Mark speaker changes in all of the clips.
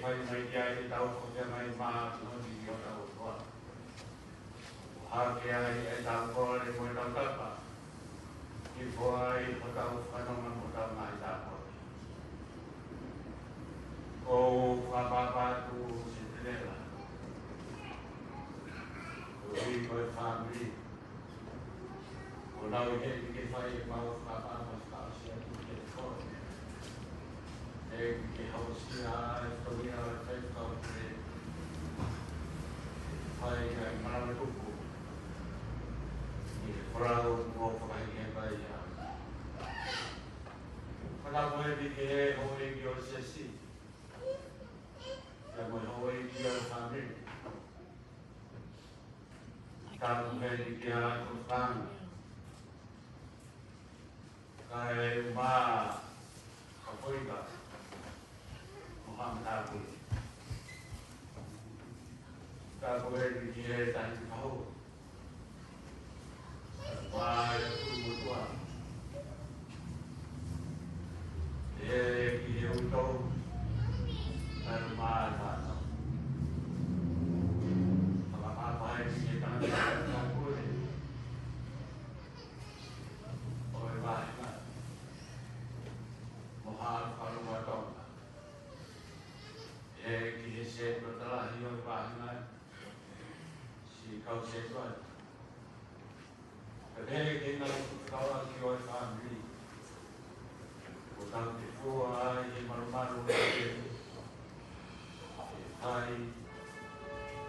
Speaker 1: fai mai kia e tau ko te mai maa no ni o tau koa. Hake ai e tau koa le mo e tau tapa. Ki fua i o tau whanonga mo tau mai tau koa. Ko whapapatu se tenela. Ko i koe whamiri. Ko nau i hei ke whai e mau whapapa whaasia ki te koe. E ke hausia e whamia e whaikau te whai ai marawe kuku. I te wharau mō whakahi e kai ia. Whanako e ki e hoi ki o sesi. Ia moi hoi ki o whamiri. Tāku hei ki a ko whanga. Kai mā ka poika. Moham tāku. Tāku hei ki e tahi kau. Mā e kuru motua. E ki e utou. Tāku mā tātau. Whakapāpai ki e tātau tāku e. Oe wāhina. Moham whanua tonga. E ki he se protalahi o wāhina. Si kau se tuai. Ka he ke nga kaua ki o whamiri. Ko tau te fua ai e marumaru e te. E whai.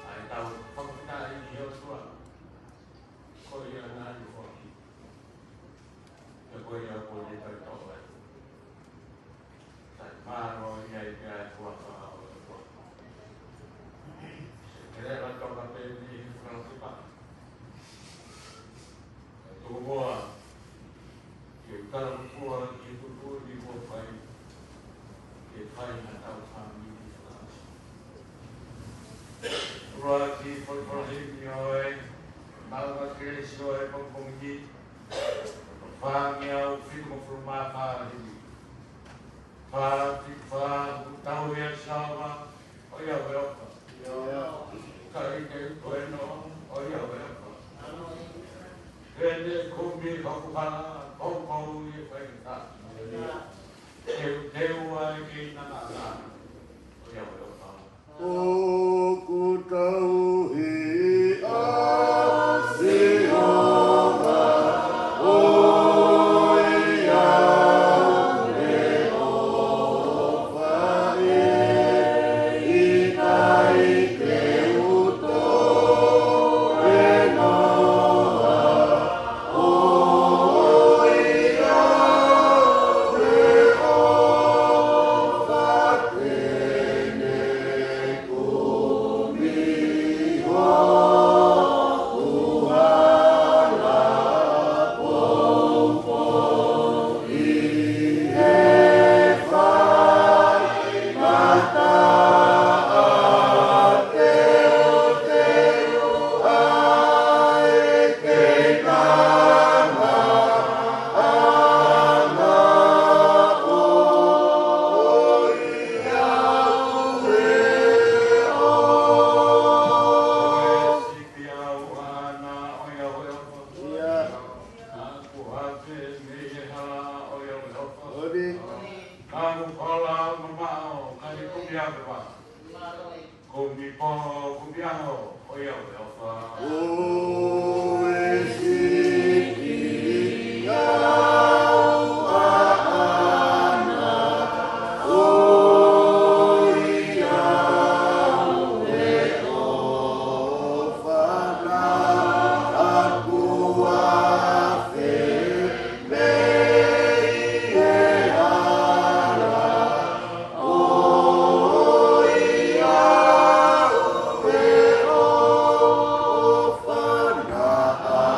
Speaker 1: Ai tau whakatai ki o tua. Ko ia nāri hoki. Ka koe ia ko le tau tau ai. Tai maro ia i pia e kua whao e kua. Se te rewa toka pe ni whao te pa. E tō moa. Ki o tau kua ki tuku ni kua whai. Ke whai na tau whamiri ki whakaasi. Rua ki whakahi oe. Maunga kresi oe pongpongi. Whangi au whitu mo whrumā whāhiri. Whāti whāhu tau ea sawa. O ia weoka. Kai te koe no. O ia weoka. Kene kumi whakupana. Kōkou i whaikata. Teu ai ki nanana. O ia weoka.
Speaker 2: O kutau hi a si ora. O ia me o whae. I tai te uto e noa. O ia me o whae.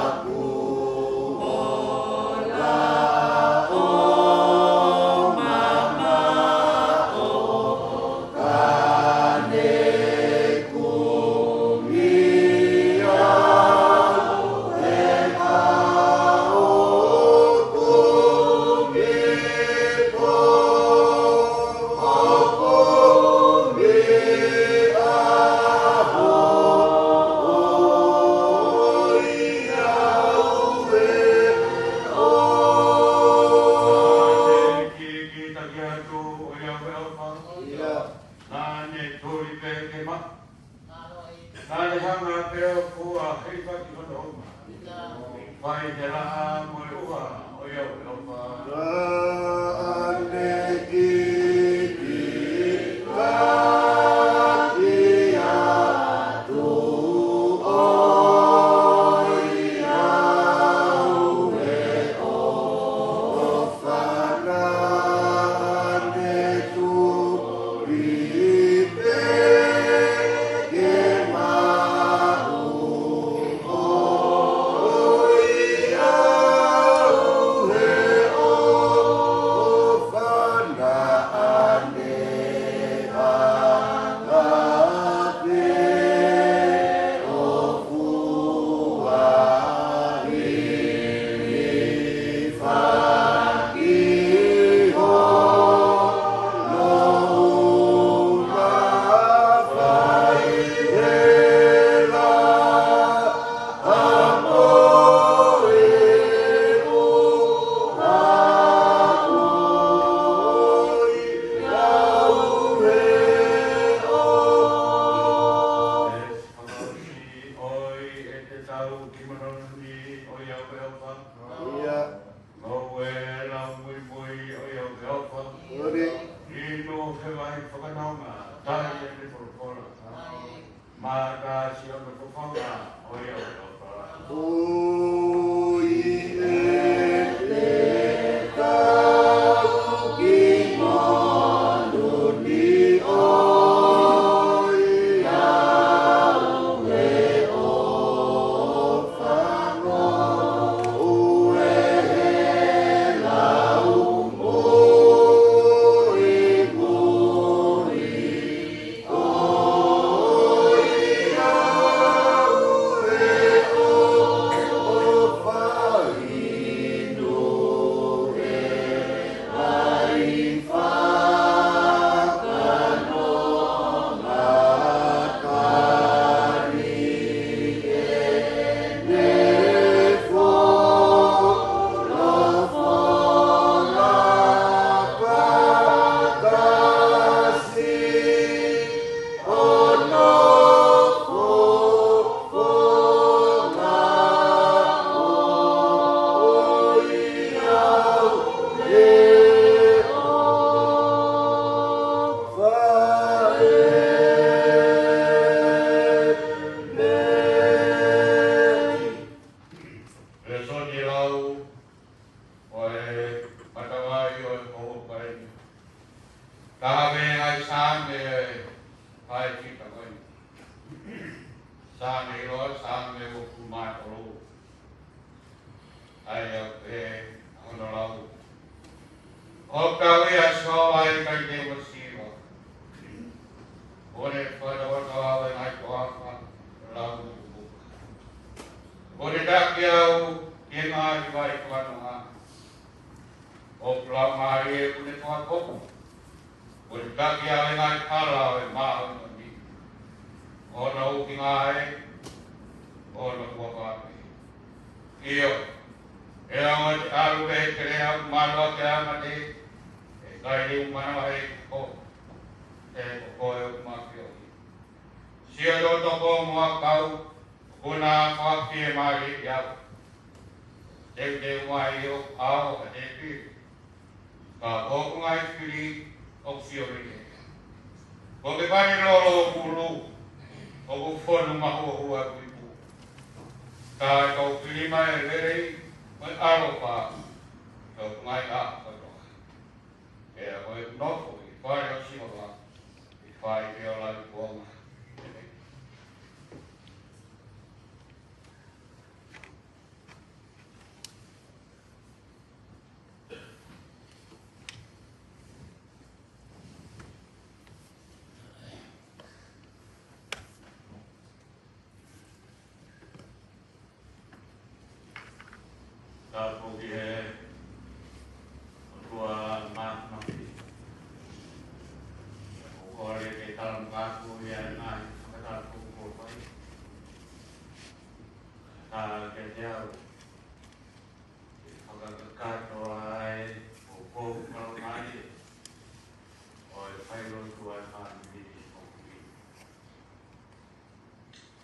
Speaker 2: Aku
Speaker 1: ne tori pe ke ma. Nā le hanga peo kua hei whaki hono oma. Whai te raha mo e ua o iau e opa.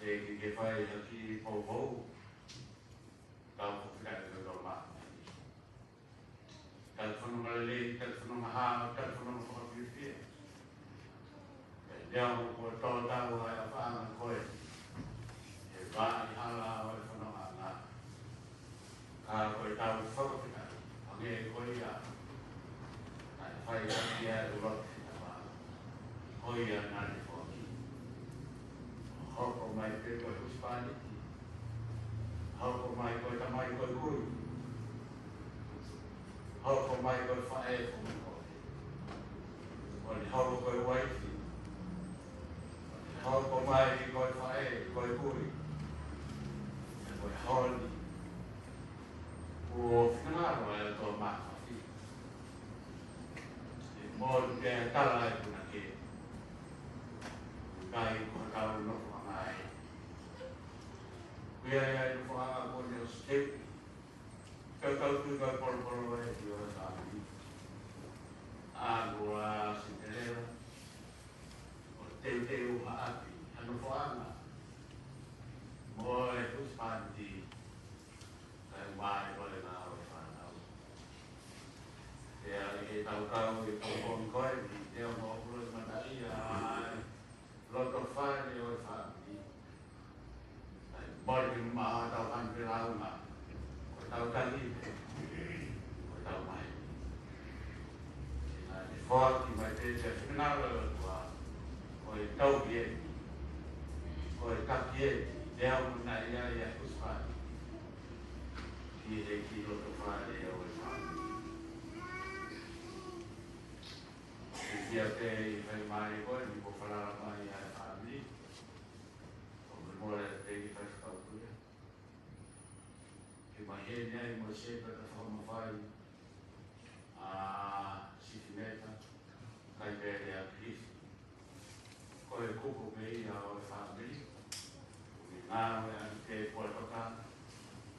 Speaker 1: te ke whai haki pou tau whikai tau maa. Telefono malele, telefono mahao, telefono whakapiripia. Lea mo ko tō tau ai a whaanga koe. E wā i hala o e whanonga ngā. Ka koe tau whakapiripia. Ange e koe ia. Ai whai haki a e roti na wā. Koe ia nani whoki. Hoko mai pe koe uspaniti. Hoko mai koe tamai koe kui. Hoko mai koe whae whunga koe. Kone hoko koe waifi. Hoko mai i koe whae, koe kui. E koe honi. O whinaro e tō māwhawhi. E mōru te tala e kuna ke. Kai koe kau noko mai. Kuia ia i noko anga kone o steu. Kau tu kau polo e ki o tāmi. Agua Cinderella. O teu haapi. Anu whaanga. Mo e uspanti. Kai mai kore ngā o e whanau. Ea i tau kau i pōpōmi koe ni. Ea mo uro i matai ai. Loto whaere o e whaami. Mori ki maha tau hanpe raunga. Tau tangi, o tau mai. E whaki mai te whinara tua, o e tau kieti, o e kakieti, te au muna ia ia uspani. Ki e ki loto whare o e whani. E kia te i whai mai koe, ni ko wharara mai a e whani. O me mora te i whai whaukurea. Ke mahe nei mo sepa ta whamawhai a Sifineta, kai vere a Krisi. Ko e kuku me ia o e whamiri, o me ngāwe a te puatoka,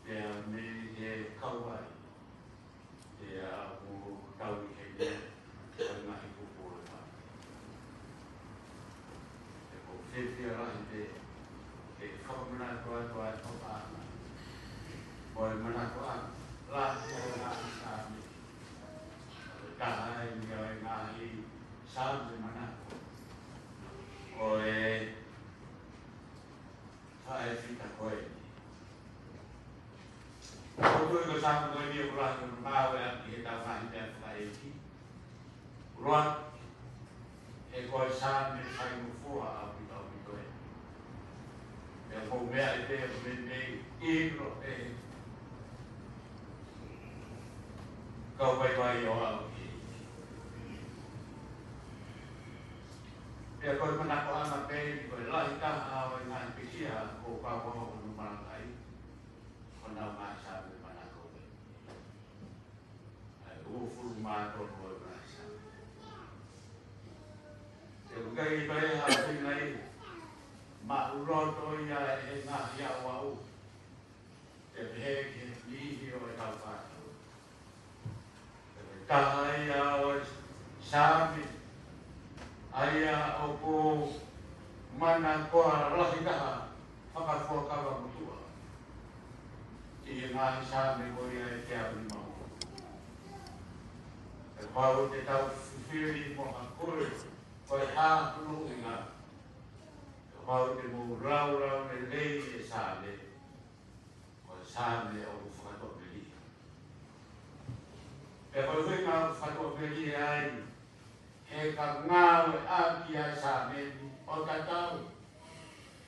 Speaker 1: te a me e kauai, te a mo tau i he ne, kai ngahi kuku o e whamiri. Te ko whiwhia rahi te, ke whakamana toa toa e toka ana. Oi manako an, la o ngā sāmi. Kahai mi o e ngāhi sāmi manako. Oi whae whita koe ni. Kotui ko sāmi koe ni o kuraki o māwe aki he tau whahi te whae ki. Ruat, e koe sāmi whai mo fua a pita o pitoe. E ko mea e te o mene iro e kau pai pai o au ki. Pea koe manako ana pēni koe lahi taha o i ngāi pisia ko kau o nu marakai. Ko nau ngāi sāme manako e. Ai ufuru mātou o i ngāi sāme. Te ukai i koe ha whina i. Ma uroto i a e ngāhi au au. Te pehe ki lihi o e tau whātou. Kahai a o sāmi, aia o ko mana koa rahi kaha, whakafua kawa mutua. I ngāhi sāmi ko ia e te au ni mahu. E pau te tau whiwhiri mo a koe, koe hākunu i ngā. E pau te mo rau ne lei e sāme, koe sāme o whakatoa me li. E koe hui ngā whakatoa me li ai, he ka ngāwe aki ai sāmeni o tatau.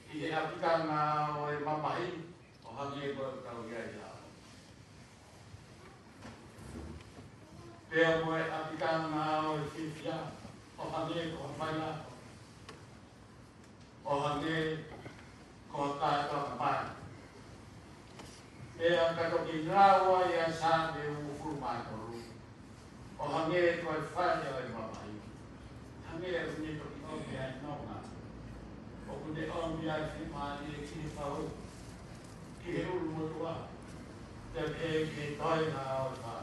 Speaker 1: I he apika ngā o e mamahi, o hangi e koe tau iai hao. Pea moe apika ngā o e whiwhia, o hangi e koe whaila. O hangi e koe kātoa ka mai. Pea katoki ngāwa i a sāme u furu mātoru. O hangi e koe whaia o e mamahi. Hangi e uni toki omi ai nonga. O kune omi ai whimani e kini whau. Ki he uru motua. Te pe ke toi ngā o e wha.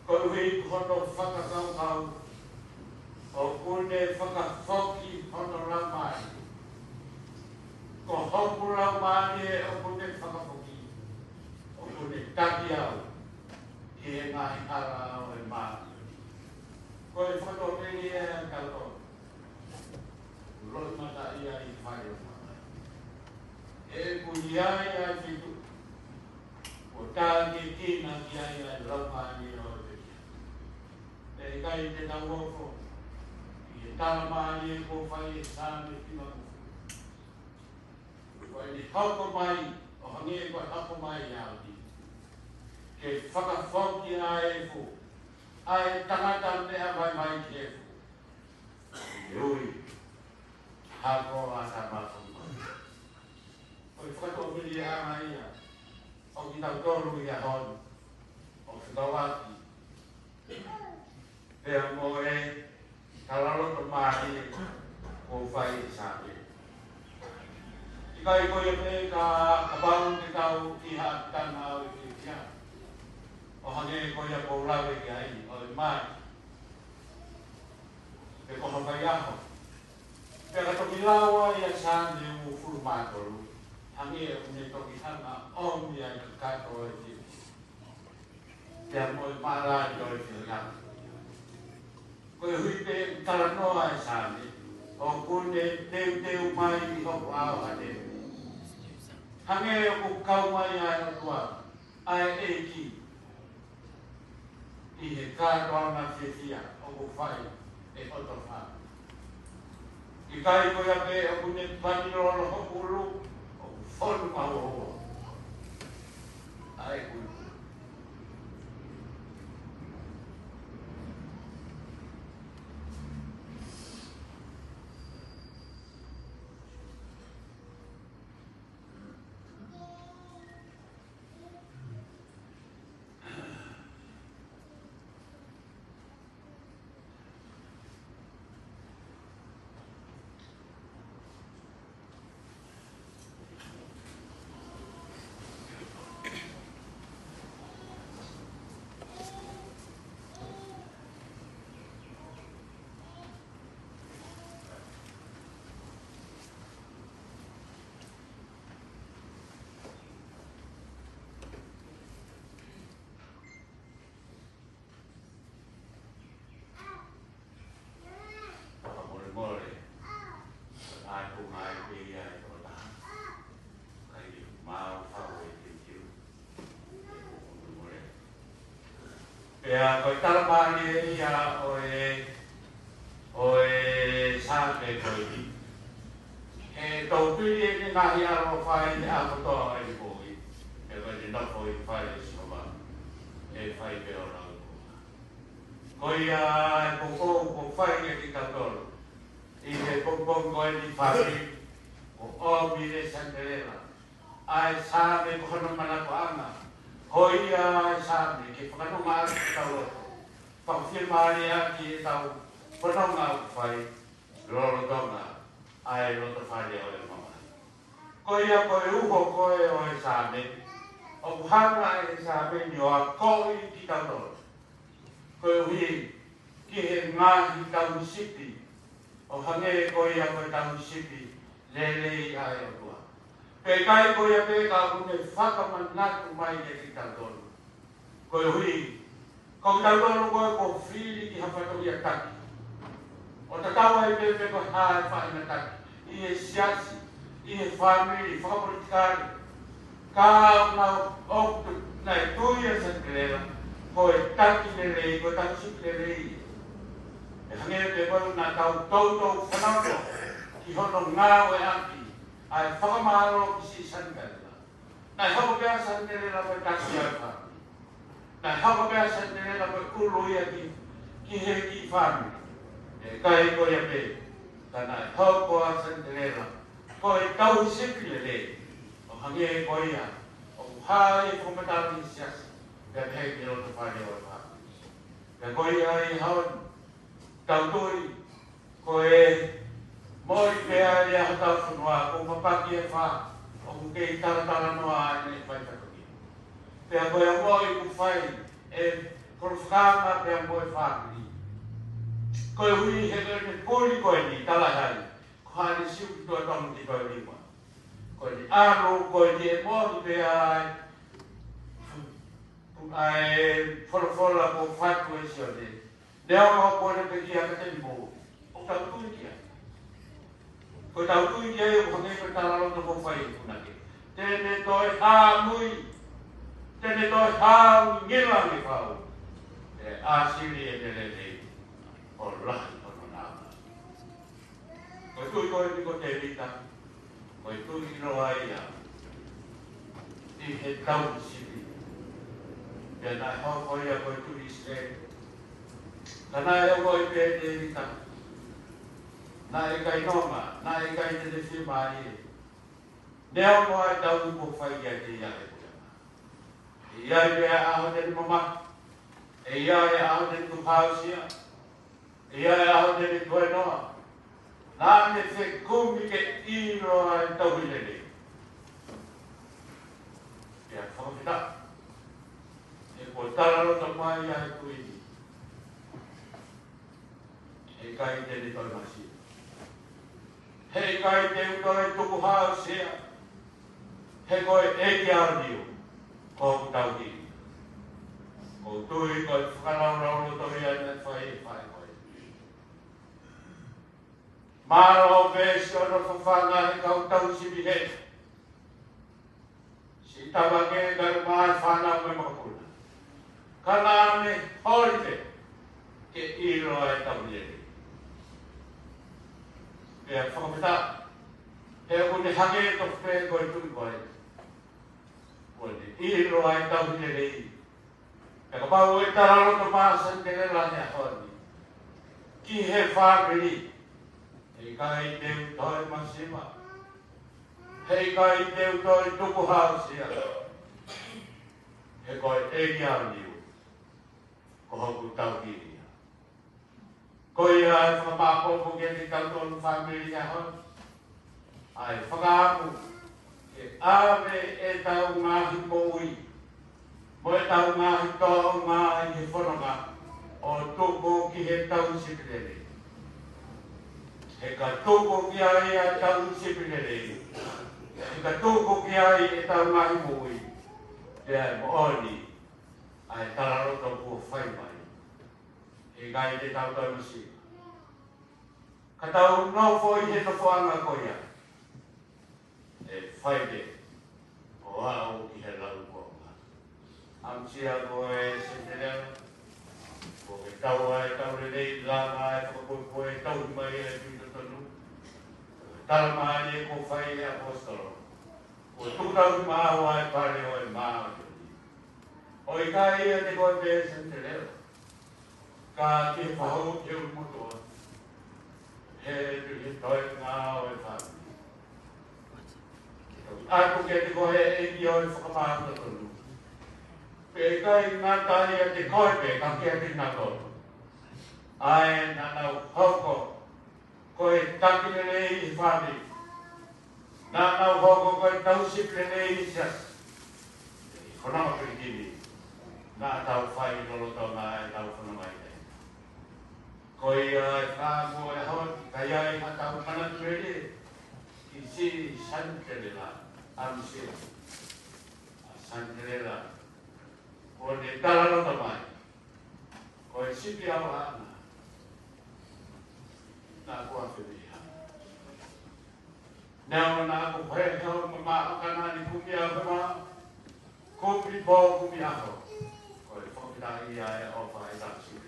Speaker 1: Ko hui kono whakakau kau. O kune whakawhoki hono ramai. lo mata ia I whare o whare. E puni ai ai whitu. O tāke tina ki ai ai rauha ni o te kia. E kai te tau ofo. I e tāma ni e ko whai e sāme tima kufu. Ko e ni hauko mai, o hangi e koe hauko mai i au ti. Ke whakawhauki a e fu. Ai tangata mea mai ki e fu. E ui, hako a ta māwhunga. O i whakatoa miri a mai ia. O ki tau tolu I a honu. O whikawaki. Pea mo e, kalaloto mahi e ko whai e sāpe. I kai koe pe ka pau te tau I ha tana o I whikia. O hange koe a koulawe ki ai, o I mai. Pe koha whai aho. Pea ka toki lawa I a sāne o furu mātoru. Hange e une toki hana o mi ai ka kato e ki. Pea mo I mārāi o I whikia. Koe hui pe taranoa e sāne. O kune teu mai I hopo ao a te. Hange e ko kau mai ai o tua. Ai e ki. I he kātoa na whiwhia o ko whai e oto whā. I kai koe a pe o kune panirolo hopo uru o ko whonu mau hoa. Ai koe. Pea koe taramani e ia o e sāpe koe ki. E tau piri e ni ngahi aro whai ni akotoa e ni koe. E koe ni nofo I whai e sihoma. E whai pe o rau koa. Koe ia e poko ko whai e ki katoro. I he poko koe ni whai. Ko omi e sanderela. Ai sāpe kono mana ko anga. Hoi a sāne, ke whakanonga atu ki tau roto. Whakawhiamari a ki e tau whanonga atu whai, roro tonga, ai roto whare o e mama. Koe a koe uho koe o e sāne, o kuhana e sāne ni o a koi ki tau roto. Koe hui, ki he ngahi tau sipi, o hange koe a koe tau sipi, lelei a e o tua. Pe kai koe a pe ka une whakamanatu mai e ki tautonu. Koe hui, ko tautonu koe ko whiri ki hawhakori a taki. O ta taua I pe ko hae whaina taki. I e siasi, I e whamiri, whakapolitikari. Ka unau oktu, nei tui a sankerela, ko e taki le rei, ko e taki sipi le rei. E hange pe koe na tau tautou whanauto, ki hono ngāo e anki. Ai whakamaro ki si sankerela. Nai hako pia sankerela koe taki au whami. Nai hako pia sankerela koe kuluia ki he ki whami. E kai koe a pe. Ka nai hako a sankerela koe tau sipi le le. O hange e koe ia. O hae komatari siasi. Pia hei ki roto whare o whami. Pia koe ia I haon. Tauturi. Koe moi pea ia hatau whanua, ko mapaki e wha, o ku kei taratara noa e whai whakaki. Pea koe a moi ku whai, e korofkama pea moi whakiri. Koe hui he koe ne puri koe ni talahai, ko hane siu ki toa tongu ki koe rima. Koe ni aro, koe ni e moi pea ai wholofola ko whatu e sione. Neo koe ne pe kia ka te mo, o ka tui kia. Ko tau tui ke o hange ko tararo to ko whai punake. Tēne toi hāmui, tēne toi hāu ngira ni whau. E āsiri e tēne nei, o lahi kono nāma. Ko tui koe ni ko te rita, ko tui roa ia, I he tau sipi. Pea nai hau koe ia koe tui se. Ka nai au koe te rita. Nai kai noma, nai kai te te whimai e. Nea o ai tau ko whai ia te ia e kuema. E ia e pea aho te ni mama. E ia e aho te ni kupausia. E ia e aho te ni koe noa. Nā me te kumi ke iro ai tau i lele. Pea whakapita. E ko tararota mai ai kuini. E kai te ni toi masi. Hei kai te utoi tuku hao sea. He koe eki ardio. Ko tau ki. Ko tui koe whakarau tori ai me whai e whai koe. Maro vesi ono whawhanga he kau tau sibi he. Si tawa ke karu mai whanau me makapuna. Kana me horite. Ke iro ai tau lere. Pea whakapita, he kune hake to whē koe tui koe. Kone iro ai tau hine rei. Pea ka pau e tararo to māsan te rela he ahoni. Ki he whākiri. Hei kai te utoi masima. Hei kai te utoi tuku hausia. He koe eki arniu. Ko hoku tau kiri. Ko ia e whakapāpōpō ke te kautonu whāmiri a hon. Ai whakaapu e āwe e tau ngāhi mōui. Mo e tau ngāhi tō ngāhi he whanonga o tōko ki he tau sipirere. He ka tōko ki ai a tau sipirere. He ka tōko ki ai e tau ngāhi mōui. Te ai mo oni ai tararoto kua whai mai. E gai te tau tau masi. Ka tau no foi he no whanga koia. E whaide o au ki he lau konga. Amsia koe se te leo. Ko ke tau ai tau le nei langa e whakakoe koe tau mai e tuita tonu. Talma e ko whai e apostolo. Ko tukau māu ai pare o e māu. O i kai e te koe pe se te leo. Ka te whahau te umutoa. He tu he toi ngā o e whāmi. Aku ke te kohe e ki o e whakamāta tonu. Pe kai ngā tai a te koe pe ka kia te ngā tonu. Ai nā nau hauko. Koe takirere i whāmi. Nā nau hauko koe tausipirere i sias. Konama kirikini. Nā tau whai lolo tau ngā e tau whanamai. Ko ia e whāmo e hon, ka ia e hatau manatu e re, ki si santerela, amse, santerela, ko ne talarota mai, ko e sipi au ana, nā kua whiriha. Nau nā ko whae heo ma akana ni kumi au kama, kumi pō kumi aho, ko e whakita ia e opa e tāsi.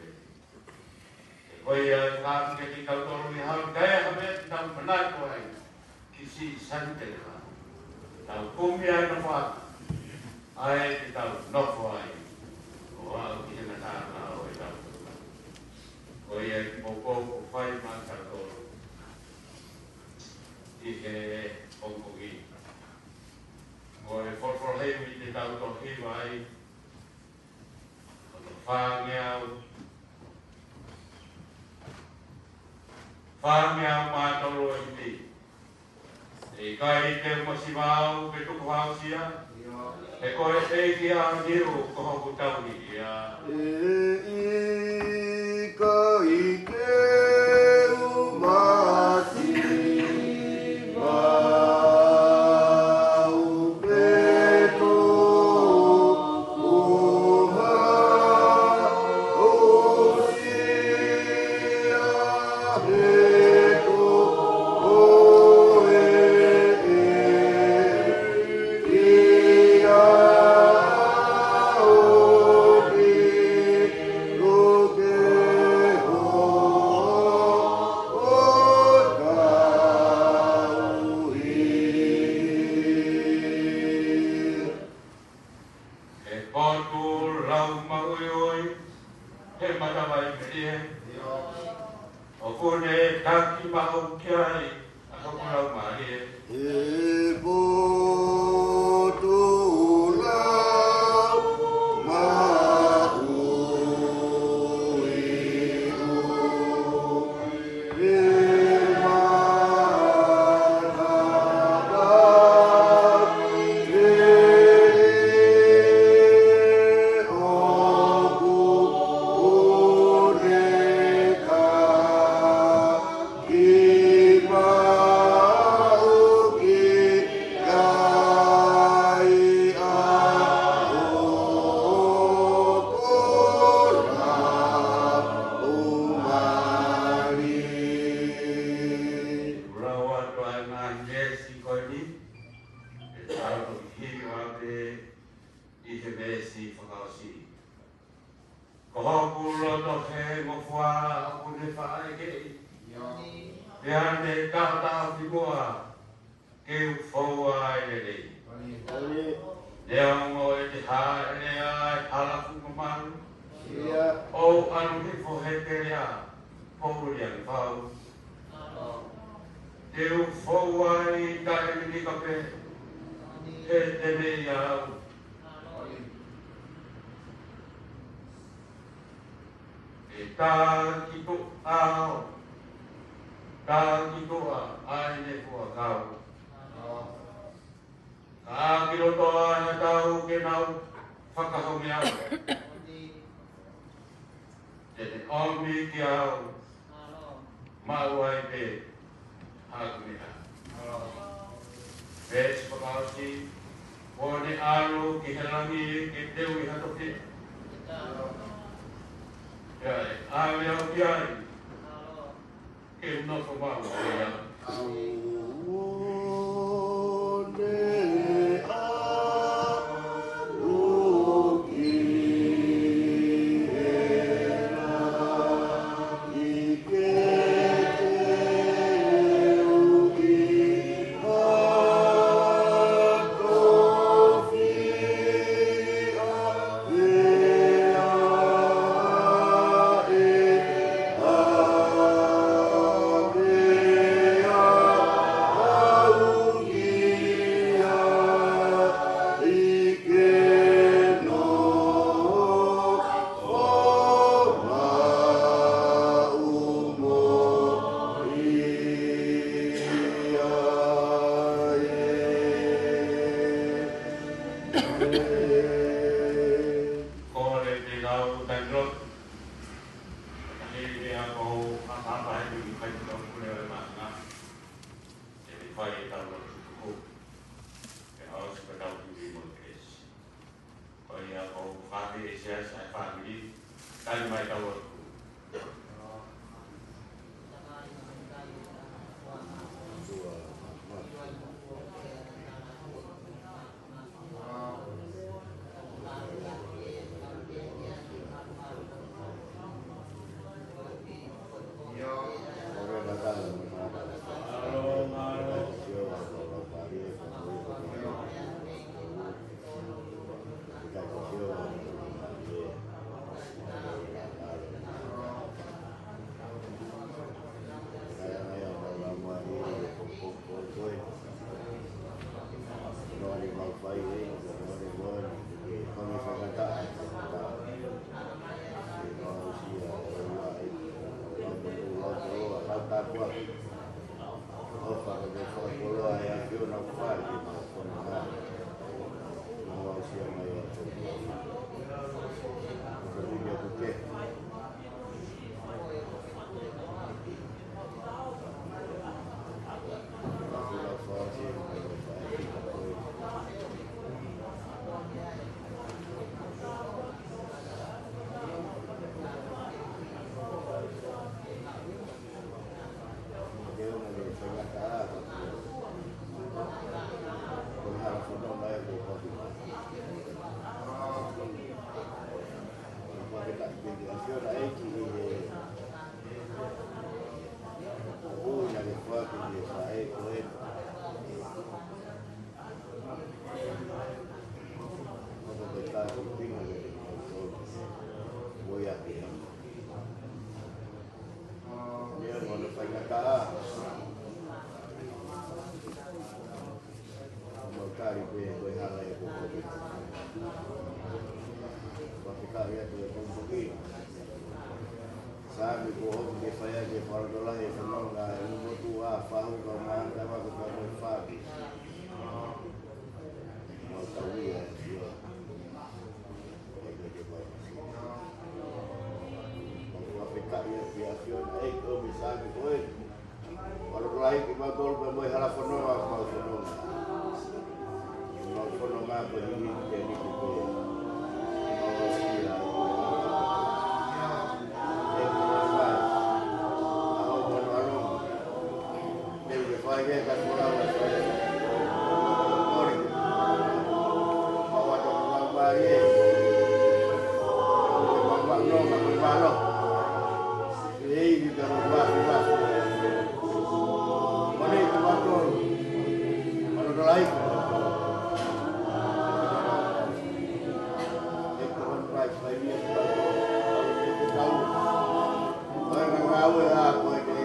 Speaker 1: Oi ngā ke te kautoro ni hau kaya hame tau manai ko ai ki si santerela. Tau kumi ai no whaka. Ai te tau nofo ai. O au ki hena tāna o e tau. Oi ai ki moko ko whai mā kautoro. I he onkogi. Oi whorwhorhei mi te tau to hiwa ai. O to whāngeau. Whāngi au mātoro e te. E kai te masimau pe tuku hausia. E koe e ki au niu ko hoku tauni ia.
Speaker 2: E kai te umasi mau pe tuku hausia.
Speaker 1: kiai, ako pulau mari.
Speaker 2: Ibu tulang mau ibu lai ki mautol pe moi hala whanonga ko mau whanonga. Mau whanonga ko hini te ni ki ko. Mau wasira. E kua whai. Aho wano anong. Te uke whai ke ka kura wa whai. Kori. Mau ato kua whai e. Mau whanonga ko whalo. Ei di dalam bahasa. Mana itu betul? Mana lain? Itu kan baik lagi yang tahu. Orang tahu lah, boleh kita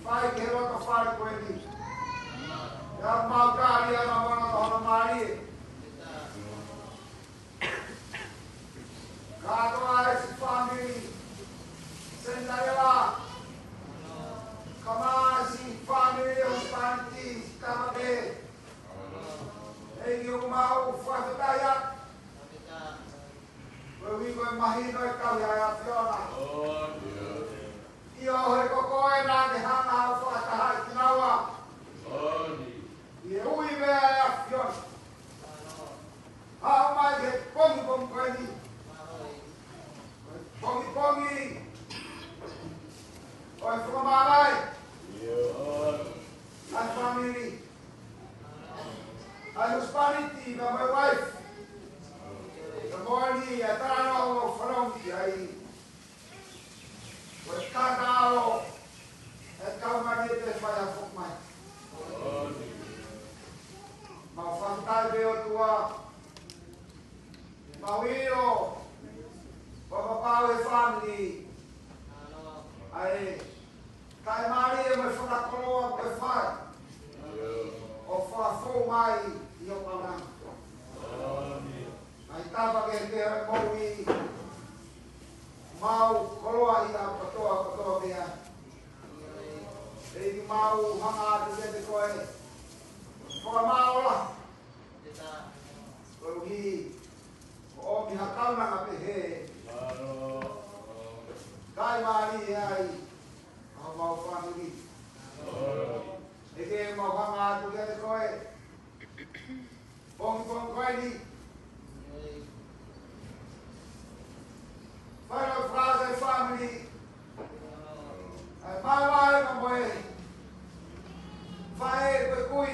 Speaker 3: fai ke roto fai koe ni. Ya mau kari ana mana tohono mari. Katoa esi family. Sendayala. Kama si family hospitality kamake. Egi umau fataya. Wewi koe mahino e kau ya Fiona. Iyo he kokoe na ke hana hau whakahai tinawa. Ie ui mea ya Fiona. Hau mai ke pongi pongi koe ni. Pongi pongi. Oi whakamārai. Ai family. Ai hospitality na my wife. The morning, I don't know from the was Kakao at Kalmanite Fire for my Fantai Beotua Mawio Papa family. I Kaimari and my Fanakolo of the fire of for my Yopana. Ai tava ke te mowi mau koloa ina patoa pia ei mau hanga te koe ko mau la ko hi o mi hakana na pe he kai mari ai mau family e ke mau hanga te koe pong koe ni. Final frase family. My wife and boy. Fire koe kui.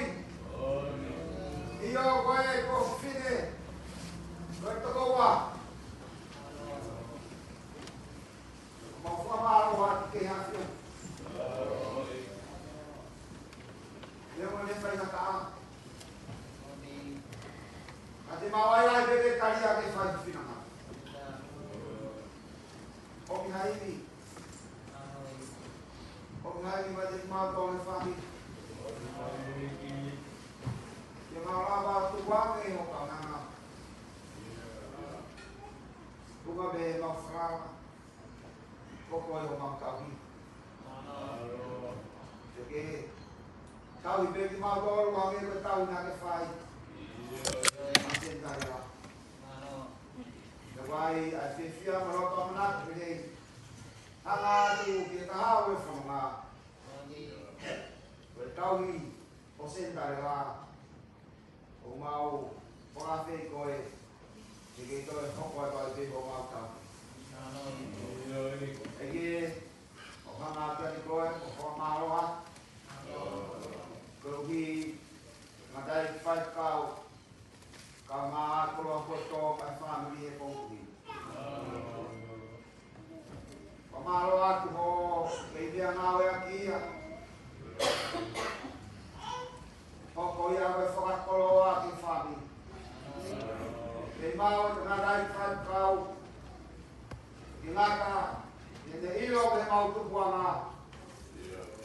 Speaker 3: Iyo koe ko fine. Koe toko wa. Mau whamaro wa ke hafio. Ia mo ne whai na kaa. Ate mawai ai bebe karia ke whai whina. Omi haini wajib mau tolong fahmi. Yang awal tu wangi orang anak. Bunga be mau frau. Kau yang mau kami. Jadi kau ibu mau tolong wangi bertahu nak fahmi. Masih tak ya. Wai a fifia maroto mana bile anga tu kita hawe fama bertaui posen darela o mau pora fe koe ke to e hoko ba te ho mau ta ege o hanga ta ni koe o fama roa ko hi ngadai five kau kama kalau foto kan family e pongki. Pamalo aku ho kaibian awe aki ya. Poko ya we fokat kolo aki family. Mau tengah dari kau ilaka ini ilo be mau tu buanga.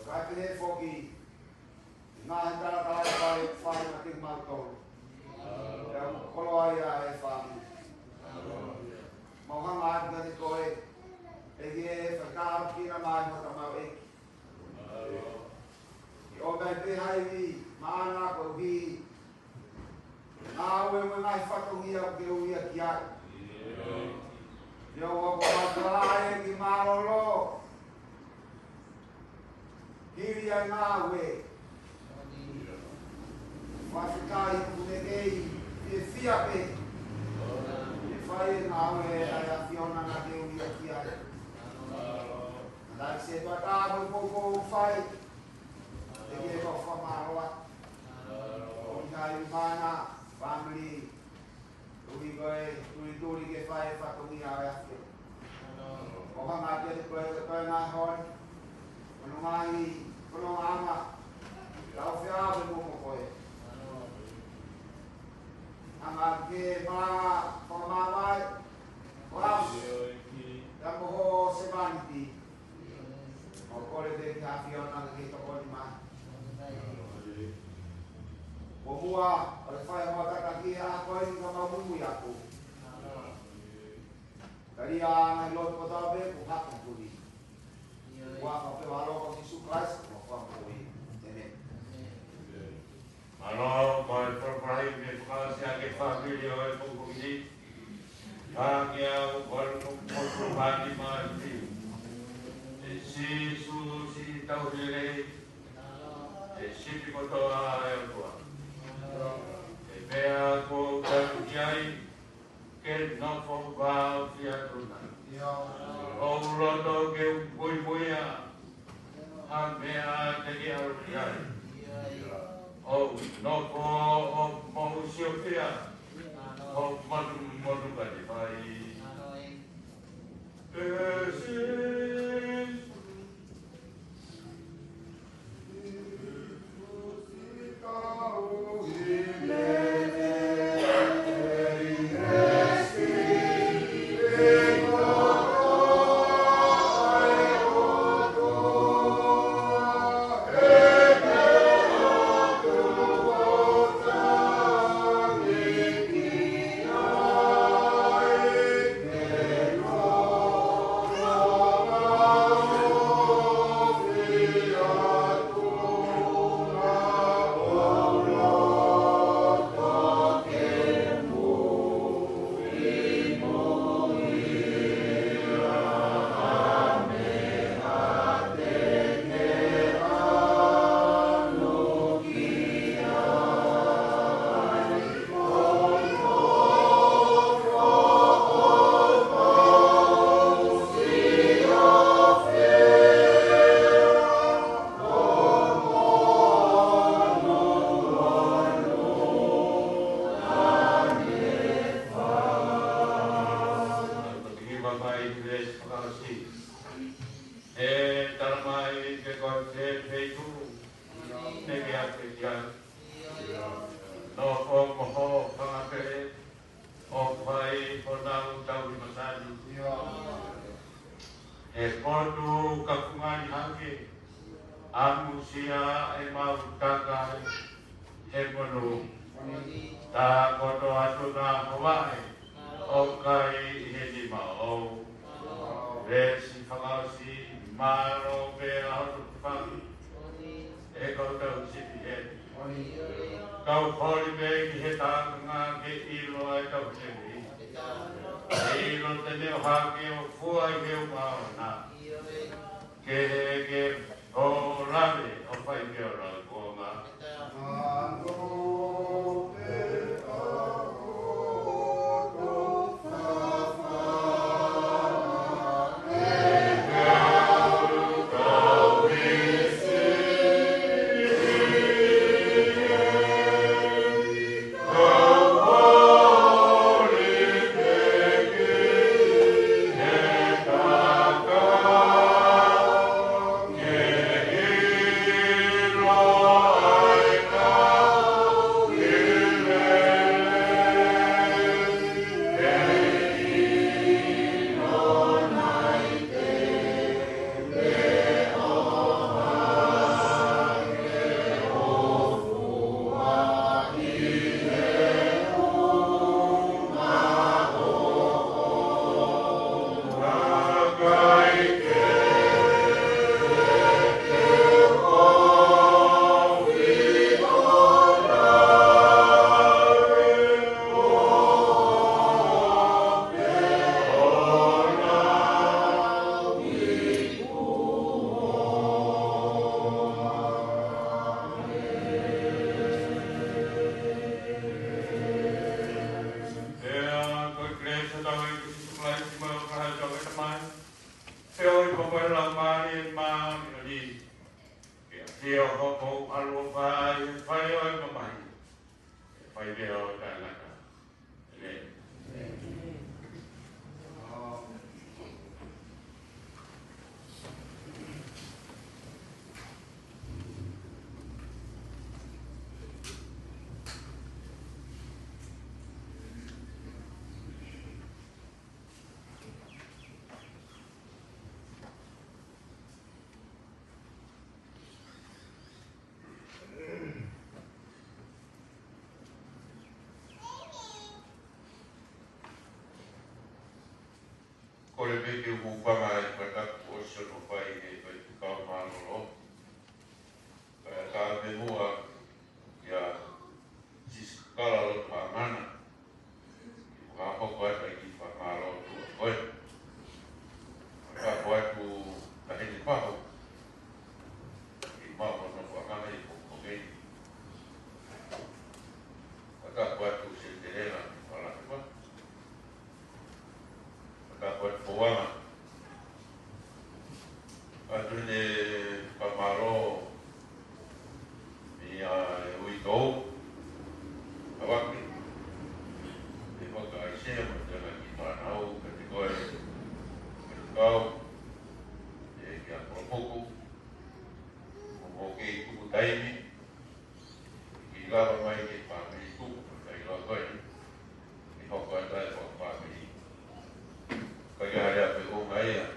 Speaker 3: Kau pilih foki. Nah antara kalau fai mati mau tol. Kalau ayah family, mau hangat dengan koe, ege fakar kira mai mata mau ek. Obai behai mana ko bi, nawe mengai fatongia keuia kia. Yo wako masalai ki marolo, hiria nawe. Masikai kunegei e fiape e fai nawe a Fiona na de uia kia la se bata mo poco fai e che ho famaroa o dai mana family ui goe che fai fatto mi a o hanga ke ko na hon no mai no ama la fiabe mo koe Amage pamamai was dan boho sebanti o kole de Fiona ke to ko ma. Bua, oleh fai mo ta ki a ko ni ka ma mu ya ko. Dari ang lot ko ta be ko ha ko ni. Wa ka pe wa lo ko Jesus Christ ko ko ko ni. Tene.
Speaker 1: Ano mai propai me fa se a ke fa video e ko ko ni. Ka ke a ko ko ba ni ma ti. Si su si tau le si pi ko to a e ko. E vea ko ka ai ke no fo va fia truna. O roto ke boi boia a mea te ki au ai. O no fo o mo sio fia. O manu ka ni vai. peke upanga e pataku o sono pai e pai kau malolo. Kaya ka me mua ia siskala lo pangana. Ka hoko e pai ki pangalo tu koe. Ka koe tu tahini paho. I mau no pangana i poko kei. Ka koe tu senterela ni pala te pa. Ka koe tu wanga. Atune pamalo ia uitou awaki e waka aisea mo tana ki whanau ka te koe kau e kia propoko mo kei tuku taimi ki lawa mai ke whamiri tuku kai loa koe i hoko atai kwa whamiri kai harea pe o ngai ia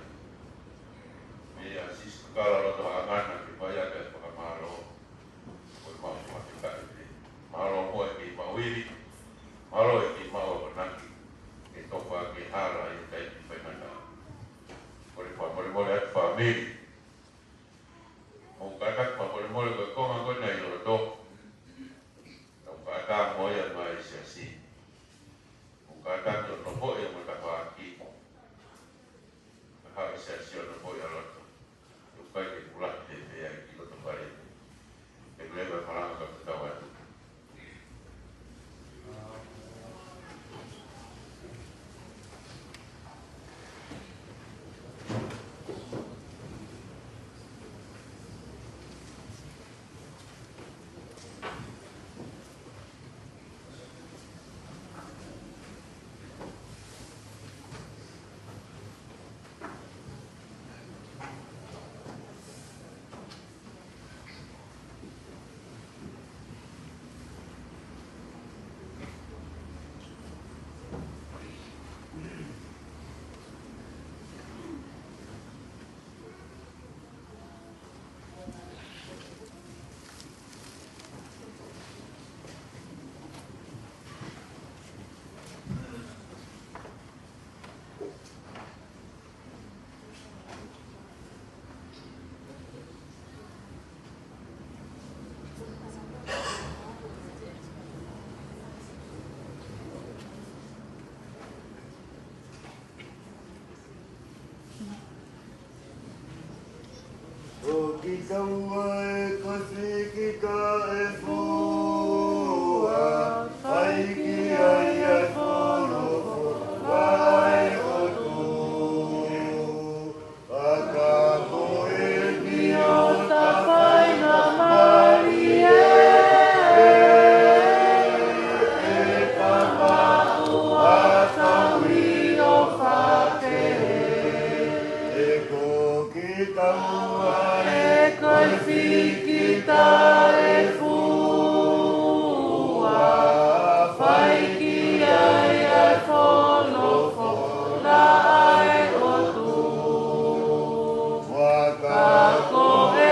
Speaker 1: ia siska kala roto angana ki whaia ke whakamaro koe mau te kai malo mo e ki mawiri malo e ki mau apanaki e topa ki hara i tai ki whainana kore mole atu whamiri mo katak ma mole koe konga koe nei roto tau katak mo ia mai siasi mo katak yo no po ia mo tapaki hai siasi yo no po ia roto kai ke pulang te te ai ki roto pare e leva maranga ka te tau atu
Speaker 2: Kita uai kasih kita efua, ai kia ia kono, ai otu, akako e bio tapai na marie, e pamatu asawi o fate, e ko kita kita e fua, fai ki ai ai wholofo, la ai otu. Wakako e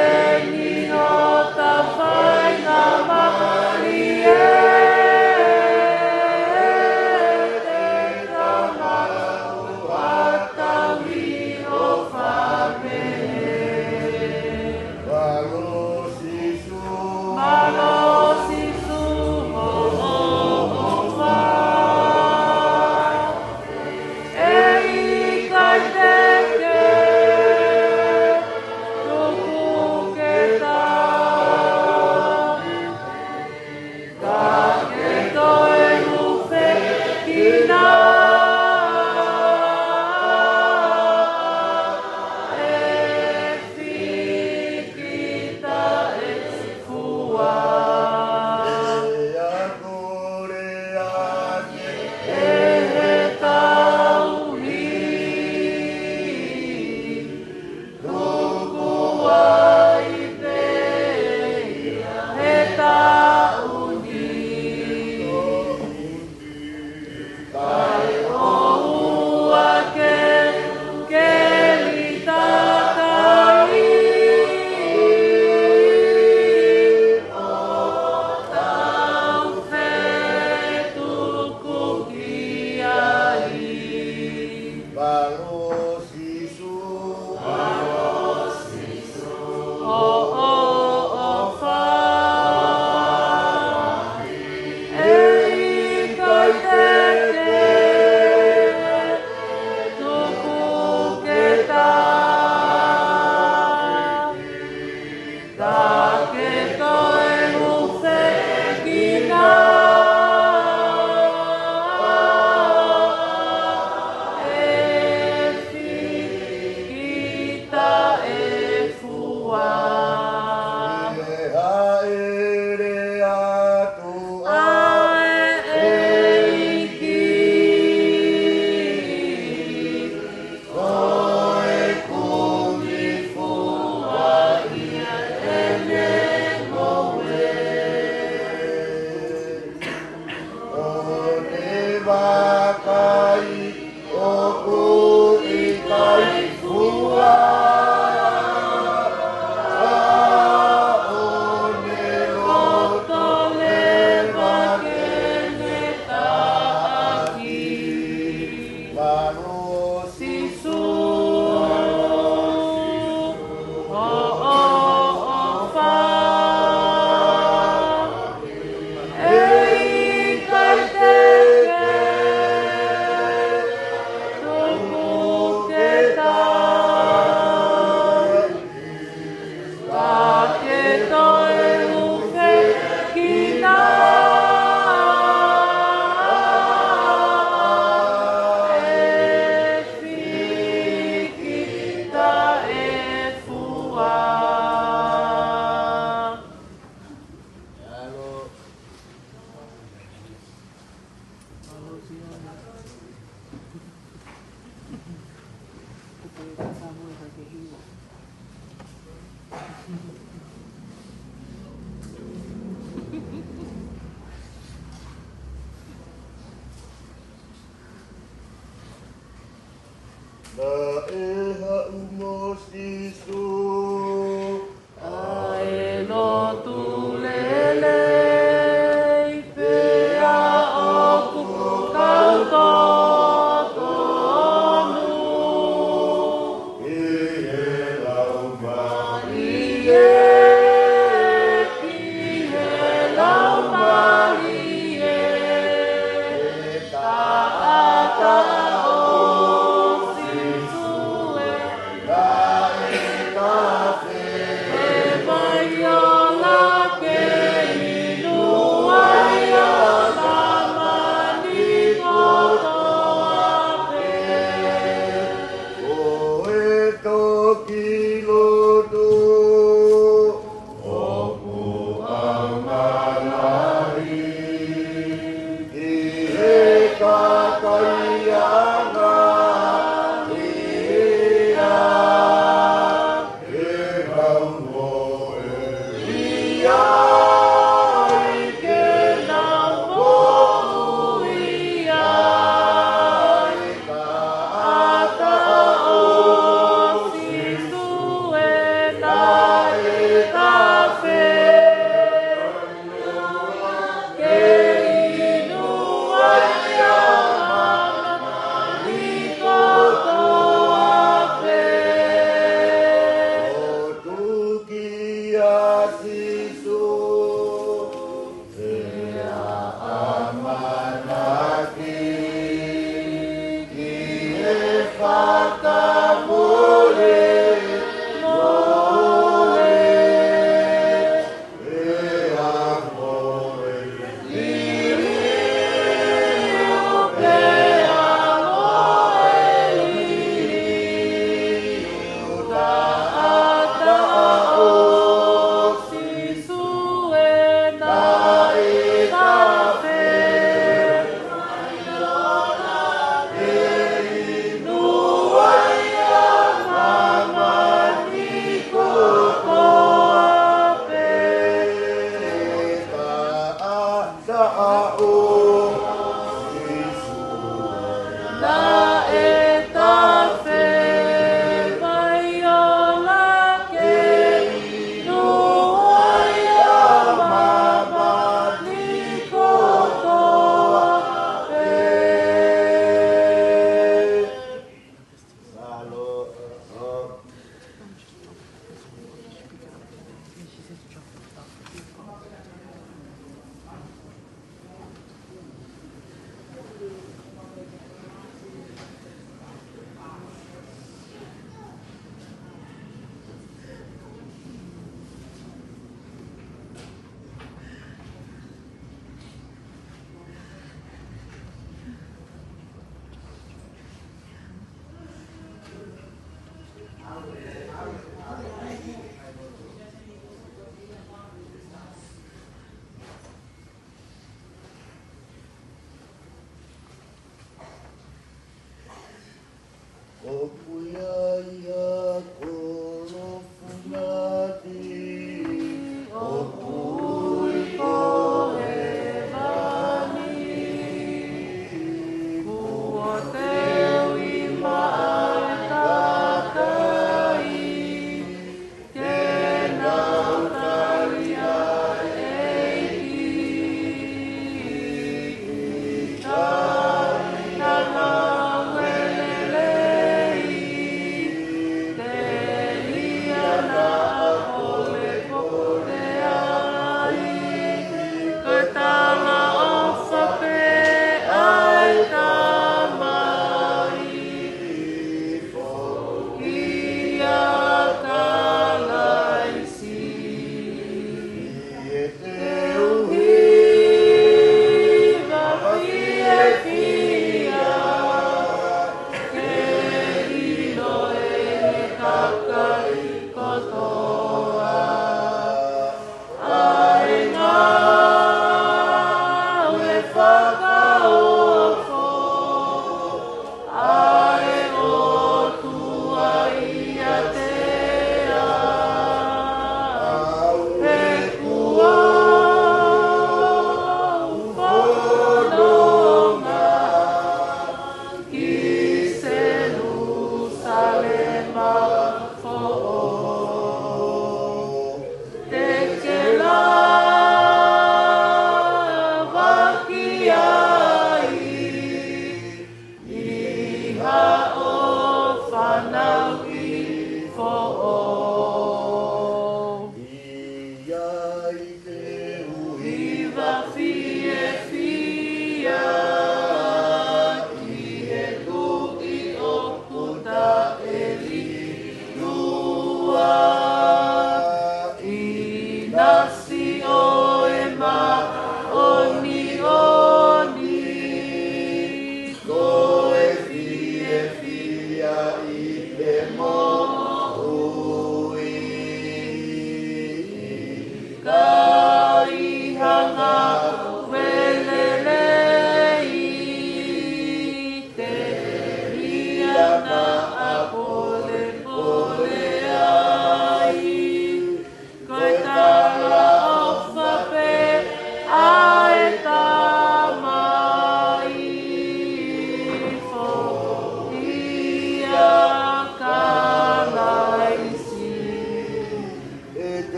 Speaker 2: ni o ta whai na marie, te tamau atawi o whame. Malo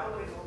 Speaker 4: Amen.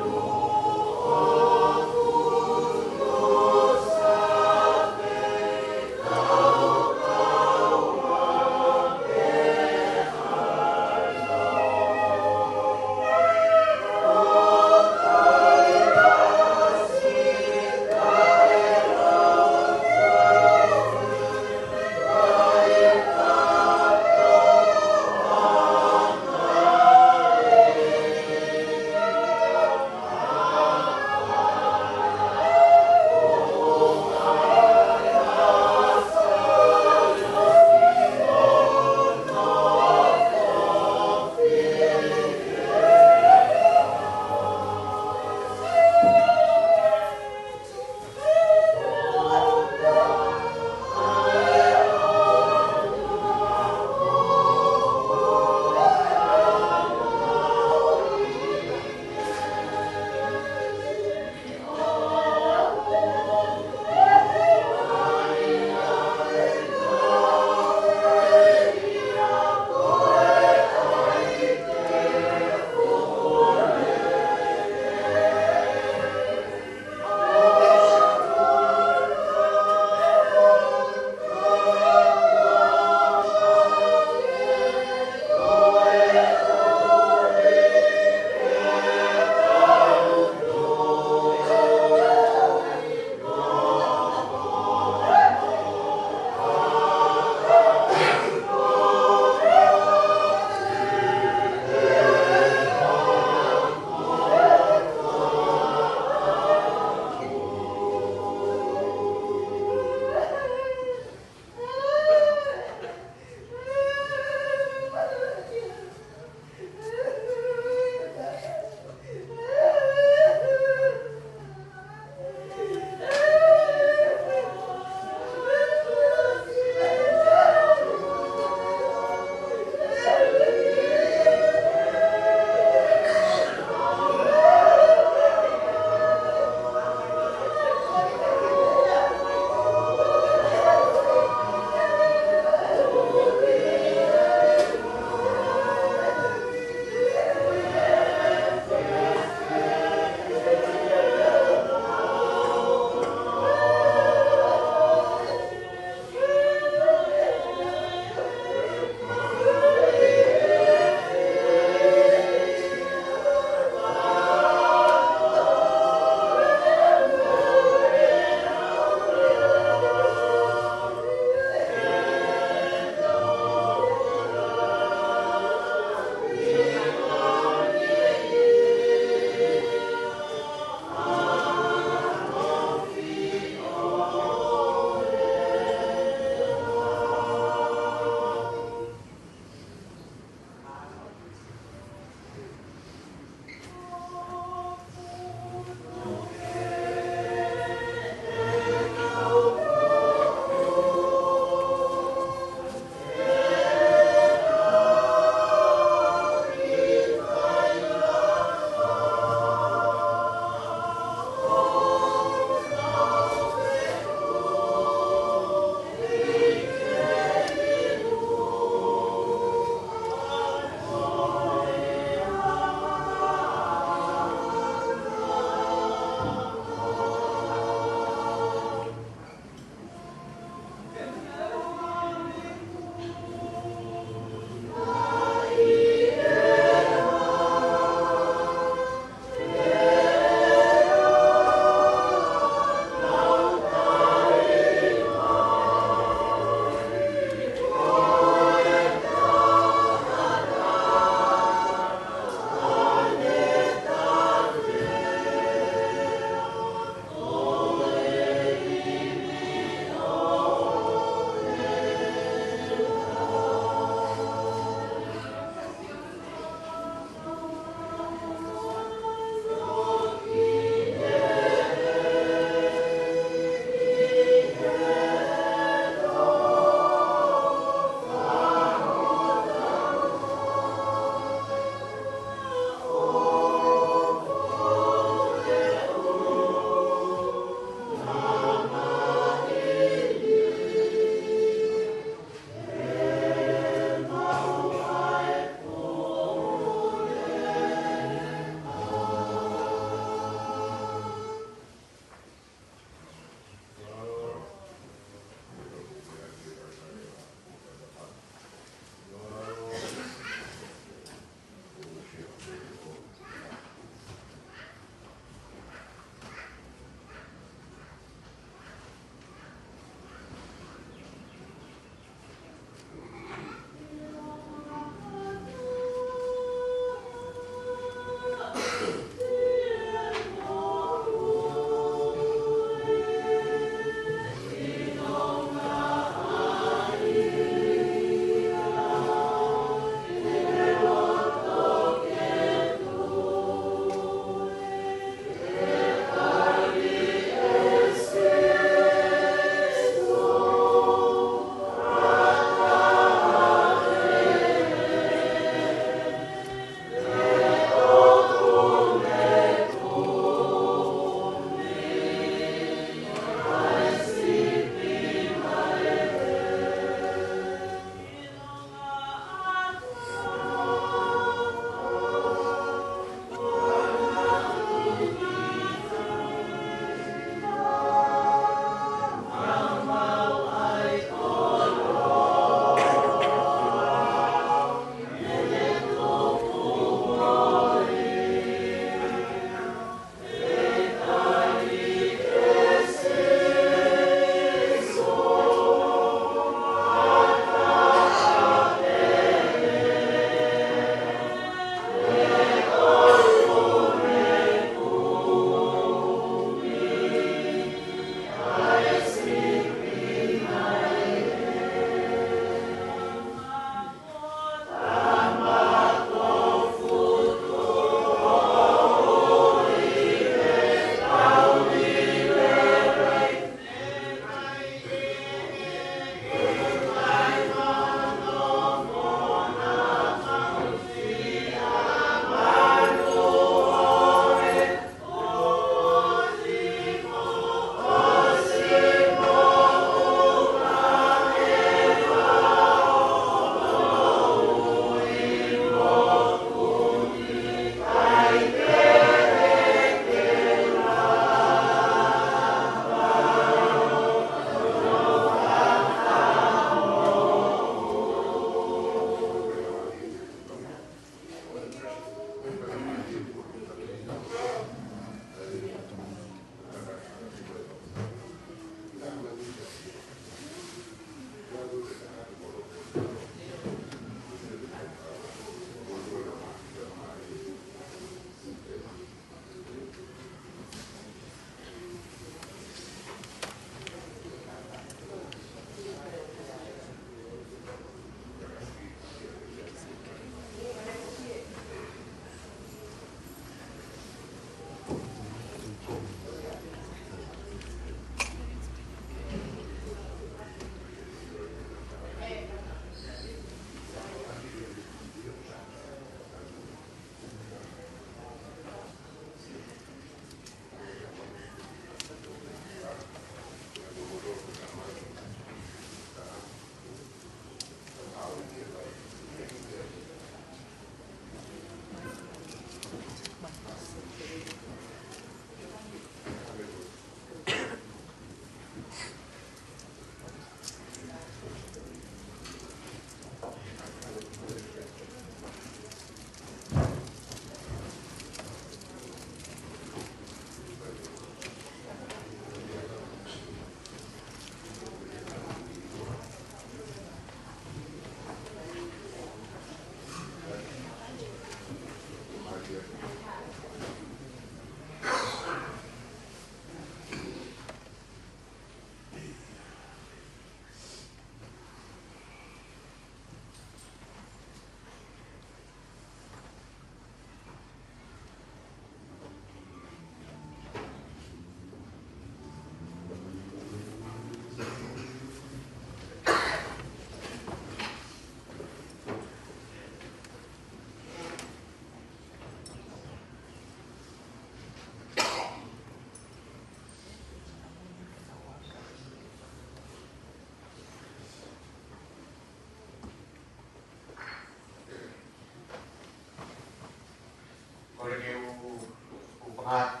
Speaker 1: Mat.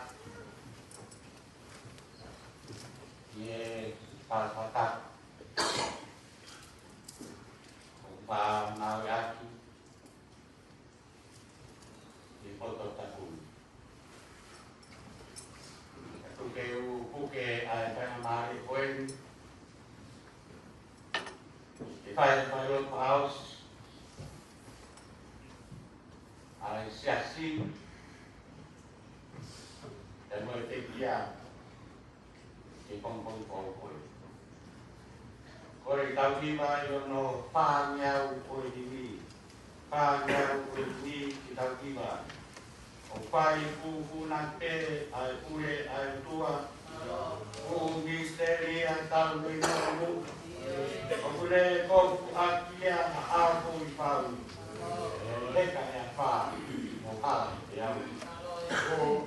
Speaker 1: Ye pasatak. Upam nawaki. Di foto takun. Puke ai mari poen. Di file house. Ai siasi. Dan mulai dia di pong-pong koi. Koi tahu lima yono panyau koi ini, panyau koi ini kita lima. Opai kuku nante ai pule ai tua, misteri ai tahu lima. Opule kau akia aku ipau. Leka ya pa, mohal ya.
Speaker 2: Oh,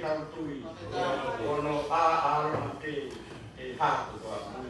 Speaker 1: tau tui. Ono a arona te e hako toa tui.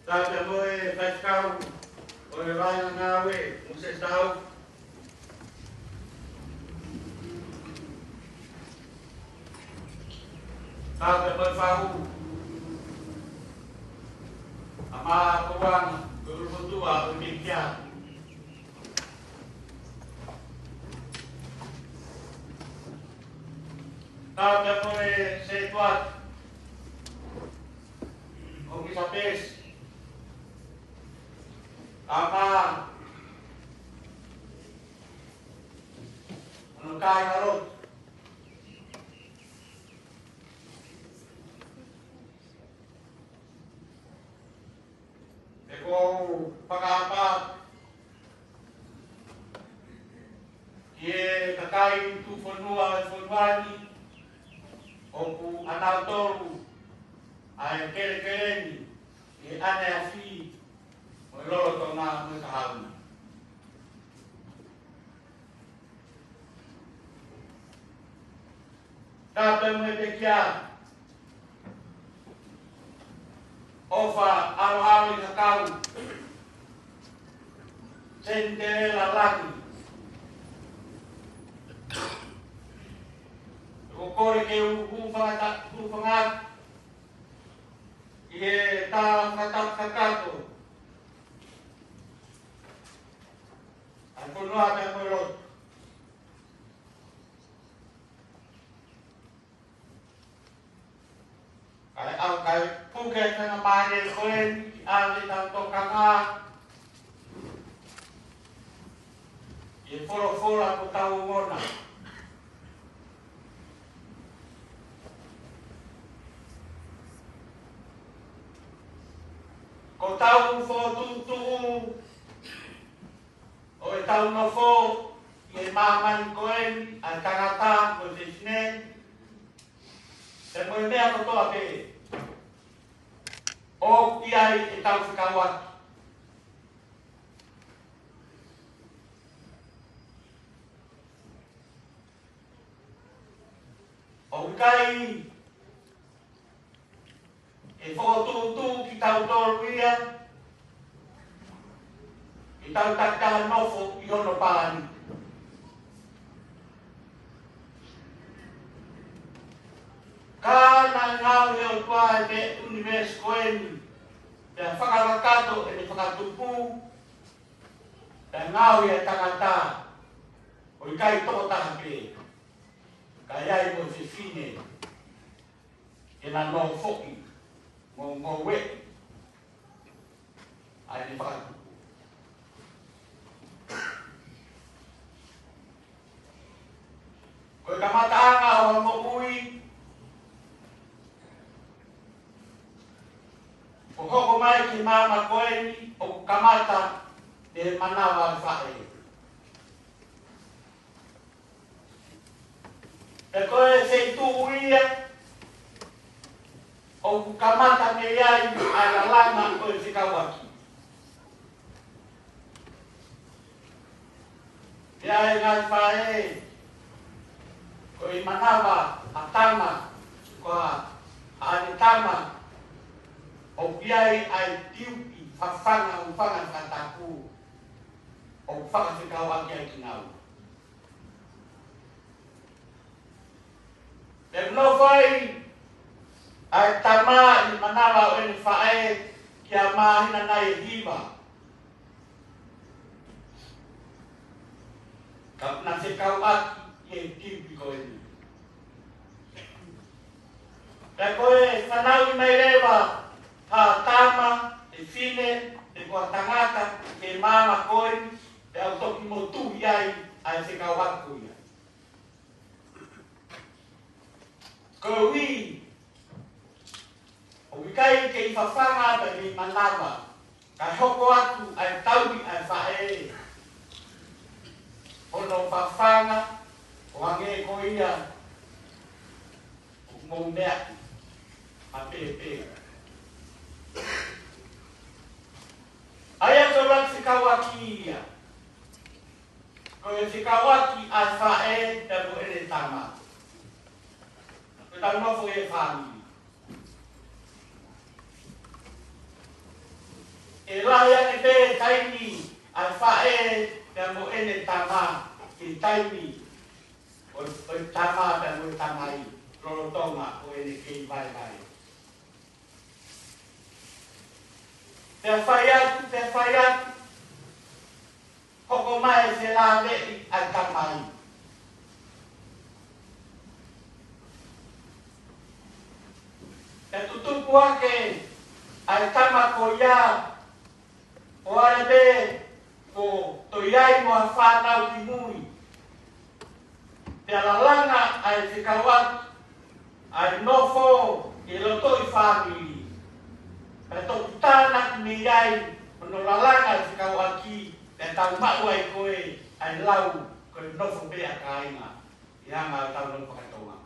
Speaker 1: Tāpia moe whaikau o e ranga ngāwe o se tau. Tāpia moe whahu. A mā kouanga, ko urupotua o me kia. Tāpia moe se tuat. O misa pēsi. Apa ano kai harot eko pakapa ye kakai tu fonua fonwani oku anautoru ai kere ye ane afi lolo tona me kahauna. Tāpia me te kia ofa aro i kakau sentere la laki ko kore ke ufangat i e tā kakato Aku nuat yang berot. Kalau puket na pare koen ali tanto kanga. E foro aku tahu ngona. Ko tahu fo tu o e tau no fo i e mamani koen a tangata ko te sine te moe mea kotoa pe o ki ai e tau whikawaki o wikai e whakotū ki tau tōru ia I tau takaha nofo I hono pāni. Ka nā ngāu heo tua e te universe koeni. Te whakarakato e te whakatupu. Te ngāu e tangata. O I kai toko taha pe. Ka iai mo se fine. E nā no foki. Ngō we. Ai te whakatupu. Koe kamataanga o mo ui. O hoko mai ki mama koeni o kamata te manawa I whae. Te koe se tu uia o kamata me iai ai la langa koe whikawaki. Iai ngai whae ko I manawa a tama ko a tama o kiai ai tiupi whawhanga o whanga whataku o whakawhikau aki ai ki ngau. Te no whai ai tama I manawa o ene whae ki a mahina nai e hiwa. Ka na se kau aki e tiupi koe ni. Te koe whanau mai rewa ha tama, te whine, te kua tangata, te mama koe, te au toki mo tuhi ai ai se kau haku ia. Ko ui, o wikai ke I whawhanga pa I manawa, ka hoko atu ai tauri ai whae. Ono whawhanga, o ange ko ia, o mou mea, a pepe. Ai a torak se kawaki ia. Ko e se kawaki a whae te mo ere tama. Ko tau nofo e whangi. e laia e te taimi ai whae te mo ene tama ki taimi o tama te mo tamai rorotonga o ene kei vai vai. Te whai atu, hoko mai se la lei ai tamai. Te tutupu ake ai tama ko ia o are be ko to iai mo a whanau ki mui. Te alalanga ai te kawat ai nofo i roto i whamiri. Pe toku tāna ki me iai ono lalanga ai te kawat ki te tau mau ai koe ai lau koe nofo bea ka inga i hanga au tau nopo katonga.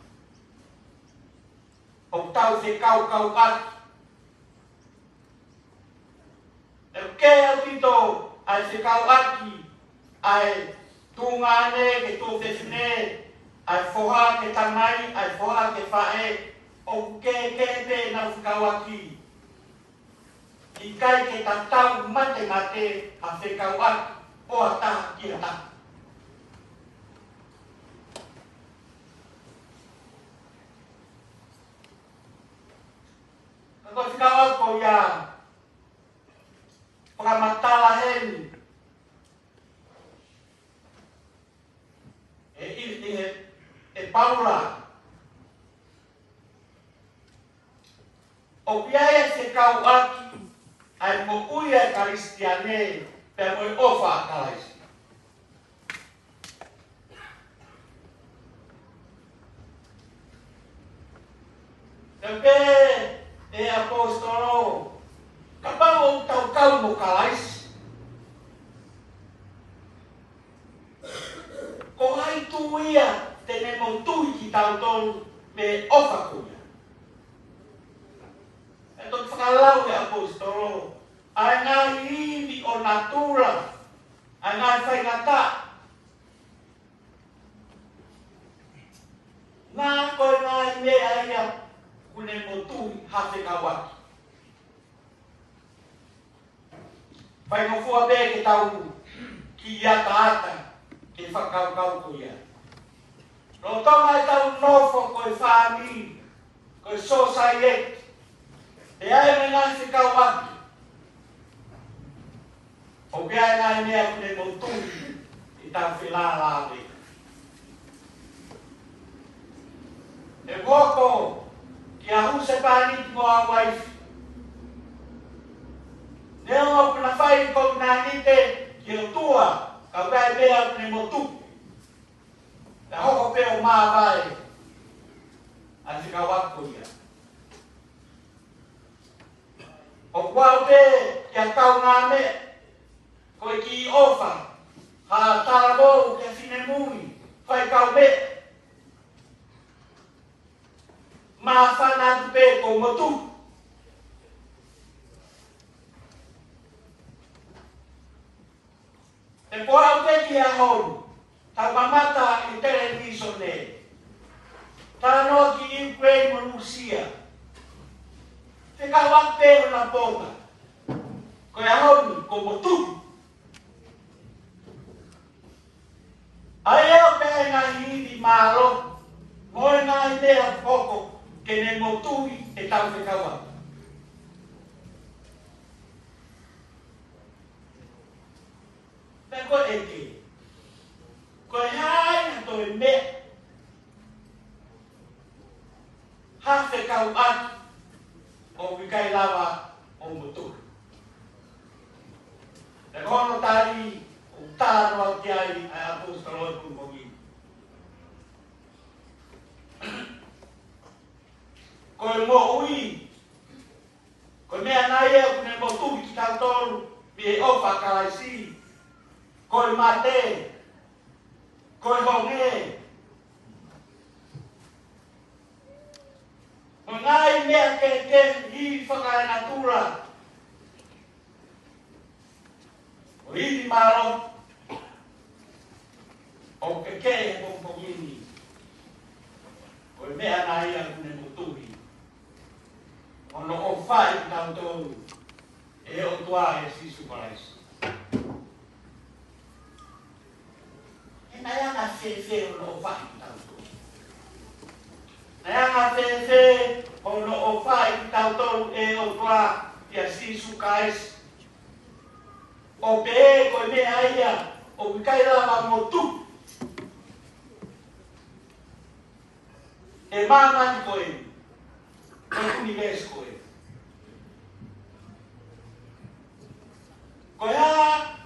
Speaker 1: O tau te kau atu. E ke au tito ai se kau aki ai tunga ane ke tō te whine ai whoha ke tamai ai whoha ke whae o ke te na whakau aki. I kai ke tatau mate mate a whekau aki o a taha ki a taha. Kako whekau aki ko ia whakamatala heni. E Paula. O piaia se kau aki ai mo uia karistiane pe mo ofa kalaisi. Tepe e apostolo kapau o tau kau mo kalaisi. Ko hai tu ia tene mo tui ki tau tolu me ofa kuia. E tot whakalau e apostolo, ai ngā hiwi o natura, ai ngā whaingata. Ngā koe ngā mea ia, kune mo tui hawhi kawaki. Whaingofua bē ke tau ki ata ata, ke whakau kuia. No tonga e tau nofo koe whāmi, koe society, e ai me ngā whikau aki. O ke ai ngā mea kune mo tui i tau whilālawe. E woko ki a huse pāniti mo a waifi. Neo o puna whai kou nā nite ki o tua ka kai mea kune mo tui. Te hoko peo mā vai a whikau aku ia. O wau pe kia kau ngā mea, koe ki ofa, ha tarabou kia whine mui, whai kau mea. Mā whanatu pe ko motu. E poa au te ki a honu, tau mamata i television e. Tānoa ki Ukraine mo Rusia. Te kawak pēro na pōta. Koe ahoni, ko motu. Ai eo pēr ngā hiwi mālo, moe ngā idea poko, ke ne motui e tau te kawak. Pēr koe eke. Koe hai na toi mea. Hawhe kau atu. O wikai lawa o motu. E kono tari o tāno au ki ai ai apostolo e kumpongi. Koe mo ui. Koe mea nai eo kune motu ki tau tolu mi e ofa kalaisi. Koe mate. Koe honge. Mo ngai mea ke hi whakae natura. O hiwi maro. O ke pompongini. O mea nai a kune motuhi. Ono o whai tau tolu. E e o tua e si superais. E na ia na fe no fa tanto. Na ia na fe o no o fa tanto e o tua e si superais. O pe ko me aia o kai lava mo tu. E mama ko e. O universo ko e. Koia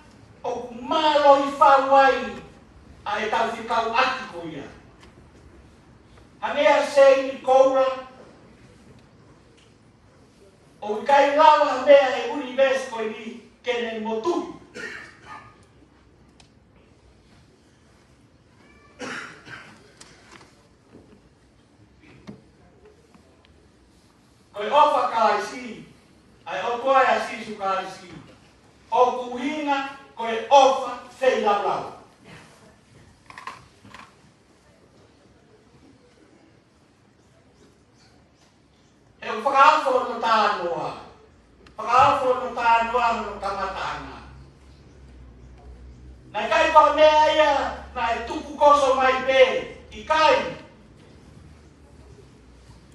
Speaker 1: o malo I whawai a e tau whikau ati ko ia. Hangea sei I koura o kai lawa mea e universo ko ni kene motu. Koe ofa kai si, ai o koe a sisu kai si. O kuhinga koe ofa sei lau. E o whakaafo no tānoa. Whakaafo no tānoa no kamatanga. Nai kai pa mea ia, nai tuku koso mai pe, I kai.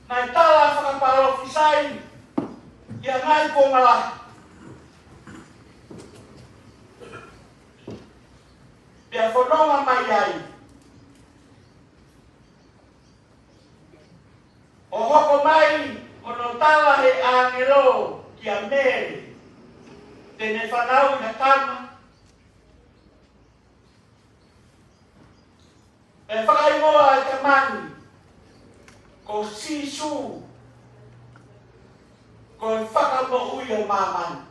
Speaker 1: Nai tala whakaparo fisai, ia ngai pongala. Pea whanonga mai ai. O hoko mai, o no tala he angelo ki a mere. Tene whanau I na kama. E whakaingoa e te mani. Ko sisu. Ko e whakamo ui o mamani.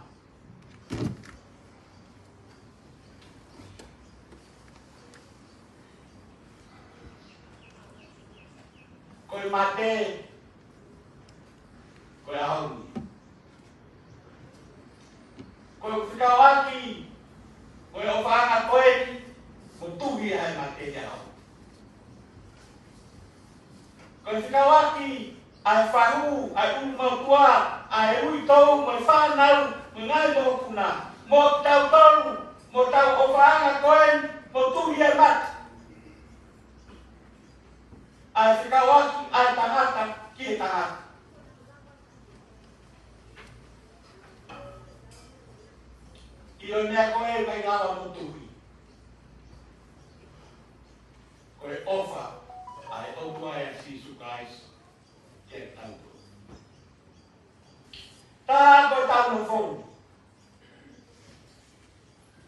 Speaker 1: Koe mate, koe ahauni. Koe whikawaki, koe o whaanga koe ni, mo tuhi ai mate te au. Koe whikawaki, ai whahu, ai umautua, ai ui tau, mo whanau, mo ngai mo puna, mo tau tau, mo tau o whaanga koe, mo tuhi ai mate. Ai whikawaki, ai tangata, ki e tangata. I o mea koe mai ngawa mo tuhi. Koe ofa, ai opua e sisu kais, ki e tautu. Tā koe tau no whonu.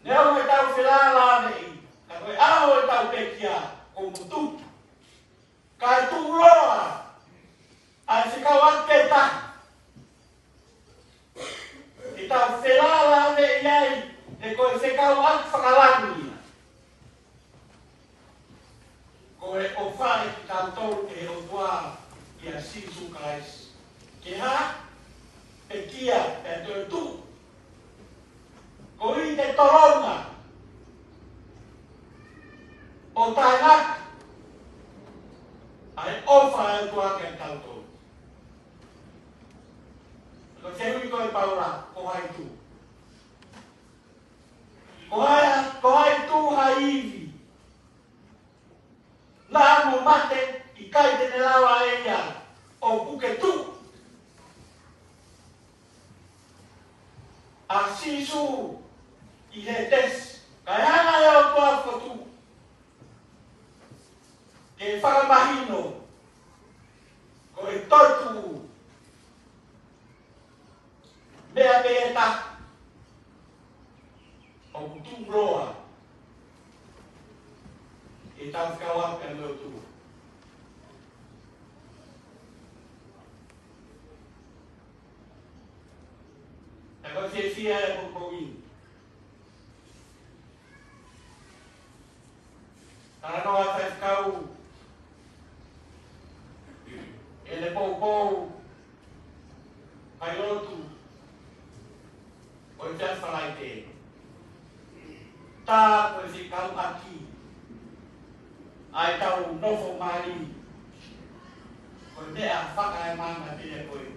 Speaker 1: Neo me tau whilala nei, ka koe aho e tau pekia, ko mo tuhi. Kai tu roa, ai whikawaki te tahi. I tau whelala ane iai, e koe whikawaki whakalangi. Koe o whare ki tātou e o tua I a sisu kais. Ke ha, e kia, e tue tu. Ko I te toronga. O tāngaki. Ai ofa e tua ke tātou. Ko te hui koe paura, ko hai tu. Ko hai tu hai iwi. Nā mo mate, I kai tene lawa e ia, o puke tu. A sisu, I he tes, kai hana e o tua whatu. Ke whakamahino, ko e totu, mea mea ta, o kutu roa, e tau whikawaka no tu. E ko fia e pokoini. Taranoa tai whikau, e le poupou, pai lotu, o I te whalai te. Tā koe whikau aki, ai tau nofo mari, koe mea whaka e mana te e koe.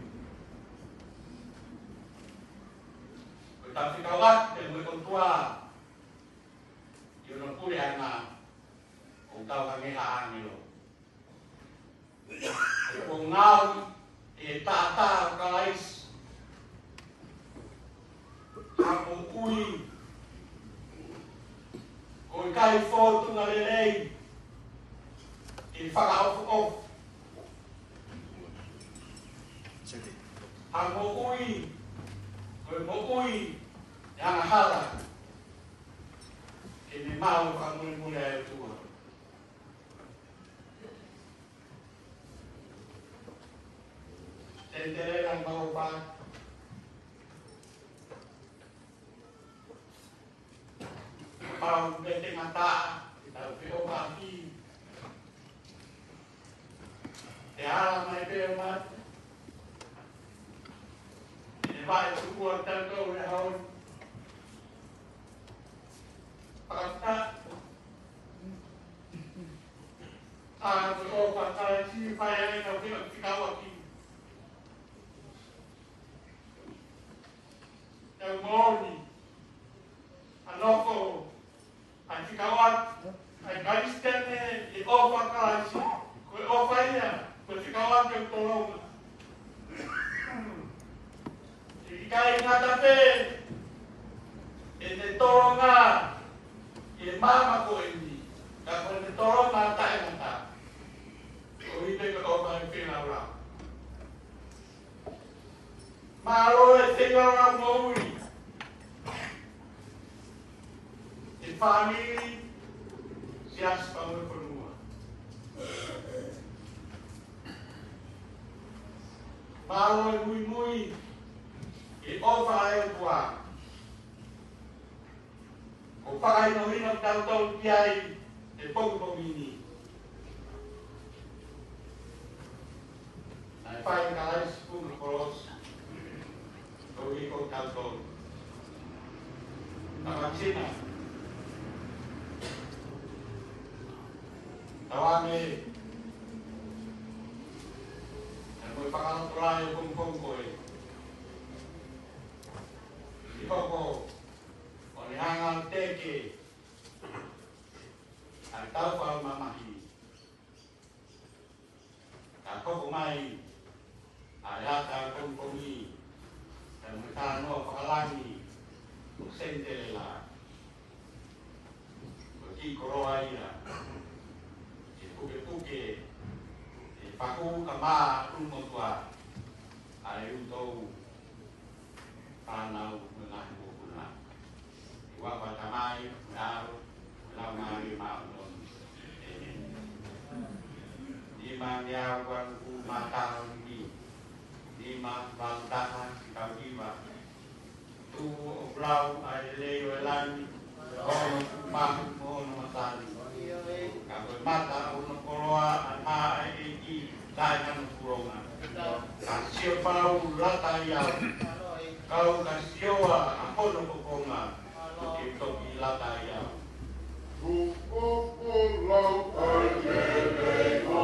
Speaker 1: tapi kawat yang berkontua yun ang puli na kung tao kami haangin kung ngaw tata kalais ang uwi kung ikay foto na lelay ifaka-off ang uwi kung uwi yang hala ini mau kamu mulai tua sendiri yang mau pak mau bete mata kita vio kaki ya mai pemat ini baik semua tentu ya Pakata ko pakata si paya na pinagkawaki ang morning anoko ang fikawat ay kalisten i-offer ka si i-offer niya kung fikawat yung tulong ikay nga tabi itulong nga mama ko ini, kapag nitoro matay na ta, o hindi ko ba yung pinawala. Maro ay singaw mo uwi. In family, siyas pa mo punua. Maro ay muy-muy, i-offer ay buwan. O pakai no hinog daw piyay e pagpamini. Ay pakai kalay spoon cross. O ikot daw. Nakaksina. Tawami. Ang may pakalapulayo kung ko eh. Ikaw ko. Hangal teke ang tao pa mamahi ako kumay ayat ang kumi dan mekano pakalani sentelela bagi koroaya ipuke ipaku kama umotua ayu tau panau mengaku wapa tamai lau mari maun di mania wan mata ni di ma bantahan kau jiwa tu lau ai le welan oh ma mo matali kau mata un koloa ana ai tangan purongan kasio pau lataya kau kasioa ako no kokonga ito ilataya pupulau ayelego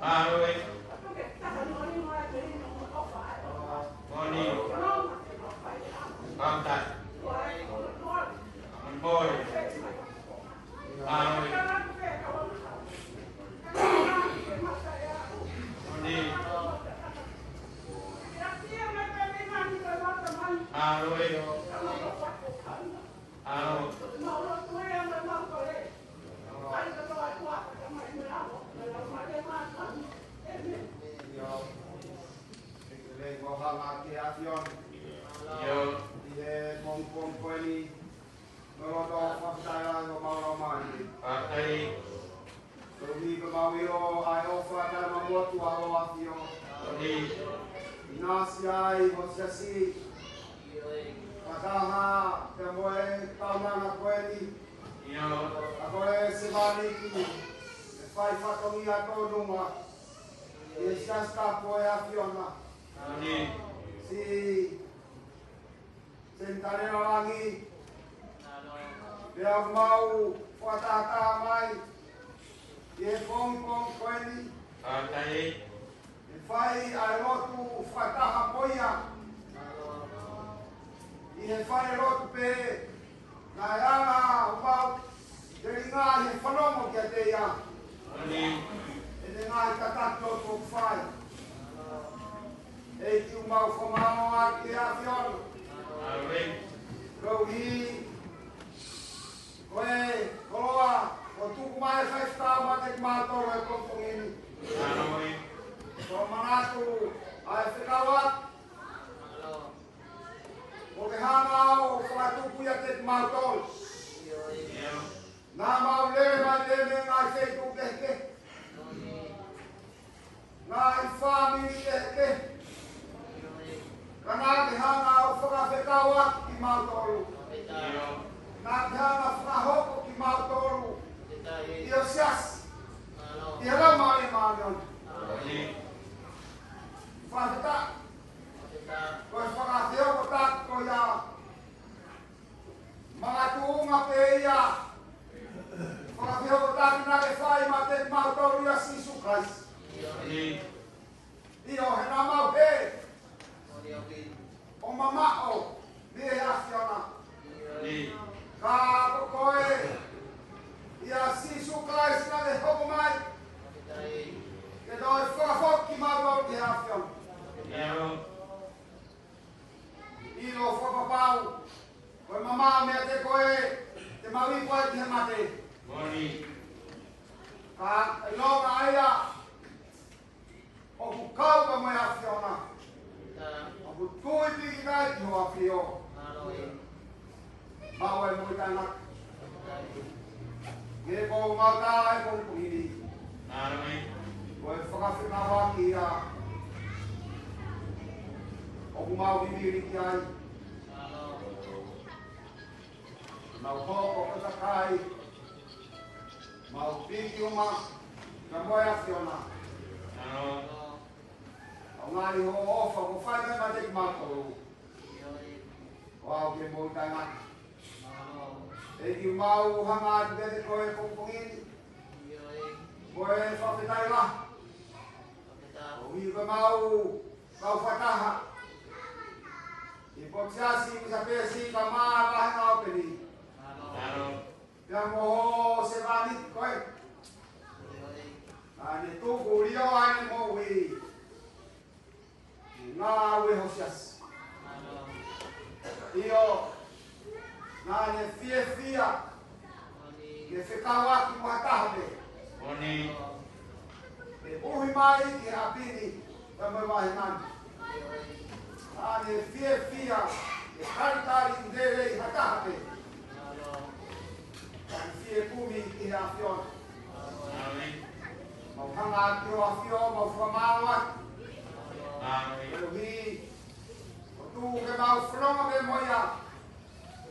Speaker 1: Aroi. Moni. Kamtat. Boy. Aroi. Moni. Aroi. Aroi. Yo. Pakai. Moni.
Speaker 3: Inasiai, Mosiasi, Mataha, Temoe, Taunanga Koeni,
Speaker 1: Yo.
Speaker 3: Akoe Sevaliki, Fai Fatongia Toduma, Shasta Poe Afiona,
Speaker 1: Moni.
Speaker 3: Si Sentanera Langi, Biar mau Fatata Mai, Ye Pong Pong Koeni,
Speaker 1: Pakai.
Speaker 3: Fai Airotu Fataha Poia, Ye Fai Rotu Pe, Nayana Ubau, Deringa Ye Fanomo Kiateya,
Speaker 1: Moni.
Speaker 3: Deringa Katato to Fai, Eitu Mau Fomao Aki Afion,
Speaker 1: Aroi.
Speaker 3: Rohi, Koe, Koloa, Otuku Mai Festa Matek Mato e Kompongini,
Speaker 1: Aroi.
Speaker 3: Manatu, ai Fikawat, Oke Hangau, Fatuku Yatek Matol,
Speaker 1: Yo.
Speaker 3: Nama Lele Mademe Ngai Feitu Keke, Ngai Fami Keke, Kanaki Hangau, Fakawat Ki Matolu,
Speaker 1: Yo.
Speaker 3: Naki Hangau, Fakahoko Ki Matolu, Iosias, Ihala Mali Manion,
Speaker 1: Moni.
Speaker 3: Fata, Koe Fakateo Kotak Koya, Mga tuunga Peya, Fakateo Kotak Nake Fai Matek Matolu Ya Sisu Kais,
Speaker 1: Moni.
Speaker 3: Iyo Henamau He, O Mamao, Ni Afiona,
Speaker 1: Moni.
Speaker 3: Ka Koe, Ya Sisu Kais Nake Hokumai, Kedoi Fakafok Ki Matolu Ki Afiona,
Speaker 1: Yo.
Speaker 3: Ilo Fakapau, Koe Mama Mea Te Koe, Te Mawi Koe Ki Hemate,
Speaker 1: Moni.
Speaker 3: Ka Ilonga Aia, O Kukau Ka Moe Afiona, O Kutui Piki Kai Ki Hoa Pio, Mawe Moitanak, Ge Ko Ngata Ai Ko Kuhiri,
Speaker 1: Aroi.
Speaker 3: Koe Fakafikawa Ki Ia, O Kumau Bibiri Ki Ai, Mau Hoko Katakai, Mau Piki Uma, Ka Moe Afiona,
Speaker 1: Aroi.
Speaker 3: O Ngari Ho Ofa, Ko Whai Mai Matek Matolu, O Au Ke Moitanak, E Ki Mau Hanga Atu Kete Koe Pongpongini, Koe Whawhetai La, O Hui Koe Mau Kau Whataha, I Potiasi Misapesi Ka Maa Lahe Ngau Peni,
Speaker 1: Aroi.
Speaker 3: Pia Moho Se Vanit Koe, Ane Tuku Rio Ane Mowi, Ngā Awe Hosias, Iyo, Ngāne Fie Fia, Ke Whikawa Ki Muhatahape,
Speaker 1: Moni.
Speaker 3: Ke Uhi Mai Ki Apini, Ka Moe Wahe Nani, Ngāne Fie Fia, Ke Karitari Ndere I Hatahape, Ngāne Fie Kumi Ki Afiona,
Speaker 1: Aroi.
Speaker 3: Mau Hanga Ki O Afio, Mau Whamawa,
Speaker 1: Aroi.
Speaker 3: Ui, o tu ke mau whanonga me moia,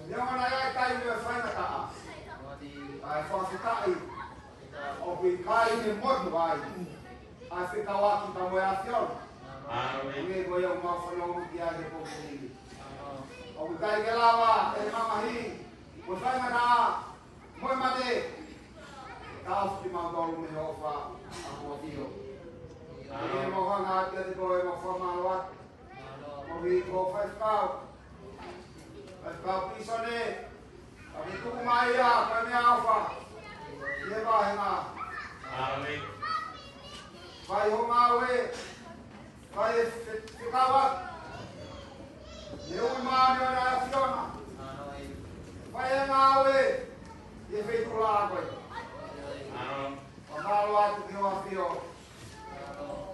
Speaker 3: Leonga na ia tai me whaina taa, ai whawhitai, o kui kai me motu ai, ai whikawaki pa moe Afiona,
Speaker 1: Aroi.
Speaker 3: nge moia o mau whanonga ki ai he pōpūhiri. O kui kai ke lawa, e mamahi, mo whaina taa, moe mate, ka awhi mau tolu me hofa, a kua tio. Ini mau hangat jadi boy mau formalwat. Mau hipo 5 kau. 5 kau piso ni. Kami tu kumaya kami alfa. Dia bahina.
Speaker 1: Amin.
Speaker 3: Vai hongawe. Vai fikawat. Dia umani ona Fiona. Vai ngawe. Dia fitula boy.
Speaker 1: Amin.
Speaker 3: Formalwat tu Fio.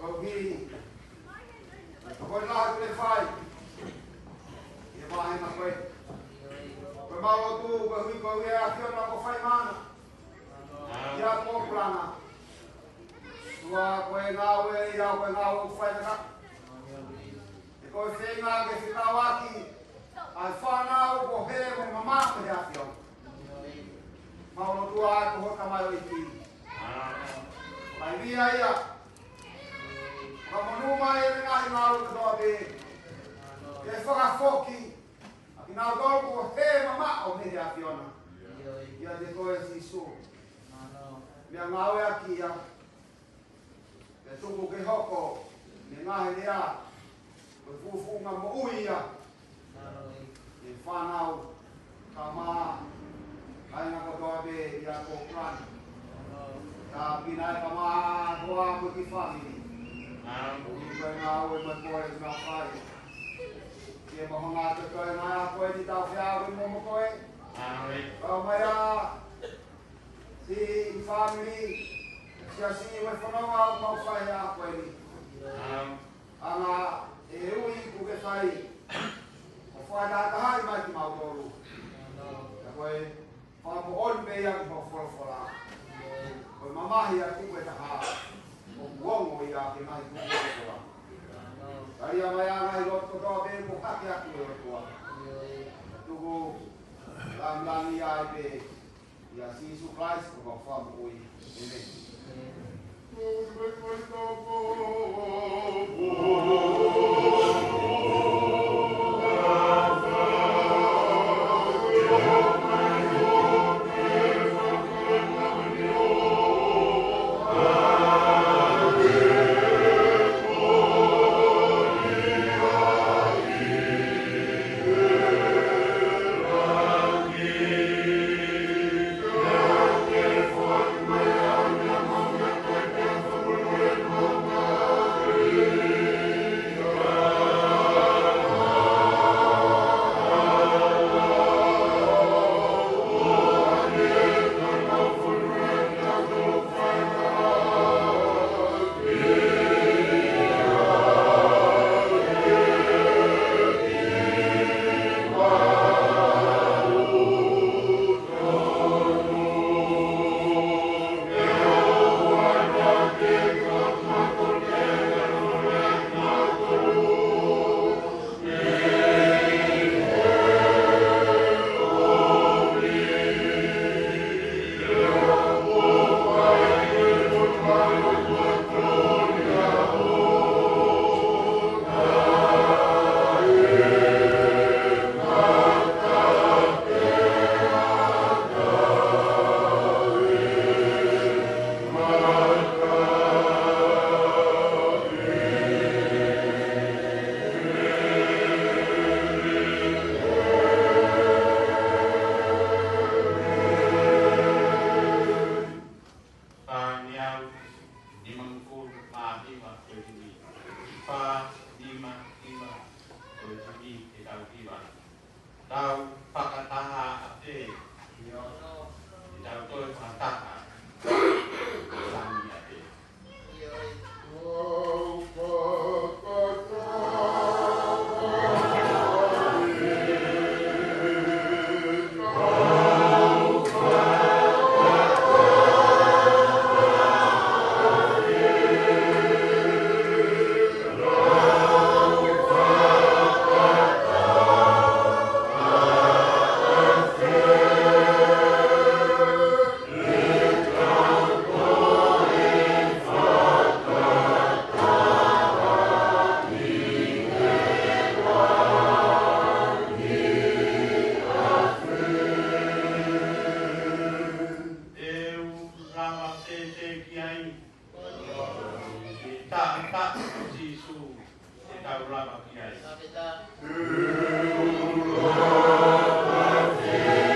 Speaker 3: Kogi. Kau nak boleh fight. Dia bahina boy. Mau tu kau ya kau nak fight mana? Ya kau pelana. Tua kau ngawe ya kau ngawe fight tak? Kau senga ke sikawaki. Alfana kau hemu mama kerja kau. Mau tua kau kamai iki. Mai dia ya. Kamu numai dengan ngawe kedua be. Dia foki. Now go go hey mama o me ya Fiona. Ya de ko es isu. Me ngawe aki ya. Ke tuku ke hoko. Me ngahe dia. Ko fufu nga mo uia. Ni fanau kama ai na ko dobe ya ko plan. Ta pinai kama doa mo ki family. Ko ngawe mo ko es na fai. Dia mohon ngatur kau yang kau di tafsir mau kau. Kau maya si family siasi wafonawa mau saya kau ini. Anga eui kuke sai. Kau ada tahai mati mau dulu. Kau fahamu on be yang mau fola. Kau mama ya kuke tahai. Kau buang ya kena kuke fola. Kaya maya ngai lot ko do be ko kakya ko ko. Tugo lam ya be ya si supplies ko fa mo oi. Amen.
Speaker 1: ta Jisu e taurama ki ai.
Speaker 2: Amen.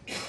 Speaker 2: Thank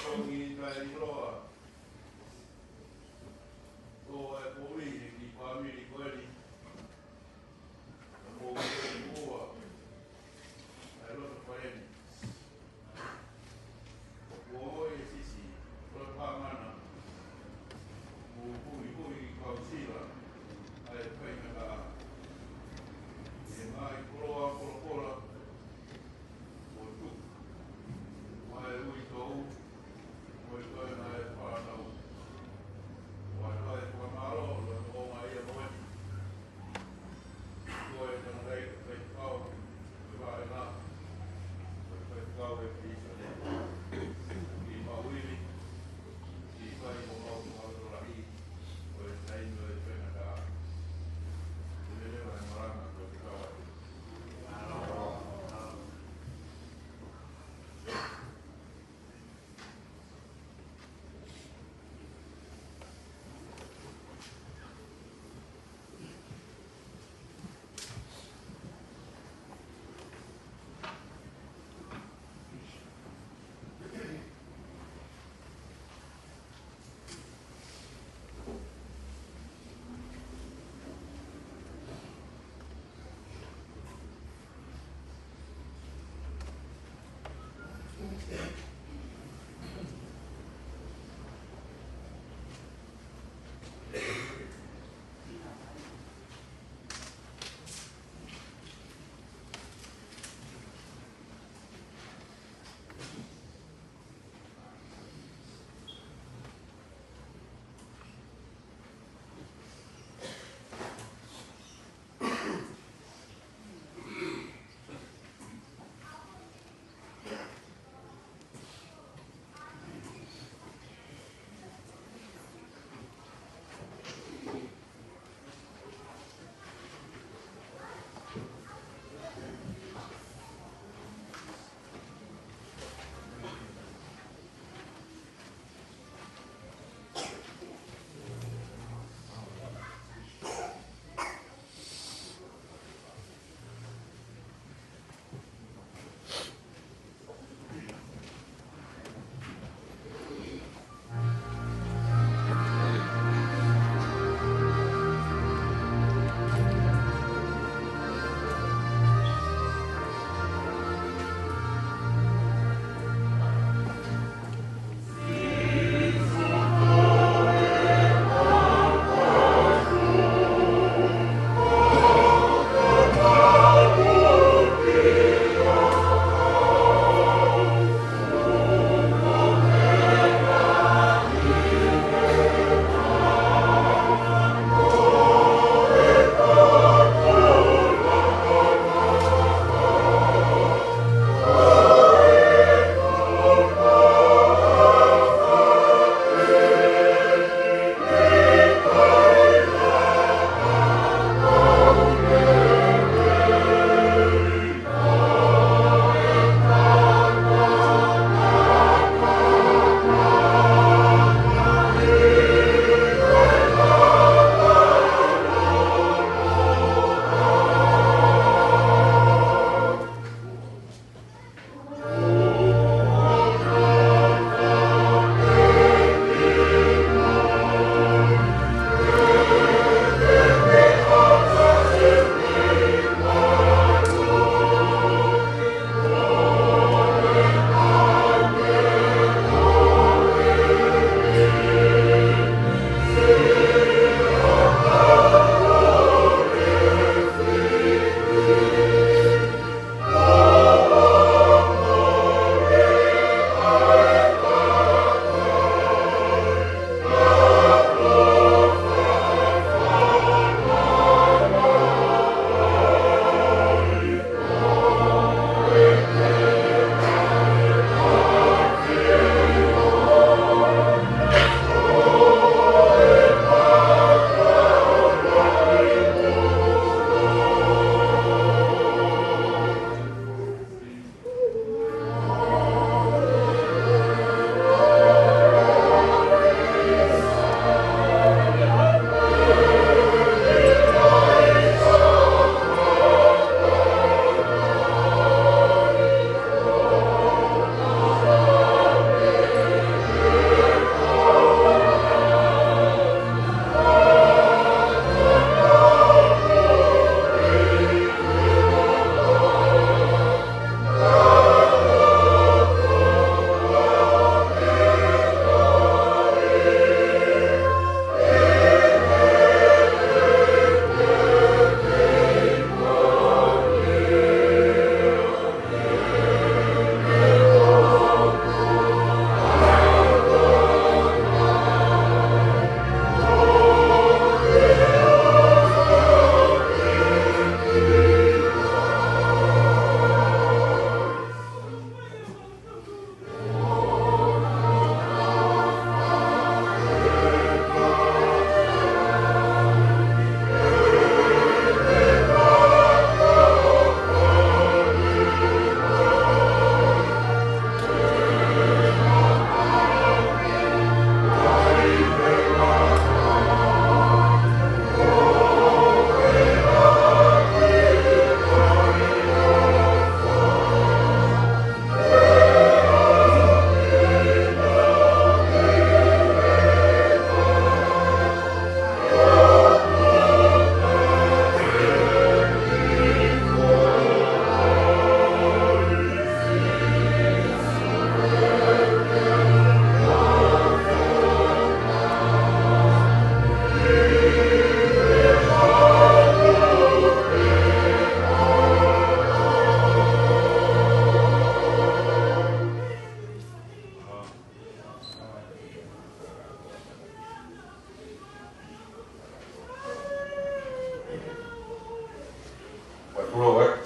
Speaker 1: Patulo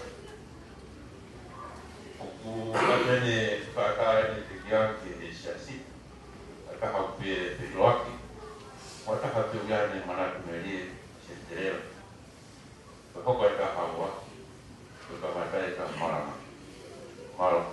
Speaker 1: o katene whakaare te kiake e siasi. Aka haupe te loaki. Wata hatu uiane manatu meri se te reo. Hoko e ka haua. Ka matai ka marama. Maro.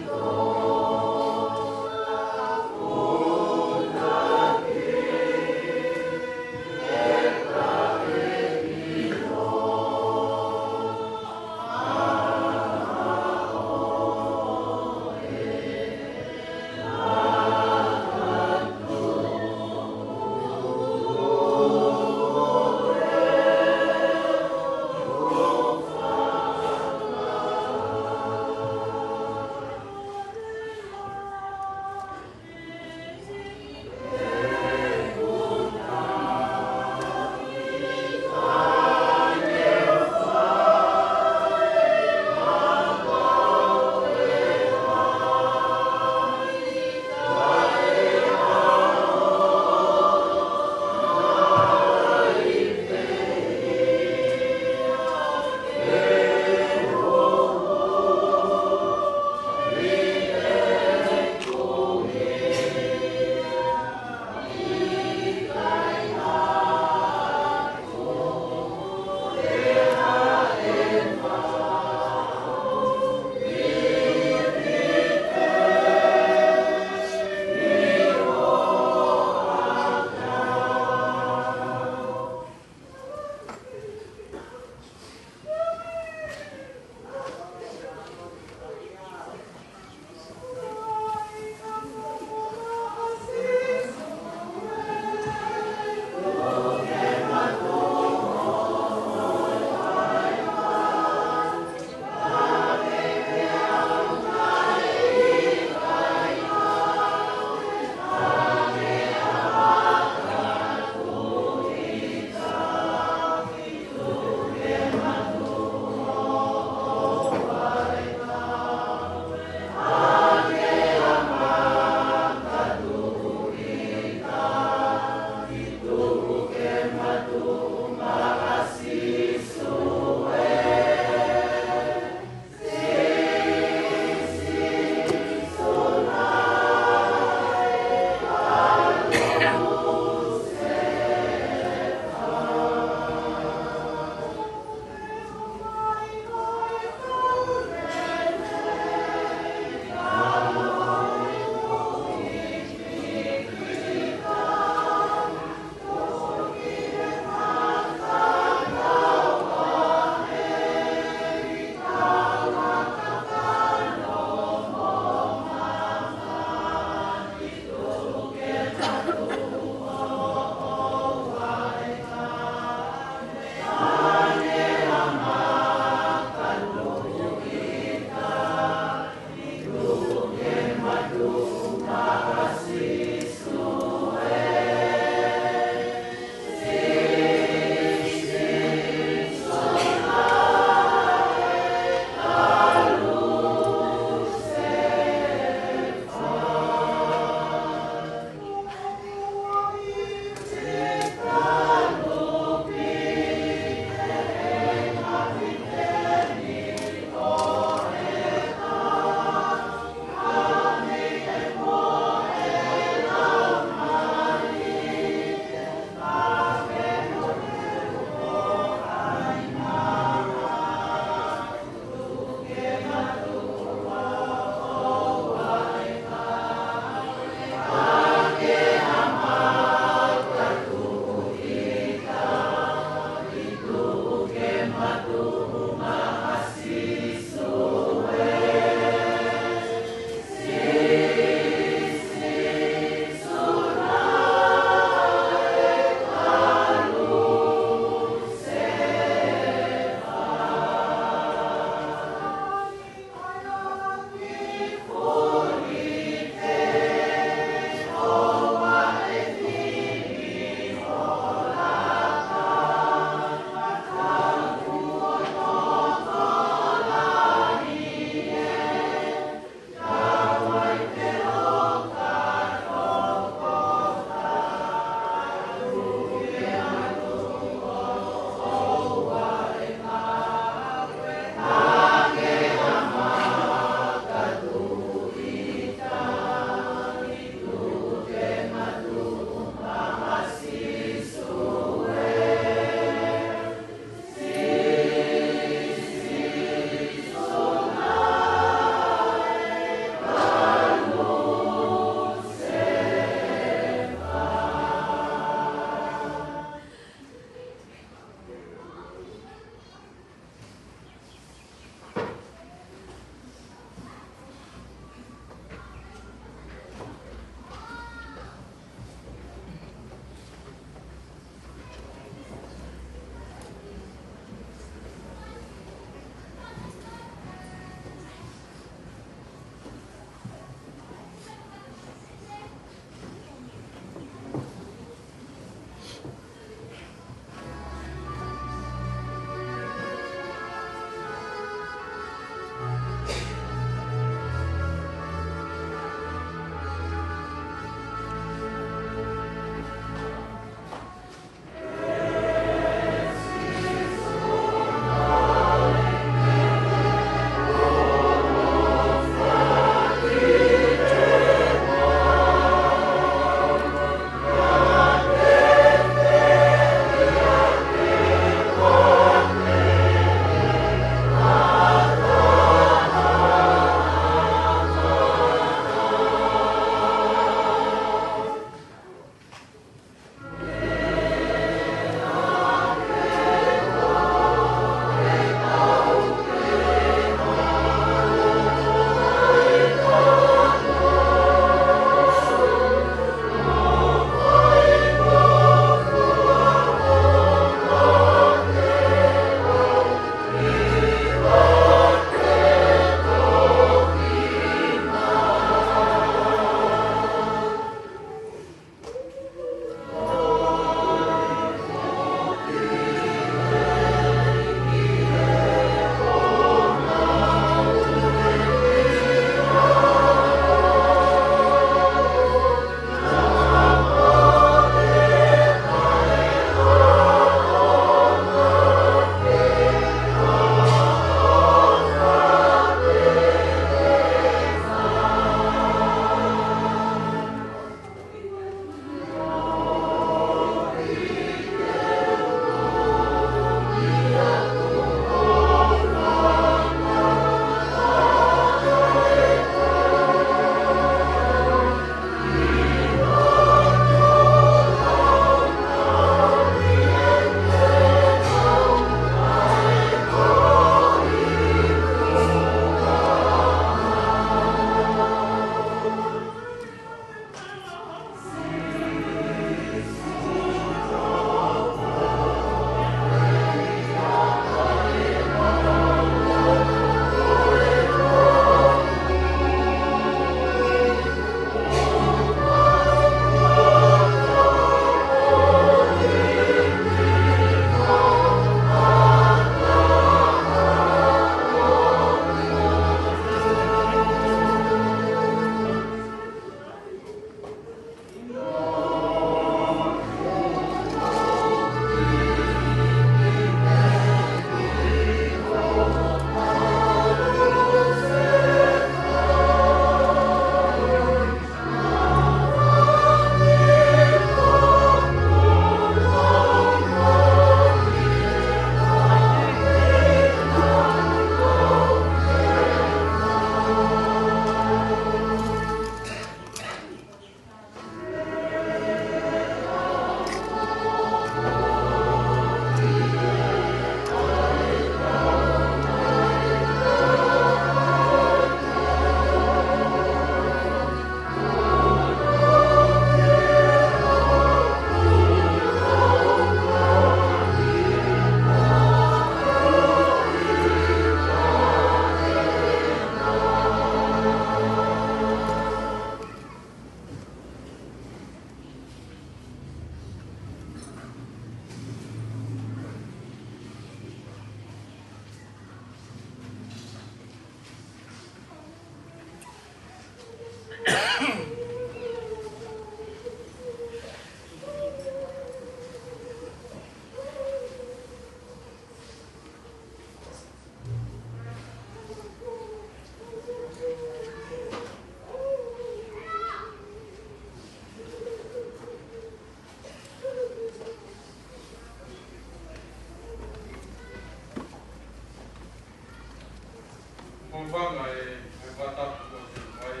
Speaker 1: wanga e watapu ko te mai.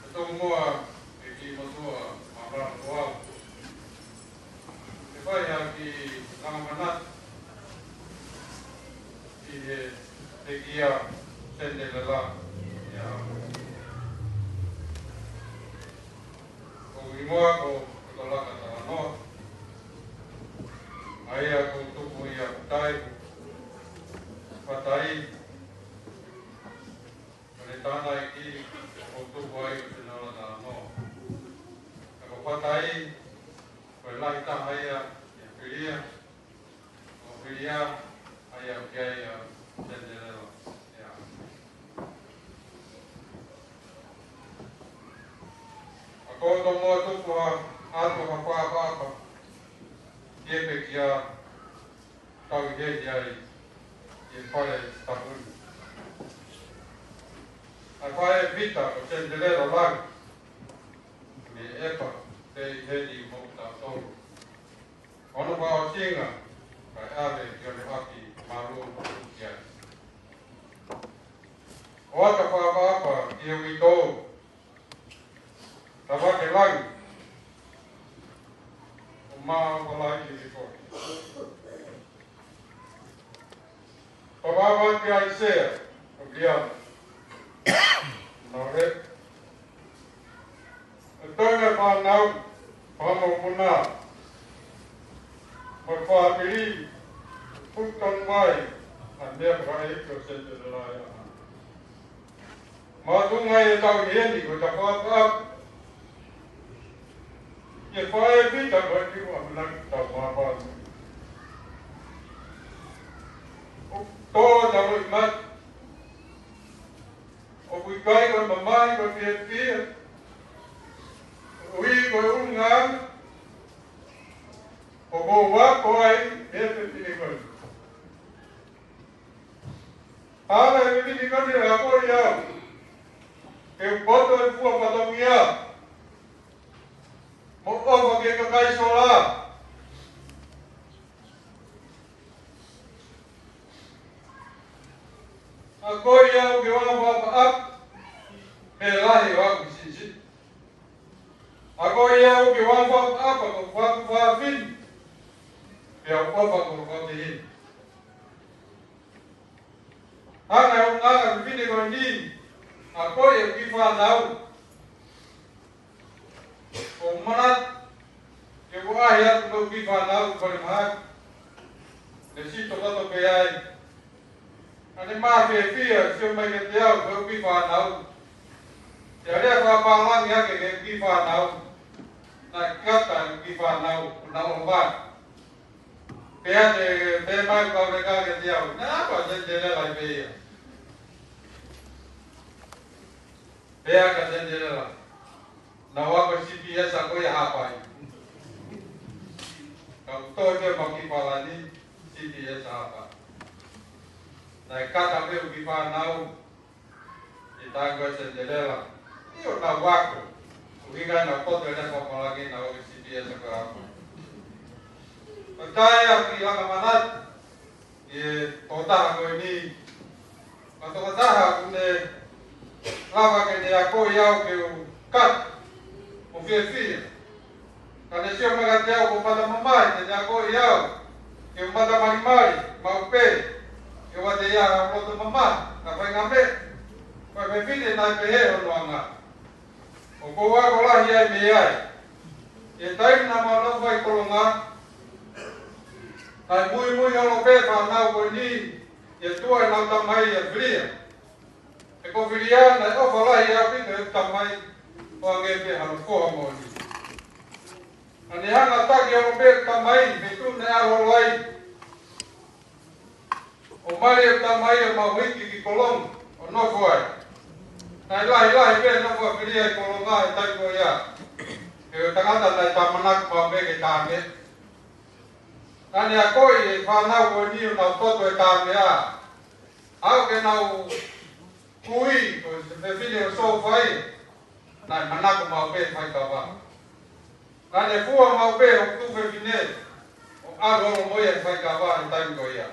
Speaker 1: E tōku moa e ki matua mawara toau. E whai a ki Rangamanat i te kia sende lela ia. Ko i moa ko to laka ta no. Aia ko tupu ia tai. Patai. Kone tāna i ki ko tupu ai ko te nara ta no. Ko patai ko lai ta aia ia whiria. Ko whiria aia kia ia senderela. Ko to mo tupu a ato ka whakapa. Iepe kia tau i hei ai i whare tapuni. Ai whae vita o senderela lag. Me epa te i hei i mokta tolu. Ono pa o singa kai ave ki ole haki maru ki ai. O ata whakapa ki ui tō. Ta wake langi. O maa o lai ki koi. O wawa ki ai sea o ki ana. Nā re. E tōnga whanau, whamo puna. Mo whapiri, puton mai, a mea whae ko sente de rai ana. Mā tunga e tau i heni ko ta whapap. Ye whae pita ko e kiwa minaki tau māpānu. O tō tamu i mat. O kui kai ko mamai ko pia pia. Ui ko unga. O ko wako ai e pe pini koni. Ana e pini koni e ako iau. Ke poto e fua patomu iau. Mo ofa ke kakai sola. A koi au ke wana wapa ap. Me lahi waku sisi. A koi au ke wana wapa ap. A ko waku wapin. Pe au ofa ko wate hin. Hana au nganga kupine koi ni. A koi au ki whanau. O manat, ke wahi atu tau ki whanau kore mahak. Ne sito tato pe ai. Ane maa ke fia, sio mai ke te au tau ki whanau. Te area whapangangi ake ke ki whanau. Nai kata ki whanau, na o wak. Pe ane, pe mai kau reka ke te au. Nā pa sente lela i peia. Pe aka sente lela. Na wako CPS ako ya hapai. Kau toke maki palani CPS hapa. Na kata meu ki pa nau itago sendelela. Io na wako. Ukiga na foto ile kwa palagi na wako CPS ako hapa. Kaya ki Rangamanat e kota ko ni. Kata kune lava ke ni ako yao ke kat. O fia. Kane sio maga te au ko pada mamai te nha ko iau. Ke mata mari mau pe. Ke wa te ia ra roto mama, ka pai ngambe. Ko pe fine na pe he ono anga. O ko wa ko la ia me ai. E tai na ma no vai kolonga. Tai mui ono pe pa na ko ni. E tua na ta mai e fria. E ko fria na o fa la ia pe te ta mai. O nge pe hano ko mo ni. Ani hanga taki o pe tamai me tu ne aro lai. O mai tamai o ma wiki ki kolong o no foi. Nai lai pe no foi pili ai kolonga e tai ko ia. E tangata nai tamanak ma me ke tame. Ani a koi e whanau ko ni o nau toto e tame a. Au ke nau kui o se pili o so fai. Nai manako mau pe fai kawa. Nane fua mau pe o tuwe fine. O
Speaker 4: alo mo ia fai ka wa tai ko ia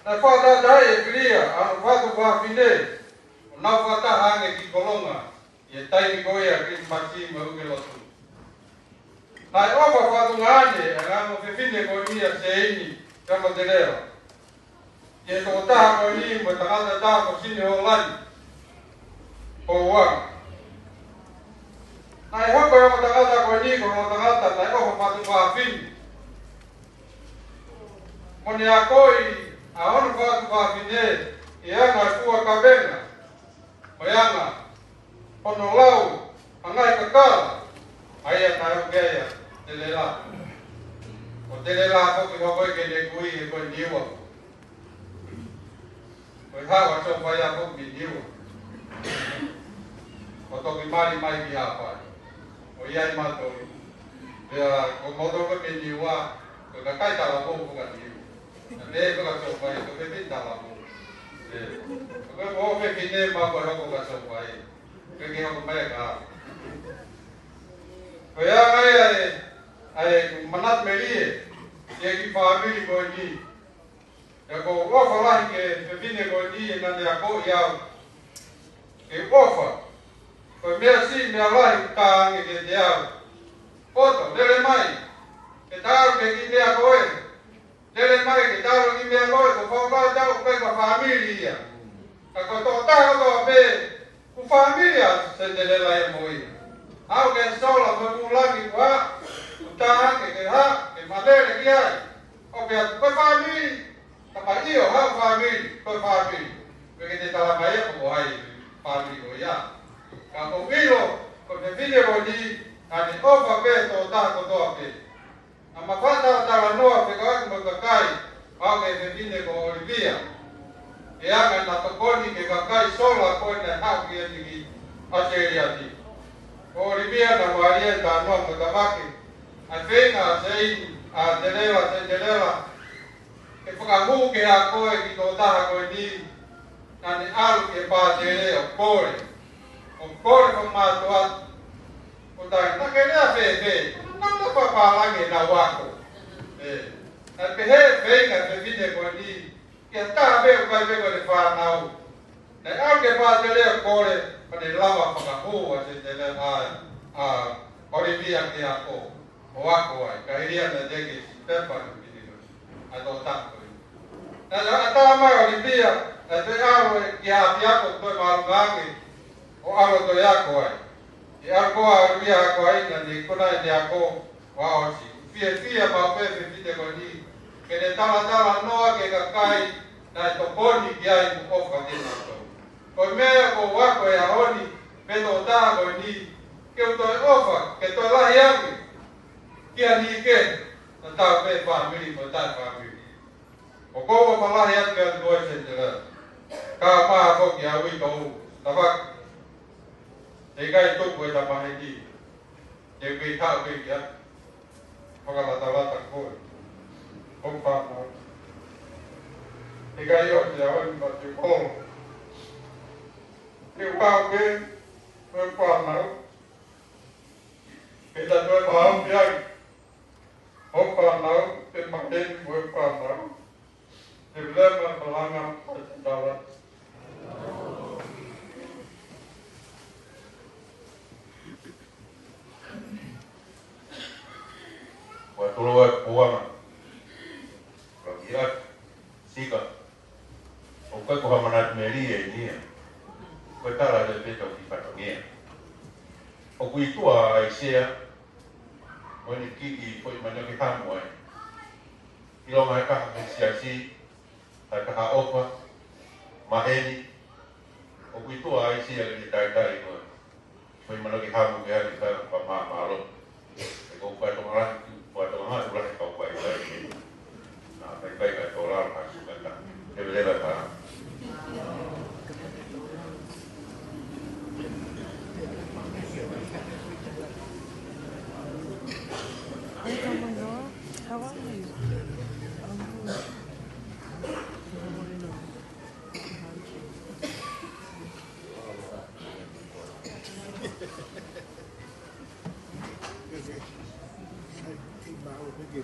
Speaker 4: na fa da dai clear a fa ko fa fine na fa ta hange ki kolonga ia tai ko ia ki mati mo ke lo tu na o fa tu ngane ana mo fe fine ko ia seini ka mo delero ye ko ta ko ni mo ta ta ko sini ho lai o wa na ho ko mo ta ko ni ko mo ta na o fa tu fa fine mo ni a koi a ono fa tu fa fine e ana ku a kabena mo yanga ono lau angai ka ka ai a ta ke ya telela o telela ko ki ho ke ne kui e ko niwa ko ha wa so pa ya ko bi niwa o to ki mari mai ki ha pa o ia ma to ya ko mo to ko niwa ko ka kai ta la ko ko ka niwa ne ko ka so pa ko ke tin ta la ko ko ke ki ne ma ko ko ka so pa ke ke ho mai ka ko ya ai manat melie ye ki family ko ni ya ko ofa la ke fine ko ni na ya ko ya ke ofa ko me si me la ka nge ke ya foto dele mai ke ta ke ki me ko dele mai ke ta ki me ko ko fa ta ko ko familia ka ko to ta ko be ku familia se dele la mo au ke sola mo ku la ki wa ta ke ha ke madere ki ai o ke ko family ta pa io ha family ko family ke te ta mai ko ai family ko ya ka ko vilo ko te video ko ni ani over be to ta ko to ke ama fata ta no pe ka mo ka kai au ke te vine ko Olivia e aka na to ko ni ke ka kai sola ko na ha ki ni Australia ti Olivia na Maria ta no mo ta maki a venga sei a telela ke whakahu ke a koe ki tō taha koe ni na ne alu ke pātere o kore ko mātua o tai na ke rea whewhe na ka whapālange na wako na ke he venga te vine koe ni ke a taha veo kai veko le whanau na alu ke pātere o kore pa ne lawa whakahu a se telela a Olivia ke a koe o wako ai, ka iria na deke si pepa ni pini a tō tako i. Na tā mai Olivia, na te aro ki a piako toi marungangi o aro toi ako ai. I aro koa Olivia ako ai na ni kuna i ni ako wa osi. Fia ma pepe pite ko ni, ke ne tala noa ke ka kai na i to poni ki ai mu ofa tena tō. Ko mea ko wako e a honi, me tō tako ni, ke u toi ofa, ke toi lahi angi. Kia ni ke na tau pe family mo tai family o ko ko la ya ke do se te la ka ma ko ki a wi ko na ba e kai to ko ta ma ni e ke ta ke ya ko la ta ko pa ma e kai yo ya o ma te ko ni pa ke ko pa ma e ta no ma ya Opa nau, te mahen opa nau, te lema malanga patindala. Watulua puanga, rakiat, sika, o kai koha manat meri e nia, koe tala te peta o ki patongia. O kui tua ai sea, o ni kiki foi mana ki tamu ai. I longa e kaha me siasi, tai kaha opa, maheni, o kui tua ai sia ki tai koe. Foi mana ki tamu ki hari tai pa malo. E kou kai tonga rahi ki ua tonga hai urahi kau kai kai. Na tai kai kai tō raro kai sukata. Te lewa tā.
Speaker 5: Hey, Commodore, how are you? I'm good.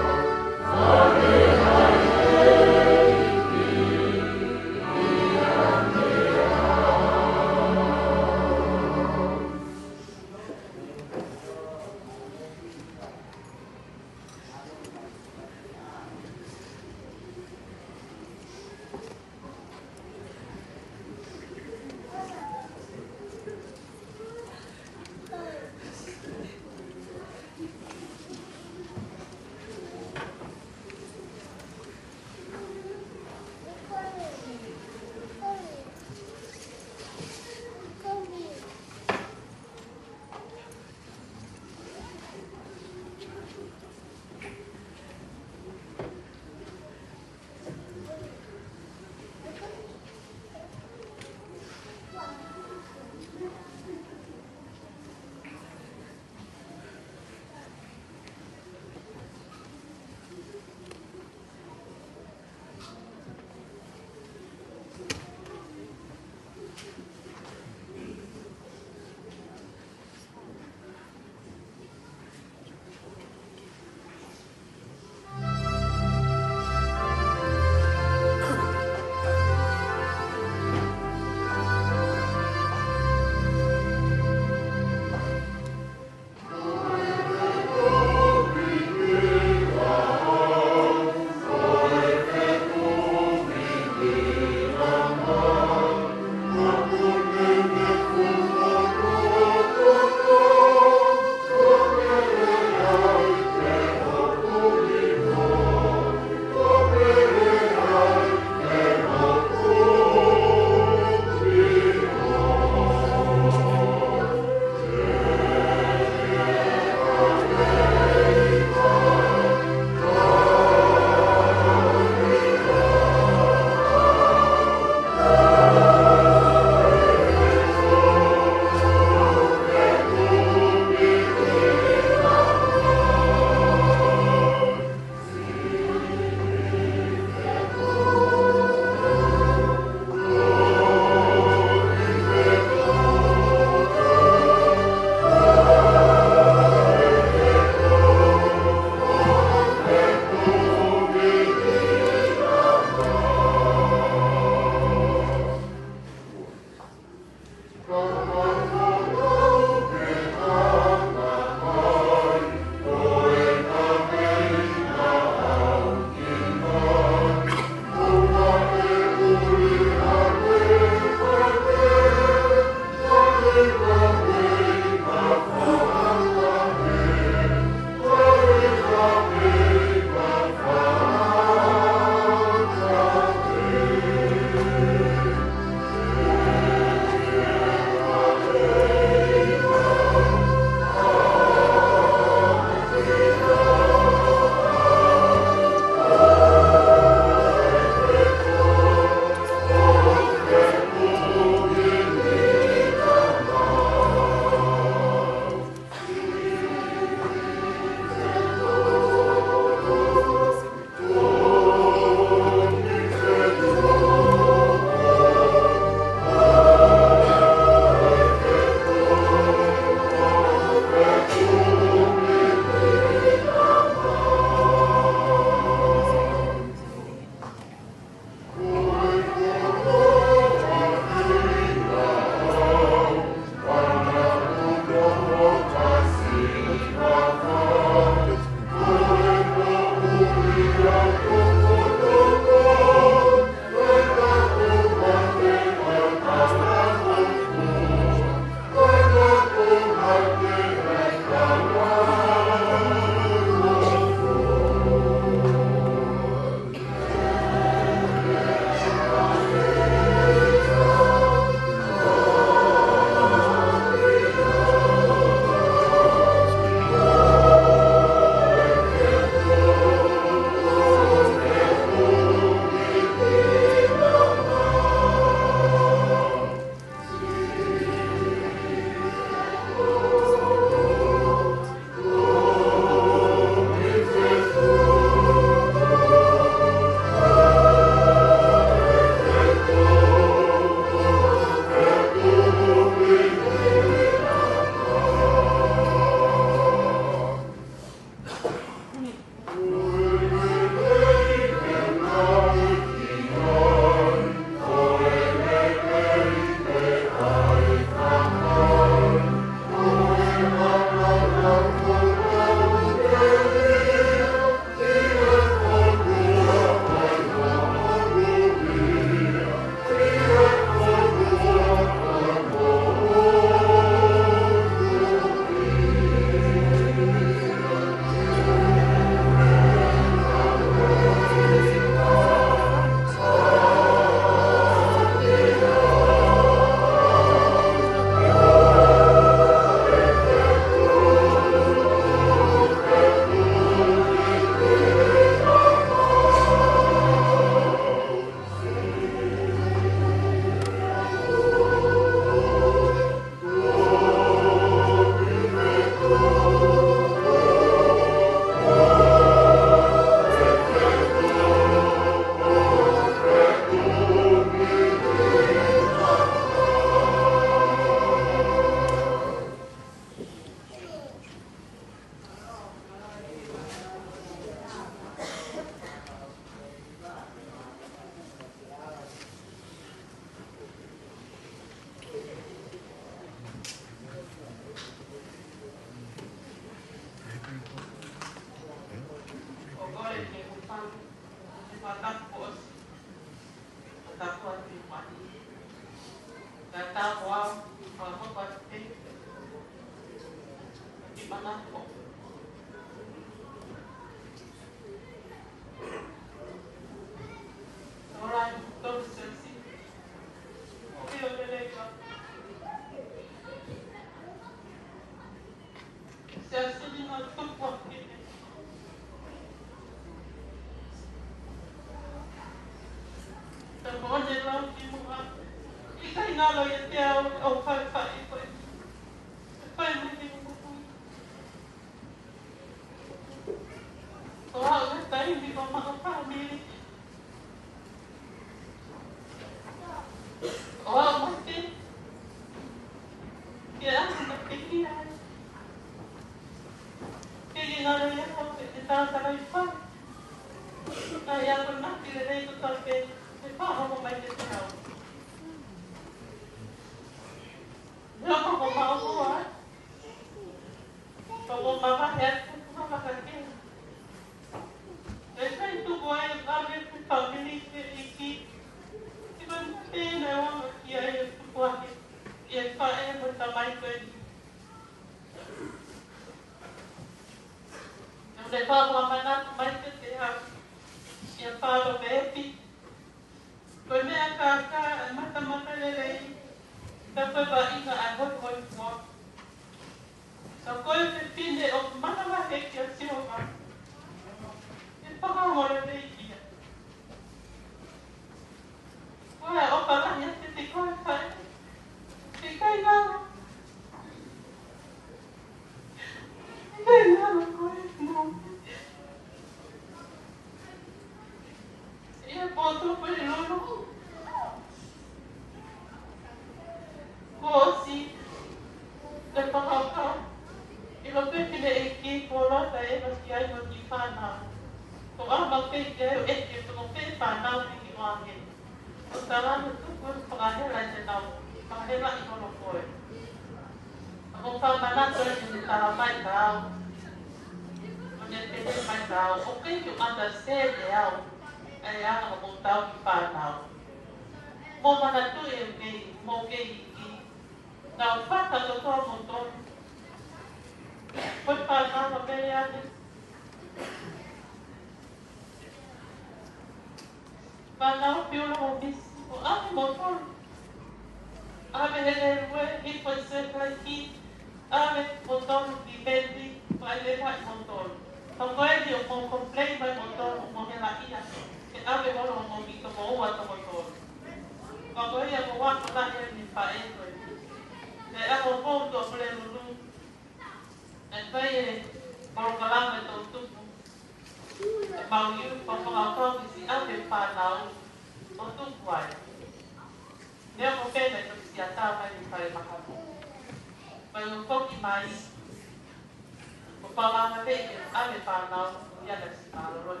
Speaker 6: Kupalanga veke, ame whanau, iana si mararoi.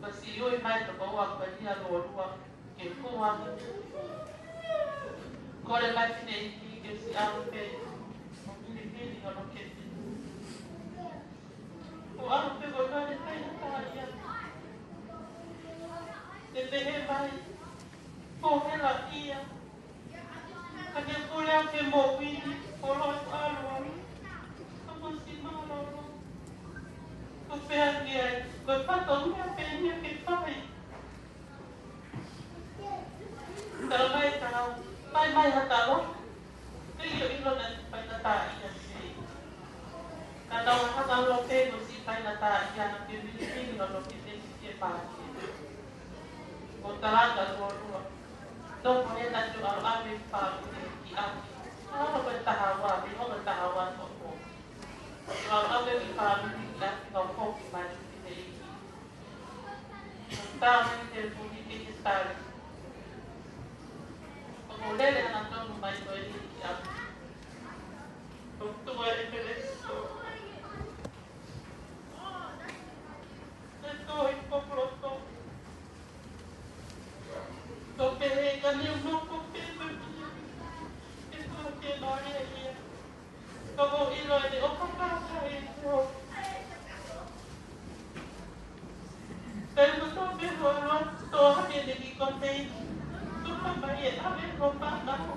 Speaker 6: Kasi ioi mai to kaua kwa nia lorua, ke kuangi. Kore mai fine iki, ke si alu pe, o Pilipini hono ke pini. O alu pe ko iwane kai na taa ia. Te pehe mai, ko hela ia. Ka ke kulea ke mo wini, ko loi alu alu. Ka musi mararo. Ko pēa ki ai, ko pato mea pēnia ke whai. Tara mai tāu, pai mai hatalo. Te io ilo na pai na tā ia se. Ka tau hatalo pēno si pai na tā ia na ke Pilipini no ke tesi ke pāke. Ko taranga rua. Toko he tatu alu ame whāke ki ake. Ano koe taha wā, me honga taha wā toko. Alu ame whāke ki ake kau koki mai ki te iki. Tā meni te puni ke te stare. Ko lele ana tonu mai koe ni ki ake. Ko tua e te leso. Te toi poploto. Ko pehe ka niu noko pepe pia. Ke tua ke nori e ia. Ko mo ilo e te okakaka e teo. Pero ko tō peho e roa, tō hake ne ki kontei. Tupa mai e ame ko pānako.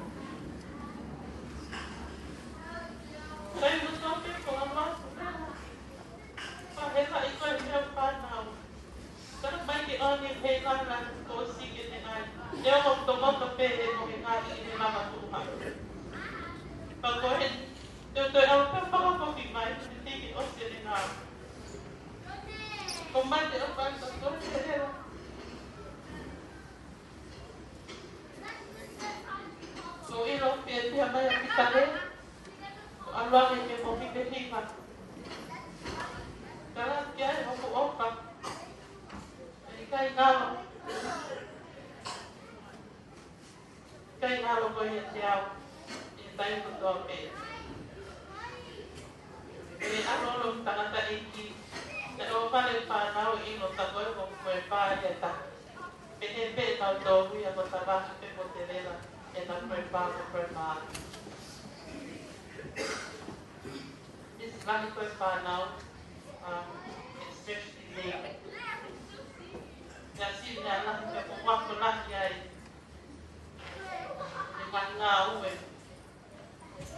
Speaker 6: Kai mo tō peho a masu rana. Pahela i koe mea whanau. Kara mai ke ane hei lana tō sike te ai. E o tō moka pehe mo he ngāri i te rama tūha. Pa koe, te o toi au ka whakakoki mai, te tiki ose ne ngā. Ko mai te o whaka tō te hera. So ilo pia te mai a pitare. Ko aluane ke mo hike hika. Kara ki ai hoko oka. E kai ngalo. Kai ngalo koe he te au. E tai ko tō pe. E anolo tangata eki. Te o pare whanau ino ta koe ko koe pāi e ta. Pe he pe tau tō hui a ko ta wahi pe ko te rera. E na koe pā ko koe maa. Isi wahi koe whanau. Especially me. Ia si nea lahi pe ko wako lahi ai. E mahi ngā ue.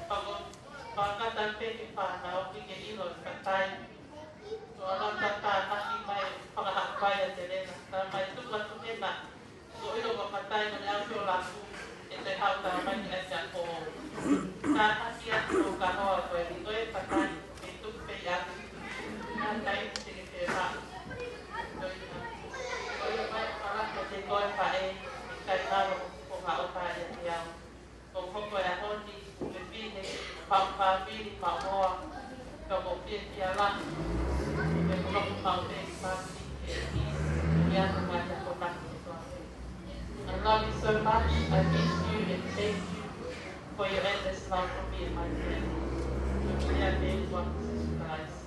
Speaker 6: Pako whakata peke whanau ki ke ilo i katai. So alata tā nahi mai whakahakai a te rena. Tā mai tuka tuhena. So ilo wa katai mani au pio laku. E te hauta mai ni ai tia ko. Tā nahi atu o ka hoa koe ni koe katai. E tuku pe atu. Nā tai te ke te rā. Koe mai whalaka te koe whae. I kai ngaro ko ngā opa e te au. Ko hoko e honi. Me pine. Pāpāpiri maumoa. Ka mo pia tia lahi. Me kuroku mauperi pāpiri ke eki. I anu mai a ko naki e toa. I love you so much. I miss you and thank you for your endless love for me and my family. We are made one with Christ.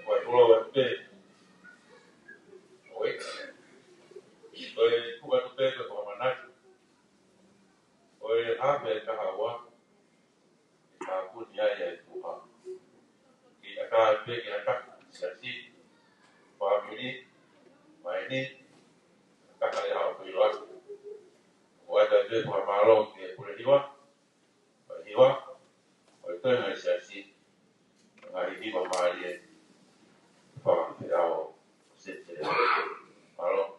Speaker 1: Wa tulo te. Oi. Oi, kuwa te ko manaki. Oi, ave ka hawa. Ka kunia ya tuha. Ki aka pe ki aka sasi. Family, maini, kaka ya hawa kuiwa. Wada te kwa malo ke kulewa. Hiwa. Oi, te na sasi. Ngai di mamalie. Fa ya sete. Malo.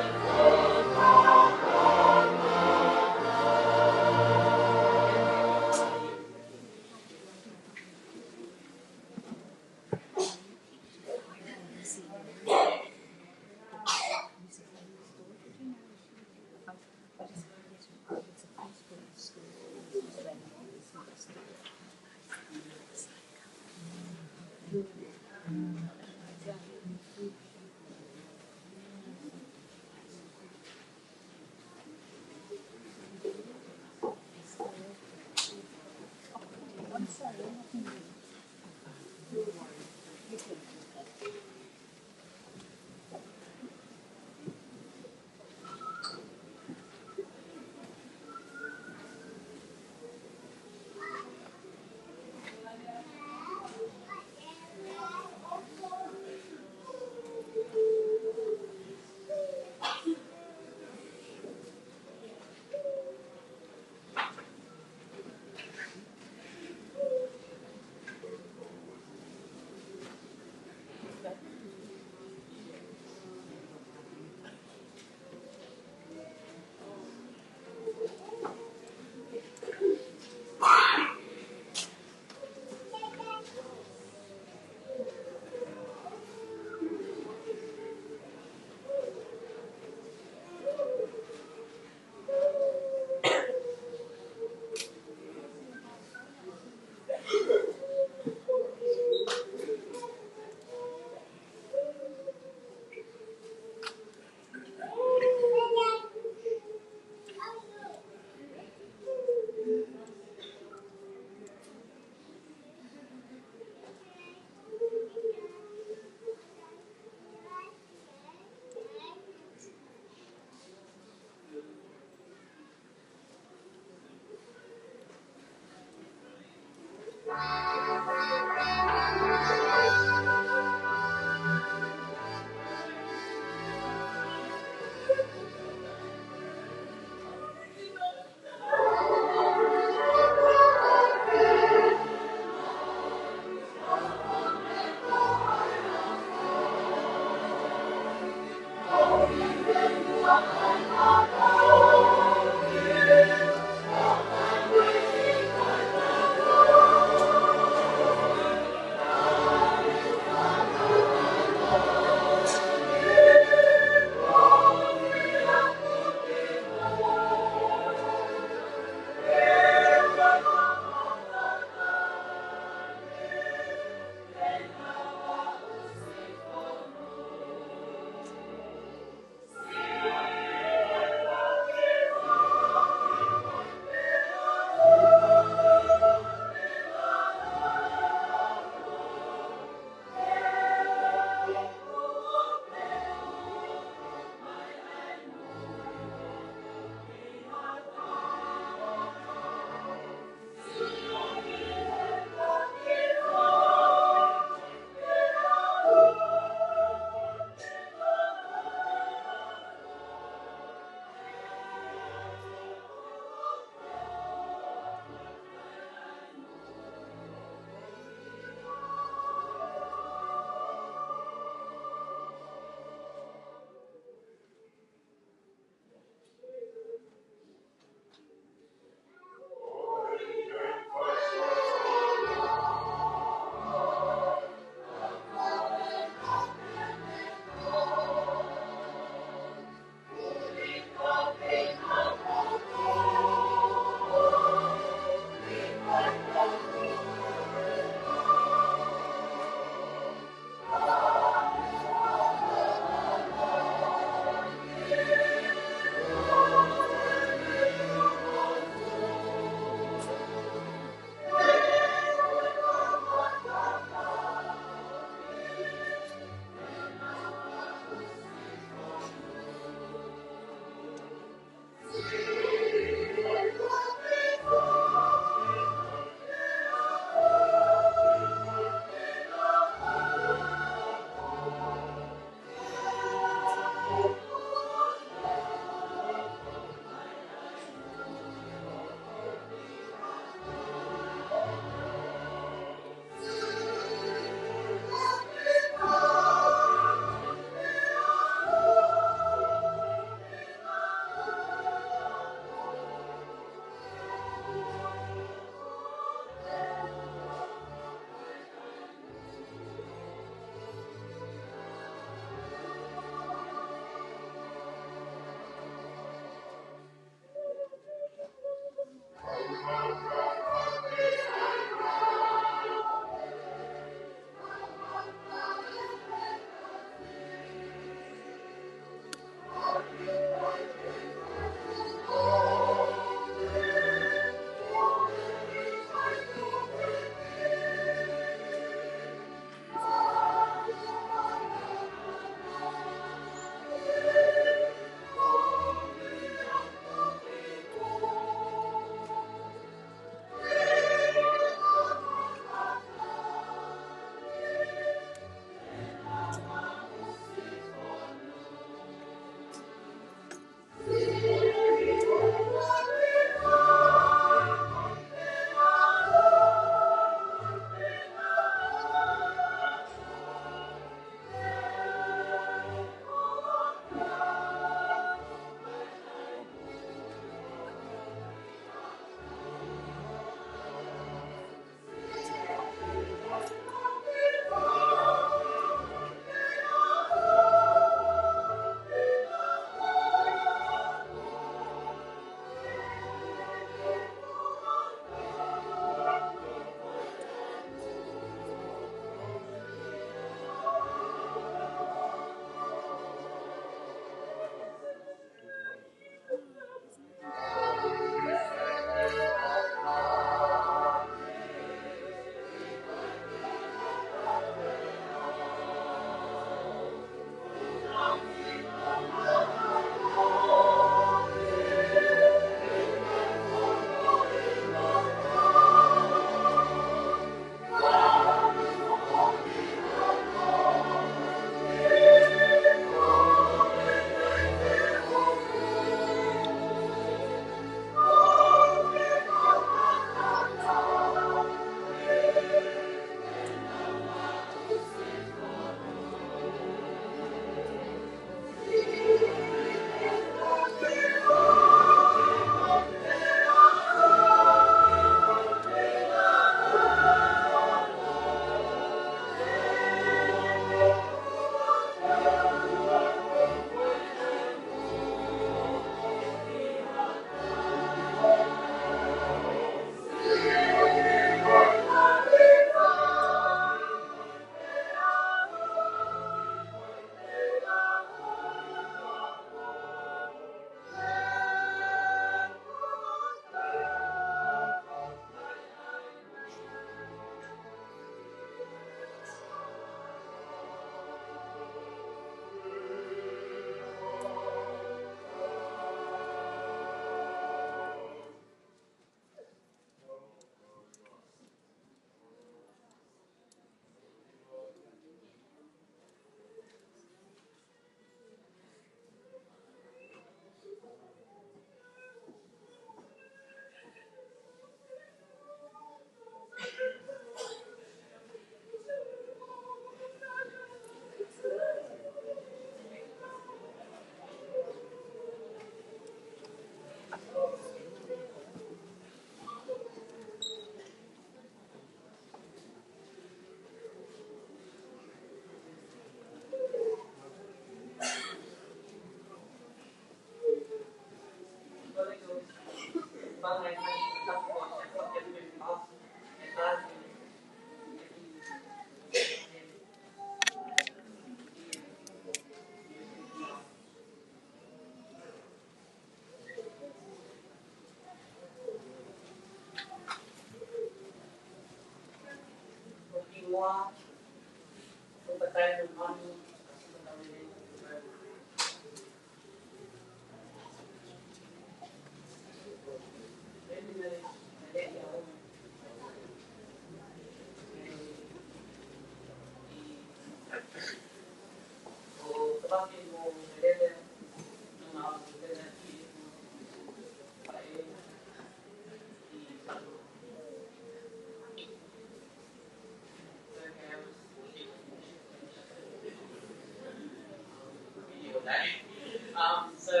Speaker 7: So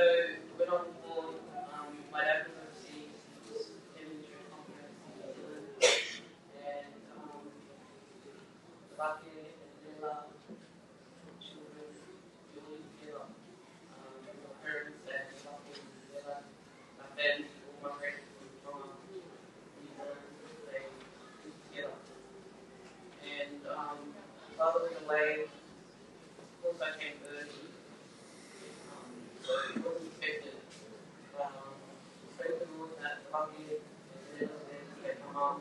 Speaker 7: when on board, my dad was overseas, he was in the conference in New Zealand, and Baki and Lila, children, we all live together. My parents and Baki and Lila, my family, all my friends from New Zealand, they live together. And father went away, of course I came early, so it wasn't expected. Praise the Lord that Baki and Lila came from mom,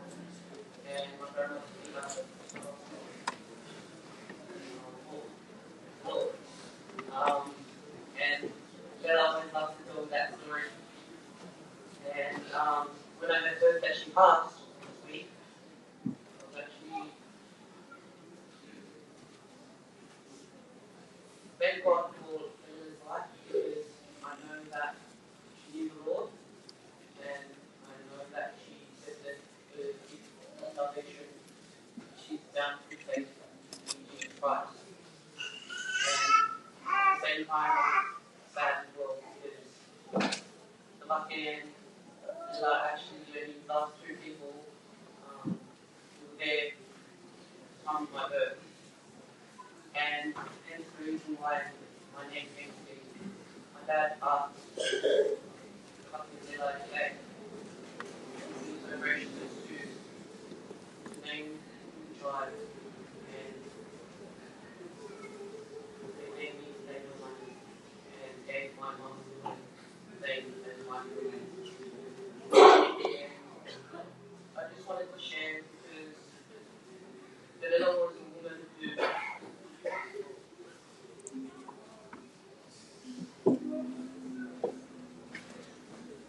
Speaker 7: and my grandmother Lila. And Bella always loves to tell that story. And when I heard that she passed this week, I was actually thank God for Bella's life because I know that she knew the Lord, and I know that she said that her salvation, she's down to faith in Jesus Christ. And at the same time, I'm sad as well because the lucky end is actually the only last two people who were there at the time of my birth. And hence the reason why my name came to be. My dad asked the lucky Zilla today. He was so gracious to name the child, and they gave me his name on my and gave my mom the name as my name. I just wanted to share because the little was a woman who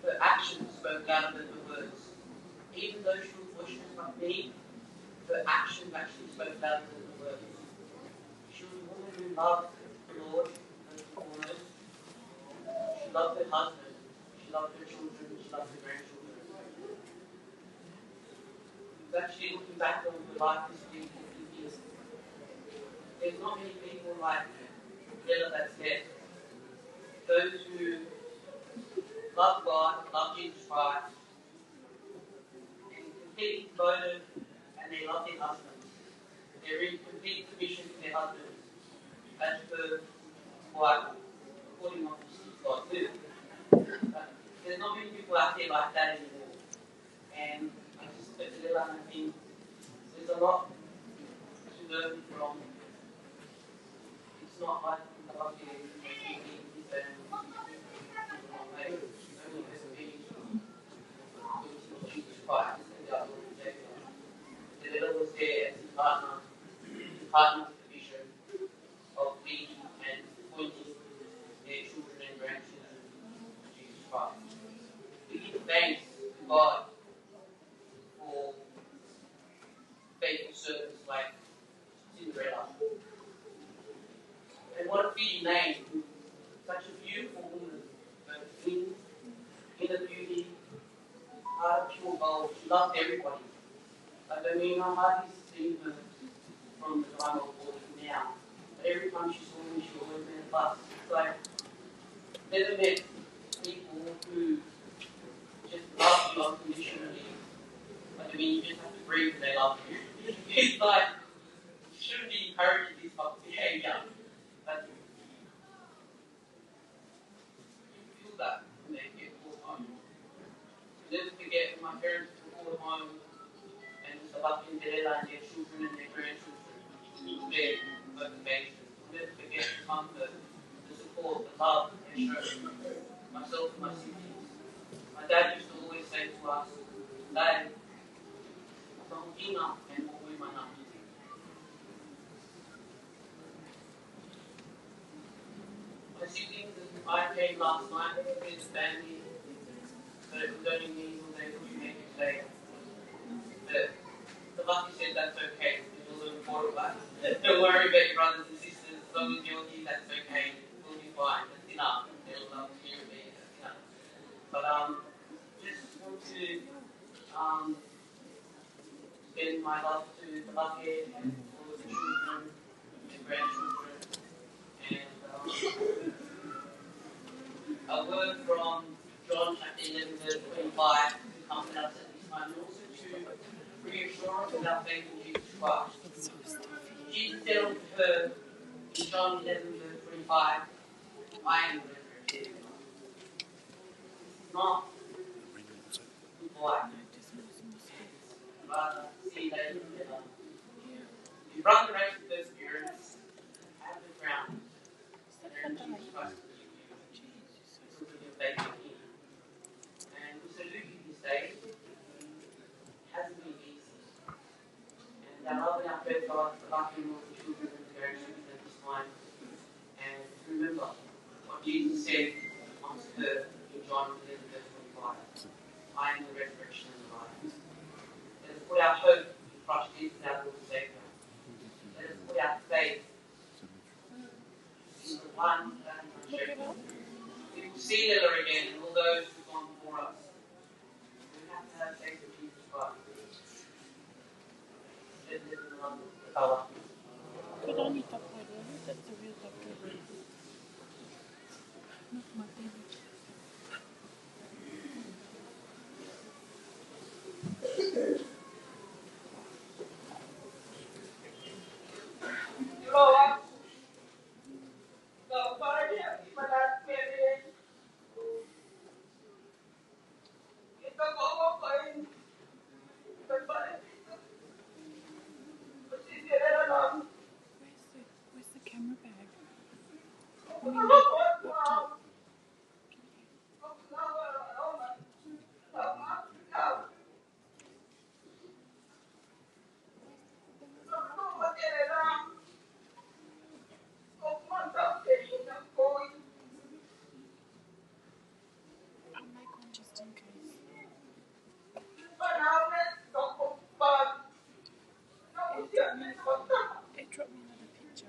Speaker 7: her actions spoke louder than her words. Even though she was worshiping like me, her actions actually spoke louder than her words. She was a woman who loved the Lord and the foremost. She loved her husband, she loved her children, she loved her grandchildren. Actually looking back on her life this week, there's not many people like Bella that's there. Those who love God, love Jesus Christ, and completely devoted, and they love their husbands. They're in complete submission to their husbands, as per Bible, according to God too. But there's not many people out there like that anymore. And I just look at Lila and I think there's a lot to learn from. It's not like the lucky and only has been Jesus Christ and the other Savior. The Lila was there as his partner with the vision of leading and pointing their children and grandchildren to Jesus Christ. We give thanks to God for faithful servants like Cinderella. And what a fitting name, such a beautiful woman, but inner beauty, heart of pure gold. She loved everybody. I mean, my heart is seeing her from the time of 40 now. But every time she saw me, she always made a fuss. It's like, never met people who just love you unconditionally. I mean, you just have to breathe and they love you. It's like, you shouldn't be encouraging this type of behavior. But you feel that when they get called home. Never forget when my parents were called home and was about in Bella and their children and their grandchildren. Their motivation. Never forget the comfort, the support, the love they showed myself and my siblings. My dad used to always say to us, Dad, enough and what we might not do. My siblings and I came last night with his family, but it was only me who was able to make it today. But the lucky said that's okay. It was important, but don't worry about your brothers and sisters, as long as you're here, that's okay. fine. That's enough. They'll love to hear me. That's enough. But just want to send my love to the Buckhead and all the children and grandchildren. And a word from John chapter 11 verse 25 comes to us at this time, and also to reassure us of our faith in Jesus Christ. Jesus said unto her in John 11 verse 25, I am the resurrection and the life. Not life. Rather, see that you run the race with perseverance, have the ground, and Jesus Christ will give you faith in Him. And we salute you this day. It hasn't been easy. And our love and our prayer for us, the lucky Lord, the children and the grandchildren at this time. And to remember what Jesus said unto her in John 11 verse 25. I am the resurrection and the life. Let us put our hope in Christ Jesus our Lord and Savior. Let us put our faith in the one that is unshakable. We will see Lila again and all those who have gone before us. We have to have faith in Jesus Christ. Let us live in the love of the Father.
Speaker 5: Could only talk about it. That's the real doctor. Not my baby. Where's the camera bag? I mean, laptop. I'll make one just in case. It dropped me another picture.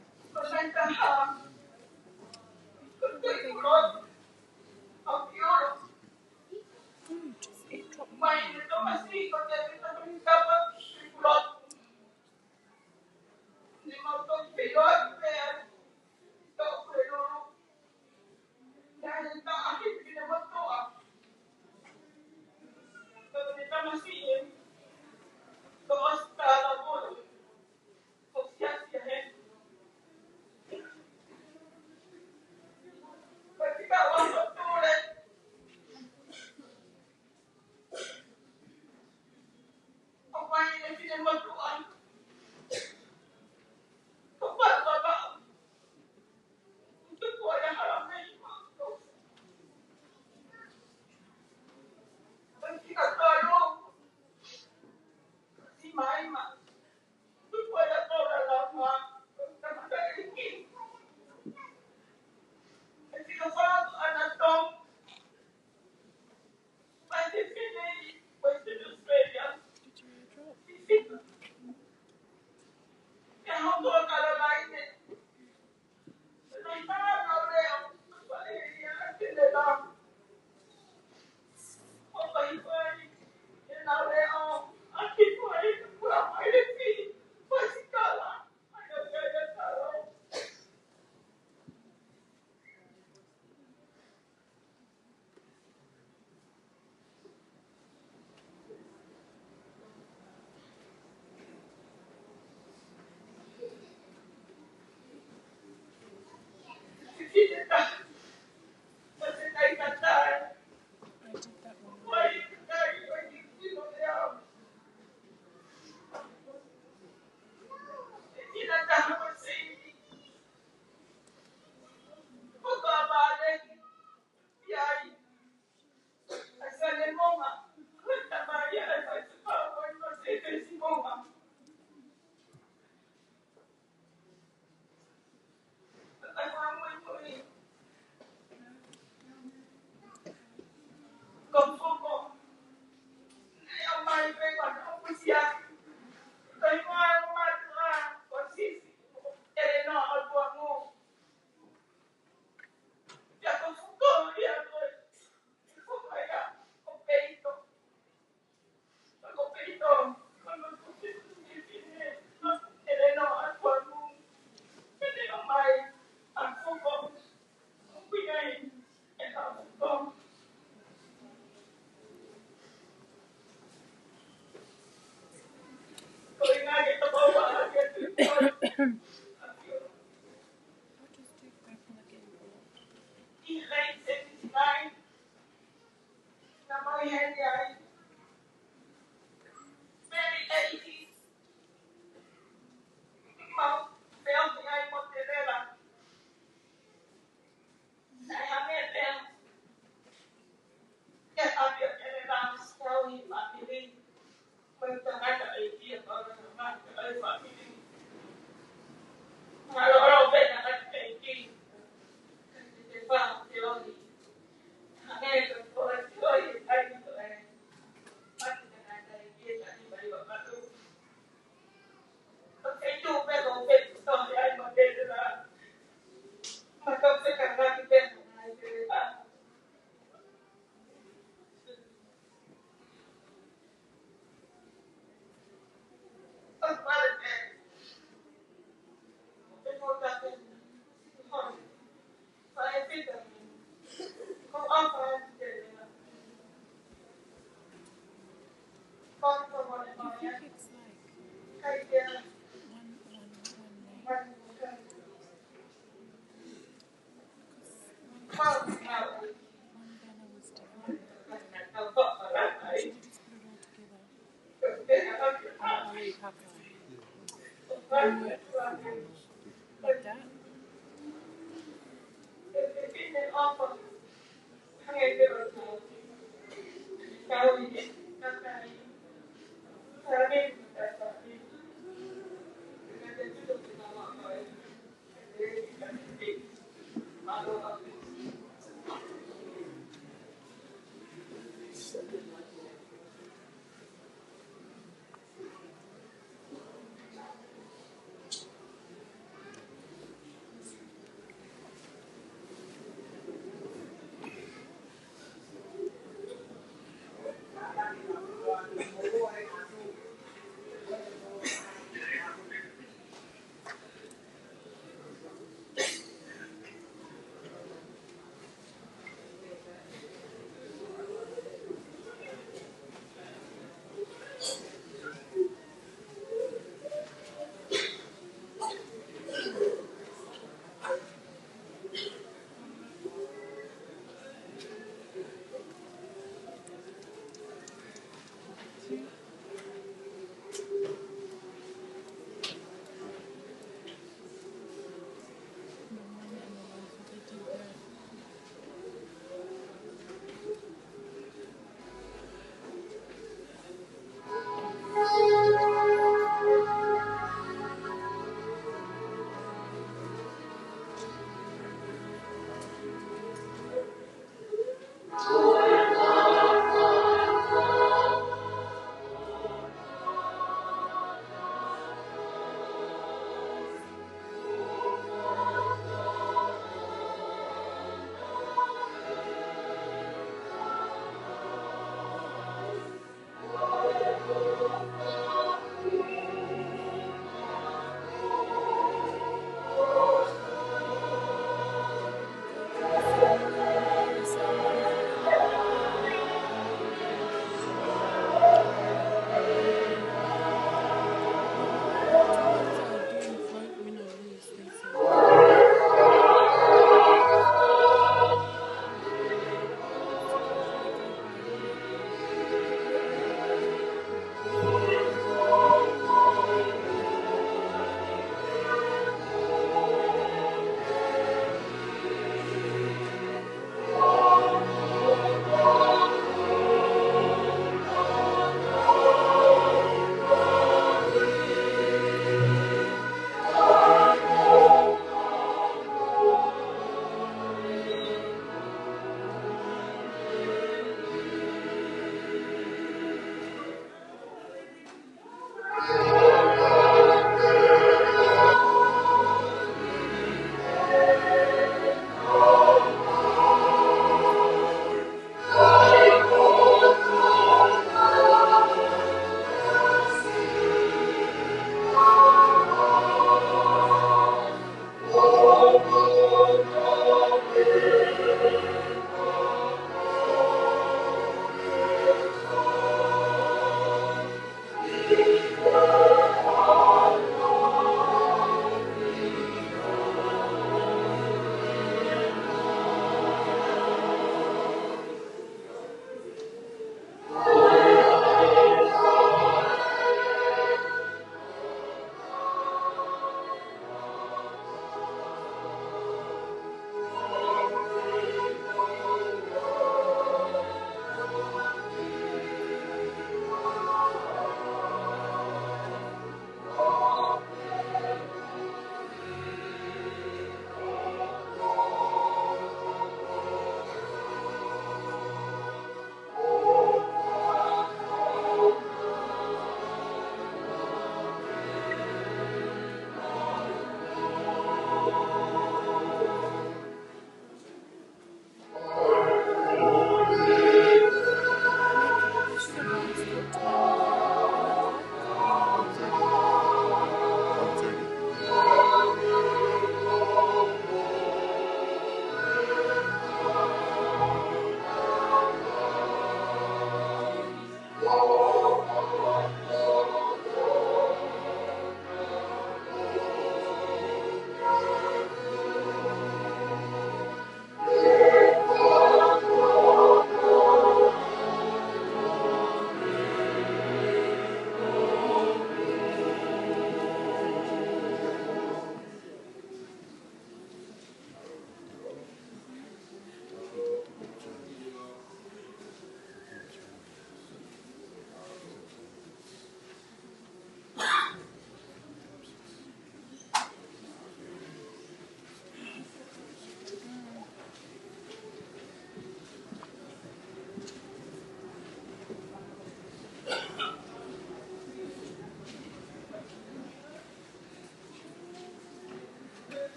Speaker 5: Like that?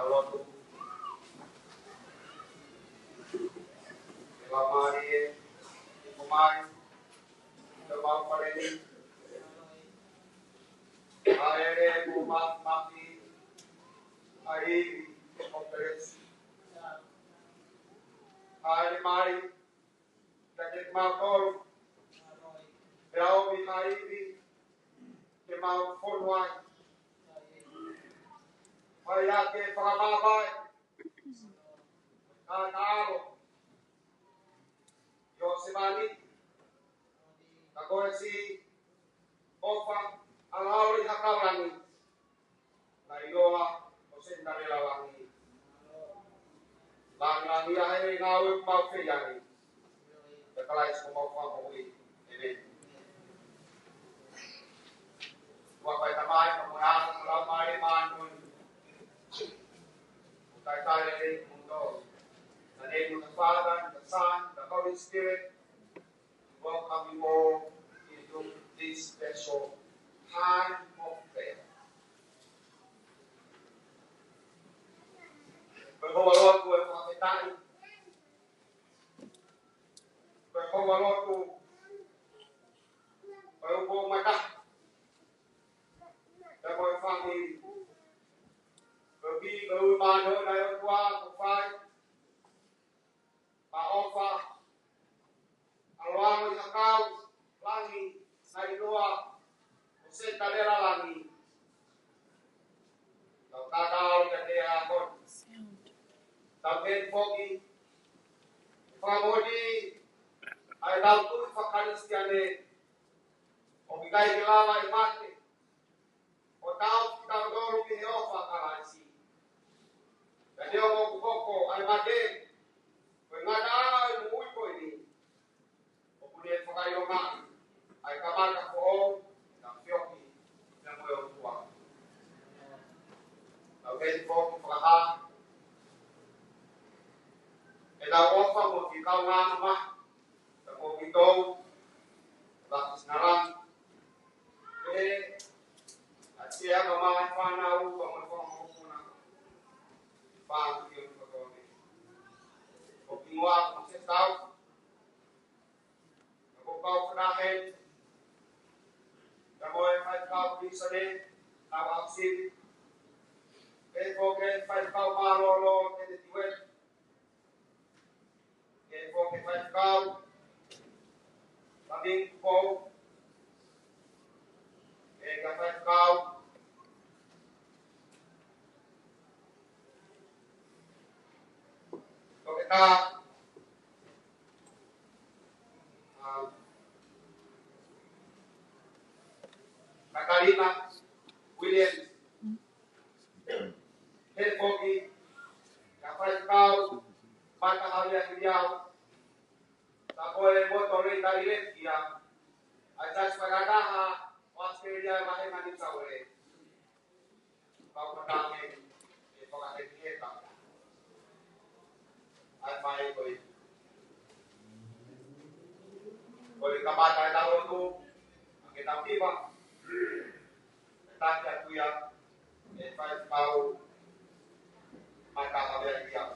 Speaker 3: Taulotu. Lamari, Kumai, Demau Paleni, Aere, Kumat, Maki, Airi, Operes, Aere Mari, Kajet Mautol, Raubi Airi, Kemau Fonwai, Ayake Pramavai, Kanalo, Yosemani, Kagoesi, Ofa, Alauri Hakalani, Nairoa, Osendare Lawangi, Langi Aire Nawi Maufeyani, the Kalais Mofa Mui, Amen. Wapai Tamai, Kamuyan, Lamai, Manun, Utai Mundo. In the name of the Father, and the Son, and the Holy Spirit, we welcome you all into this special time of prayer. Berhormat kepada kita, berhormat kepada dan berfahami, berbi berumah dari tua kufai, maofa, aluang sakau, langi, nai doa, usen kadera langi, kadal kadera kon. Sampai pogi, pamodi, ay daltu fakalistiane, obigai kelala imate, otau kita dulu Yehova kalasi. Dan dia mau koko ay mate, pengada mui ko ini, kemudian fakayonga, ay kamaka ko, dan fioki, yang mau tua. Sampai pogi fakaha. Ela ofa mo ikaw nga nama, sa mo ito, bakit narang, at siya kamahan panaw, pamagpapang ko na, paano yung pagkawin. O kinuha kung siya tao, nabukaw ko nahin, kamoy 5,000 piso din, nakakasip, kaya po kaya 5,000 marolo, kaya tiwet, kaya 5,000, kaming po, kaya 5,000, so kita, Kakalina, William, kaya pogi, kaya 5,000, mata halian beliau, boleh motor dari dia, ajas pagadaha, Australia mahal manis boleh, kau pertama, pakai kita, almai boleh kamata tahu tu, kita tiba, tak jatuh ya, tahu, mata halian dia.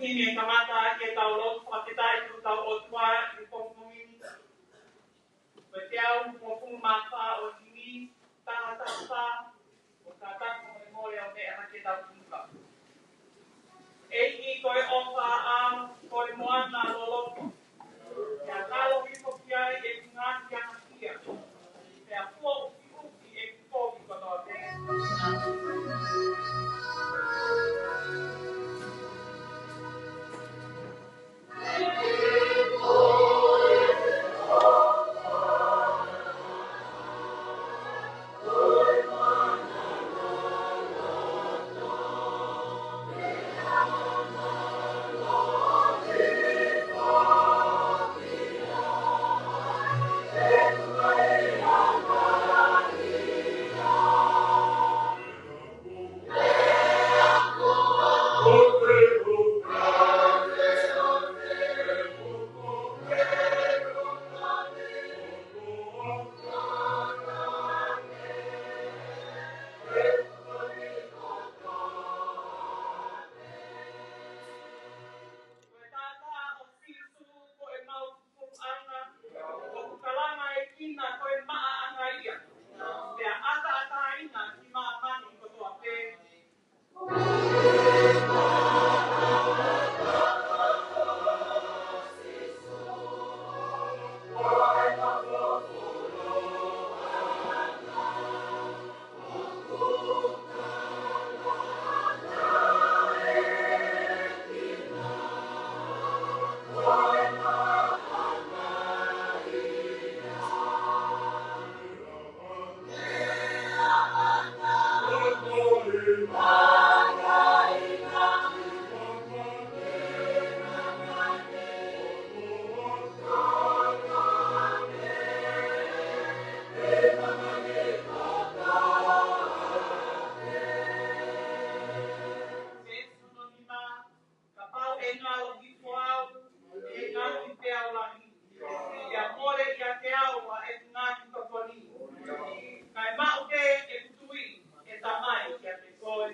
Speaker 6: Ini kamata kita ulot kita itu tahu otwa di pokoknya betul pokok mata ini tanah kata memori yang anak kita buka. Ini koi ofa koi muan lolok. Ya kalau itu kiai dengan yang kia. Ya flow itu di ekspor di kota. ngā uhi whāu, e ngā uhi te au lahi. Ia more ia te aua e ngā ki tokoni. Kai mau te e kutui e tamai kia te koe.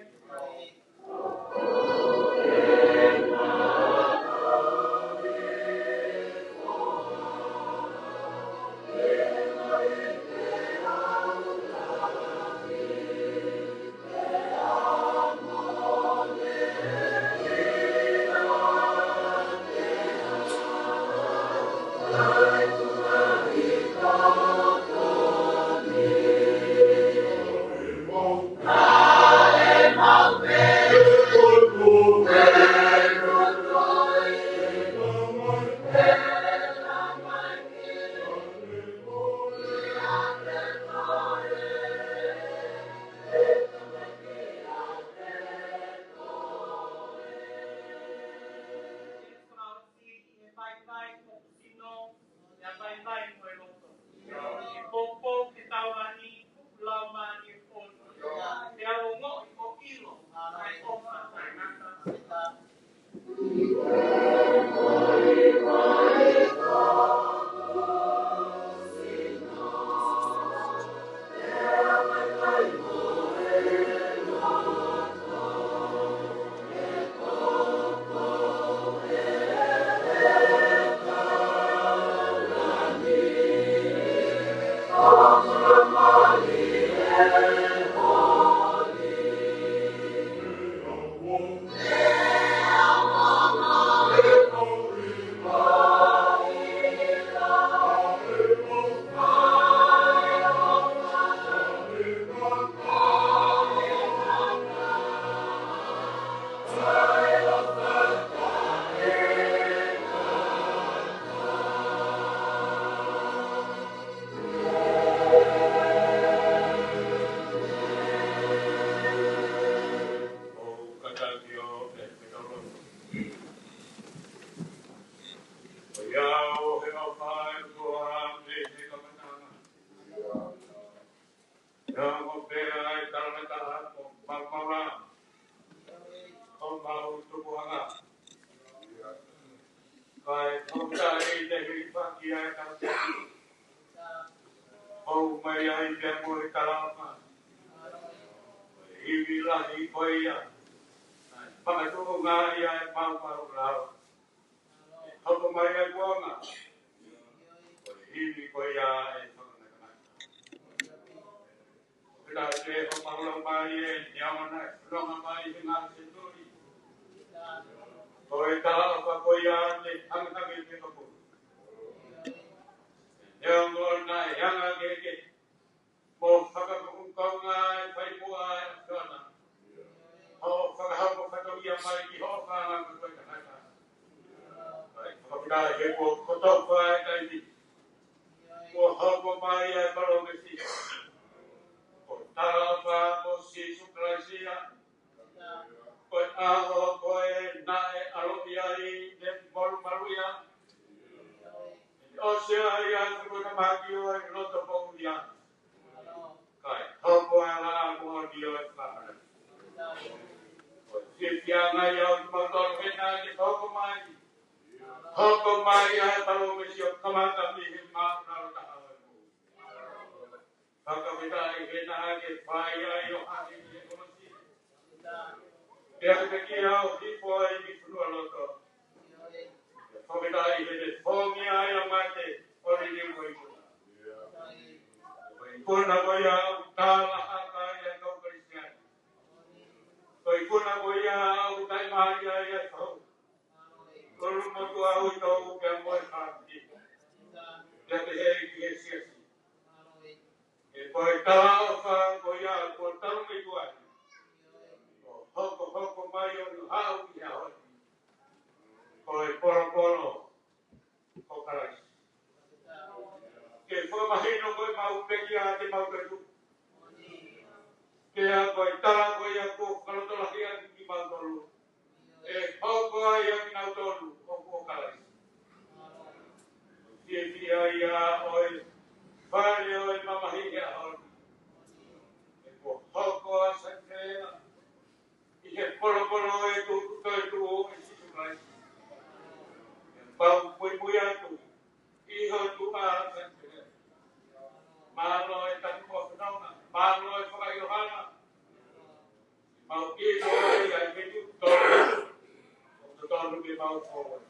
Speaker 1: tonu ke mau ko.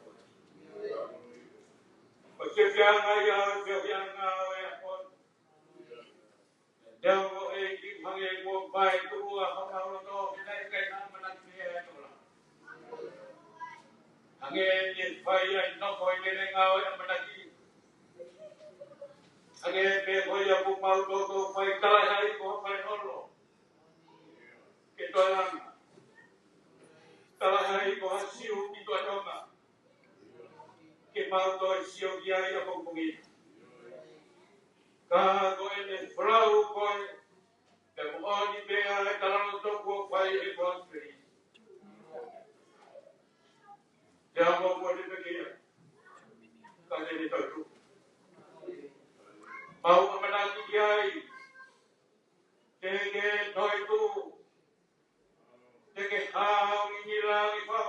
Speaker 1: Ko ke fianga ya ke fianga ya kon. Demo e ki hange mo bai tu a hanga to kai kai na mana ke to la. Hange ni pai ya no ko ke ngao ya mana ki. Hange pe ko ya bu mau to pai kala hai ko pai no. Ke to lang. Kala hai ko siu ki to tonga. Ke mau to siu dia ya ko pungi. Ka ko ene flau ko ke mo ni pe a kala to ko pai e ko tri. Ya mo ko ni pe ke. Ka ni to tu. Mau amana ki ai. Ke noi tu. Ke ha ni la ni fa.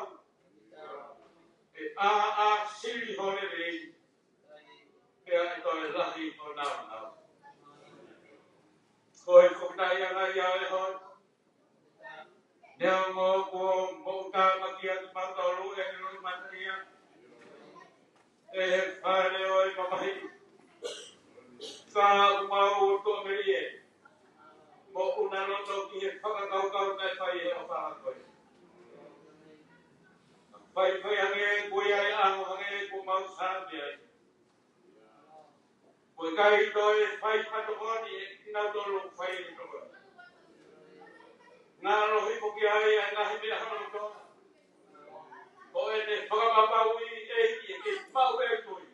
Speaker 1: A sili hore le. Ke a to la hi ho na na. Koi ko ta ya na ya le ho. Neo mo ko mo ka ma ki a ma to lu e lu ma ki a. E fa le oi ma mai. Sa ma u to me ye. Mo una no to ki e fa ka ka na fa ye o fa ko. Fai ane ko ya amo ane ko ma sa ye. Ko kai to e fai pa to ko ni na to lu fai ni to. Na lo hi ko ki ai na hi me ha no to. O ene whakapapa ui e ki e mau e tui.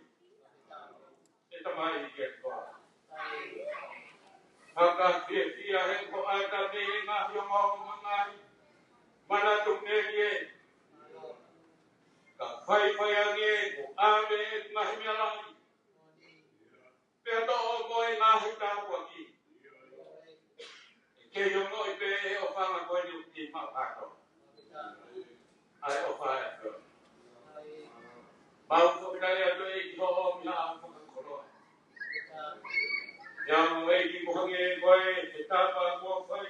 Speaker 1: E tamai i ke toa. Haka kia kia he ko aita me e ngā hio mau mangai. Mana tuk ne e. Ka whai ange ko ame e ngahi mea lahi. Pea to o koe ngahi tāpua ki. E ke yongo i pe e o whanga koe ni uki ma pāko. Ai o whae a mau ko kai a doi ki ho mi ha ko ko. Ya mo e ki ko hange koe te tapa ko fai.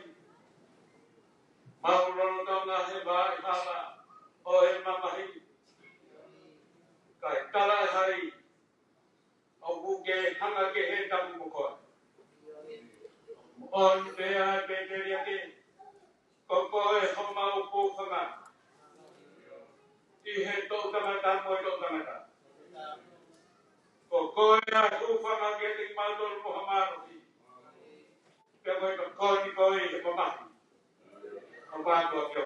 Speaker 1: Mau lo no na he ba i hala o e mama hi. Kai tala hai. O buke hanga ke he tamu ko. On te a pe te ria ke. Ko ko e ho mau ko fanga. I he to tamata mo to tamata. Ko koe a tūwhanga ke te mātou Muhammadu ki. Pea koe ka koe ni koe he mamahi. Ko pātua ki o.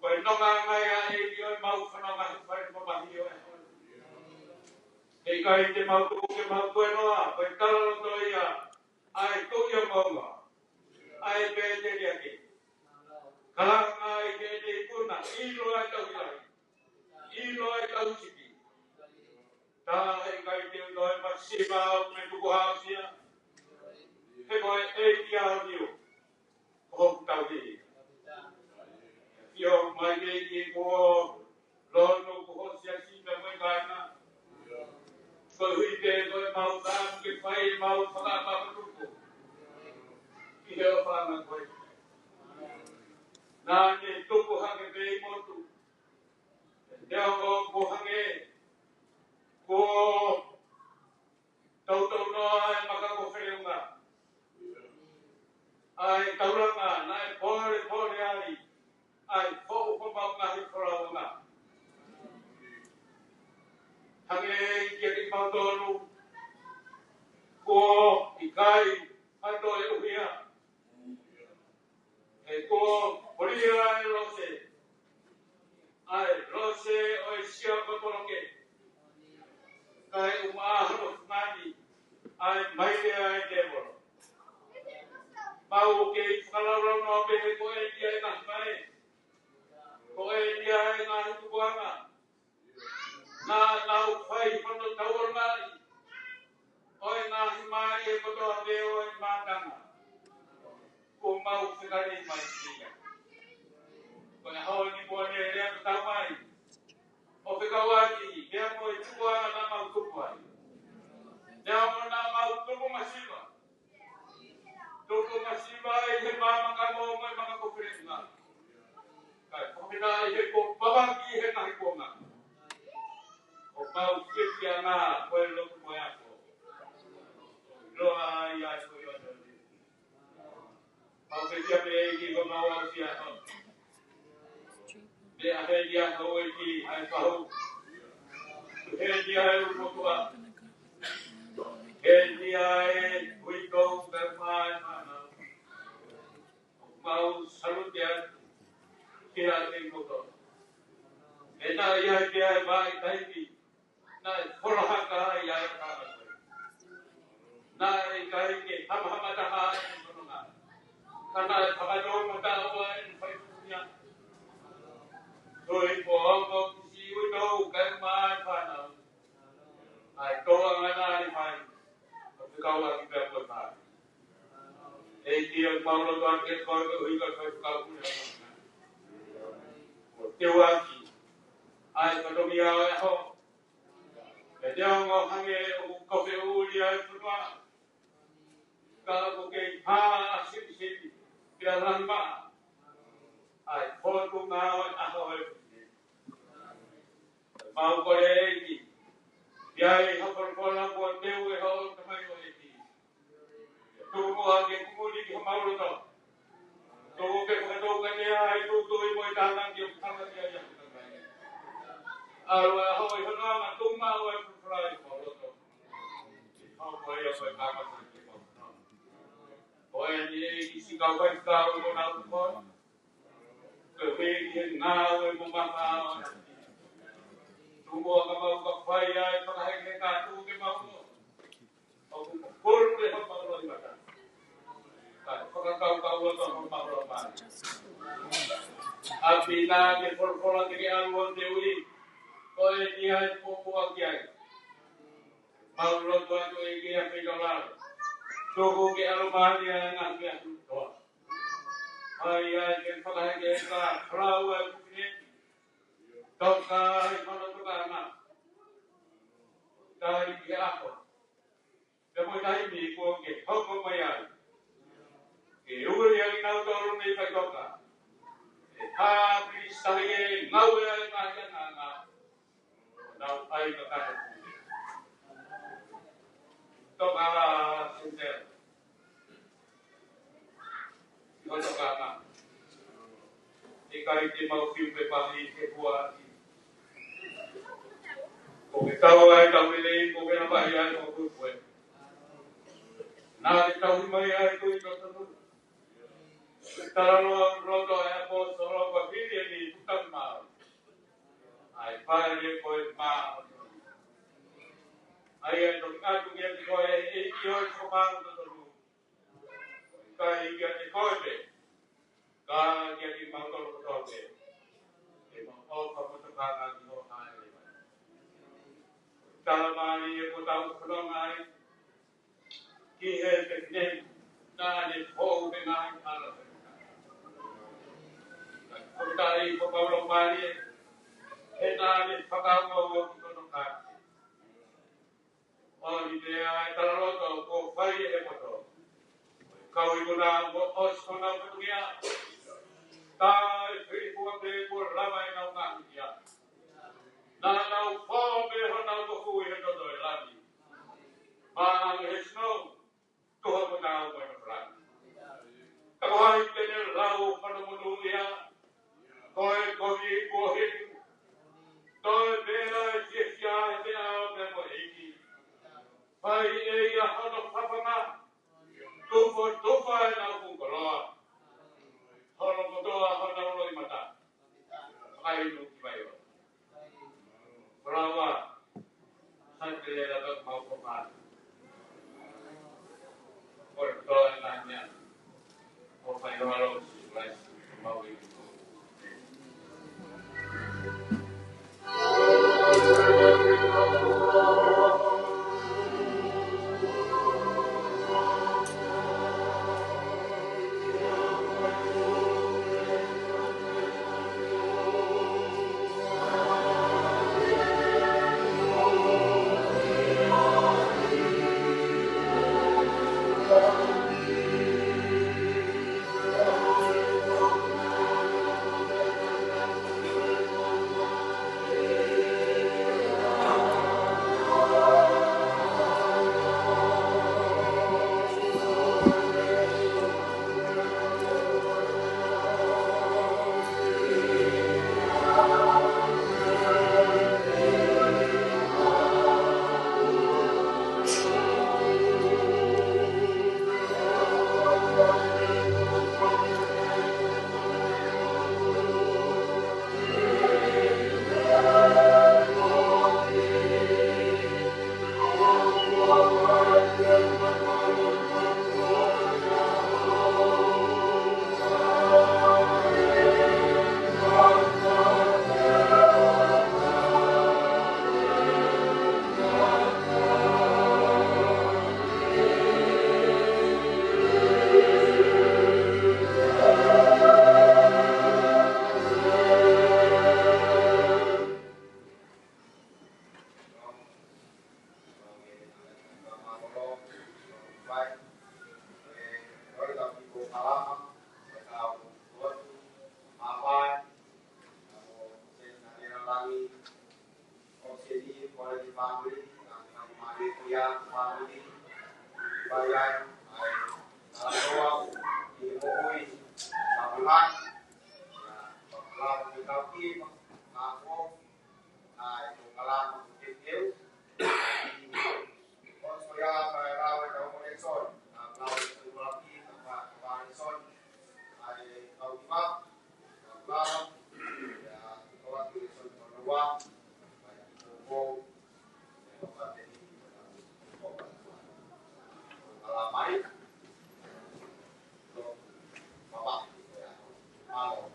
Speaker 1: Koe nonga ngai a e ki oi mau whanonga he whare mamahi o e. Hei kai te mātou ke mātou e noa. Koe kalaro to ia. Ai tui o maunga. Ai pē te ria ki. Kalanga i ke te ikuna. Ilo ai tau hilai. Ilo ai tau siki. Tā hei kai te unoi masima o me tuku hausia. He koe e ki au niu. Hoku tau hihi. Io mai me ki kua lono ku hosia si me mui kaina. Koe hui te koe mau tāmu ke whai mau whakapapa tuku. Ki heo whanga koe. Nā ne tuku hake pei motu. Neo ko ku hange. Ko tau noa e maka ko whenunga. Ai tauranga na e pore ari. Ai fōu whamau ngahi wharaunga. Hange i kia ki mautonu. Ko i kai hato e uhia. E ko poria e rose. Ai rose o e sia kotoroke. Kai umahano ngani. Ai maile ai Debora. Mau ke i whakalau no pe he ko e tia e ngahi mai. Ko e tia e ngahi tukuanga. Nā nau whai whano tauar ngari. O e ngahi mai e kotoa veo e mātanga. Ko mau whekari mai tia. Ko e hao ni kua ne rea ka tau mai. O whekawaki, mea mo e tukuanga nā mau tukuai. Nea mo nā mau tuku masiva. Tuku masiva e he māmaka mo mai maka ko whirenga. Kai whakina e he ko babaki he na pueblo como yako. Loa ya ko yo no. Au ke tia me ki ko ma wa sia no. De a he dia ko ki ai pa ho. He dia ai ko ko a. He dia ai we go back my mana. Mau salut dia kira ni ko to. Eta ya dia ba tai ki. Na forha ka ya ka. Na kai ke hama ta ha no na. Kana pagano mata o en pai punya. Rồi bỏ một xíu đâu cái mai phải nào, ai câu anh ấy đi phải, cái câu là cái việc phải. Ấy thì bao lâu toàn cái coi cái huy cái câu cũng được. Một tiêu anh chị, ai có đồng ý ai không? Để cho ngọc hàng nghề có cái u đi ai cũng qua. Cả một cái ha xịn xịn, cái làm mà, ai thôi cũng nào ai thôi. Mau ko le ki yai ha por ko la ko te u ho ta mai ko le ki tu mo ha ke ku ni ki ma ro to tu ke ko to ka ne ai tu tu mo ta na ki ta na ya ya a lo ho ho na ma tu ma o e fra i mo ro to ha ko ya ko ka ma ki mo ko e ni ki si ka ka ko na ko ke ve ki na o mo ma ma Tumo ka mau ka pai ai ka hai ke ka tu ke mau no. O ku por ke ha pa ro mata. Ka ka lo to ha pa ro ma. Apina ke por ke algo de uri. Ko e ni ai po po aki ai. Mau ro to e ke a pe dolar. To ko ke alo ma ni na ke tu to. Ai ai ke ka hai ke ka frau e ni. Toka i kono toka na. Dari ke ako. Depois daí me coloquei, como amanhã. Que eu ia ali na outra nem vai tocar. Ah, cristalei, não é na não aí na casa. Tocar lá, sincero. Não tocar lá. E cai de mau fio para ali que voa. Porque estava aí também, porque não vai aí com o foi. Nada estava mais aí com isso. Kalau rodo ya bos solo ko video ni tukang mal. Ai pare ko ma. Ai to ka tu ye ko e yo ko ma to tu. Ka i ya ni ko be. Ka ya ni ma to to be. E ma o ka mo to ka na ni ho ha ni. Ka ma ni ko ta ko no mai. Ki he te ne na ni ho be na ala. Kutari ko Paulo Mari ena ni pagamo ko no ka o ni te ai taloto ko fai e poto ka ui na mo os ko na ko ya ta fri ko de ko lava na na ya na na fo be ho na ko fu e no do la ni ma le snow to ho na ko na fra ka ai te ne lao pa no mo ya Koi kovi kohi, toi bela jefia bela bemo eki. Pai e hono papama, tufa na kukoloa. Hono kotoa hono loi mata. Kai no kibayo. Brawa, santle la bak mau poma. Por toda la niña. O pai no lo, mau
Speaker 3: family, family kuya, family, bayan, ay nalawang, imuwi, kamulan, pagkalang ikaw ako, ay tungalang magkikil, konsuya, rawat ang koneksyon, rawat sa malaki, koneksyon, ay kautipap, kautipap, kawat koneksyon koneksyon, Kung alamay, so bapak, mau.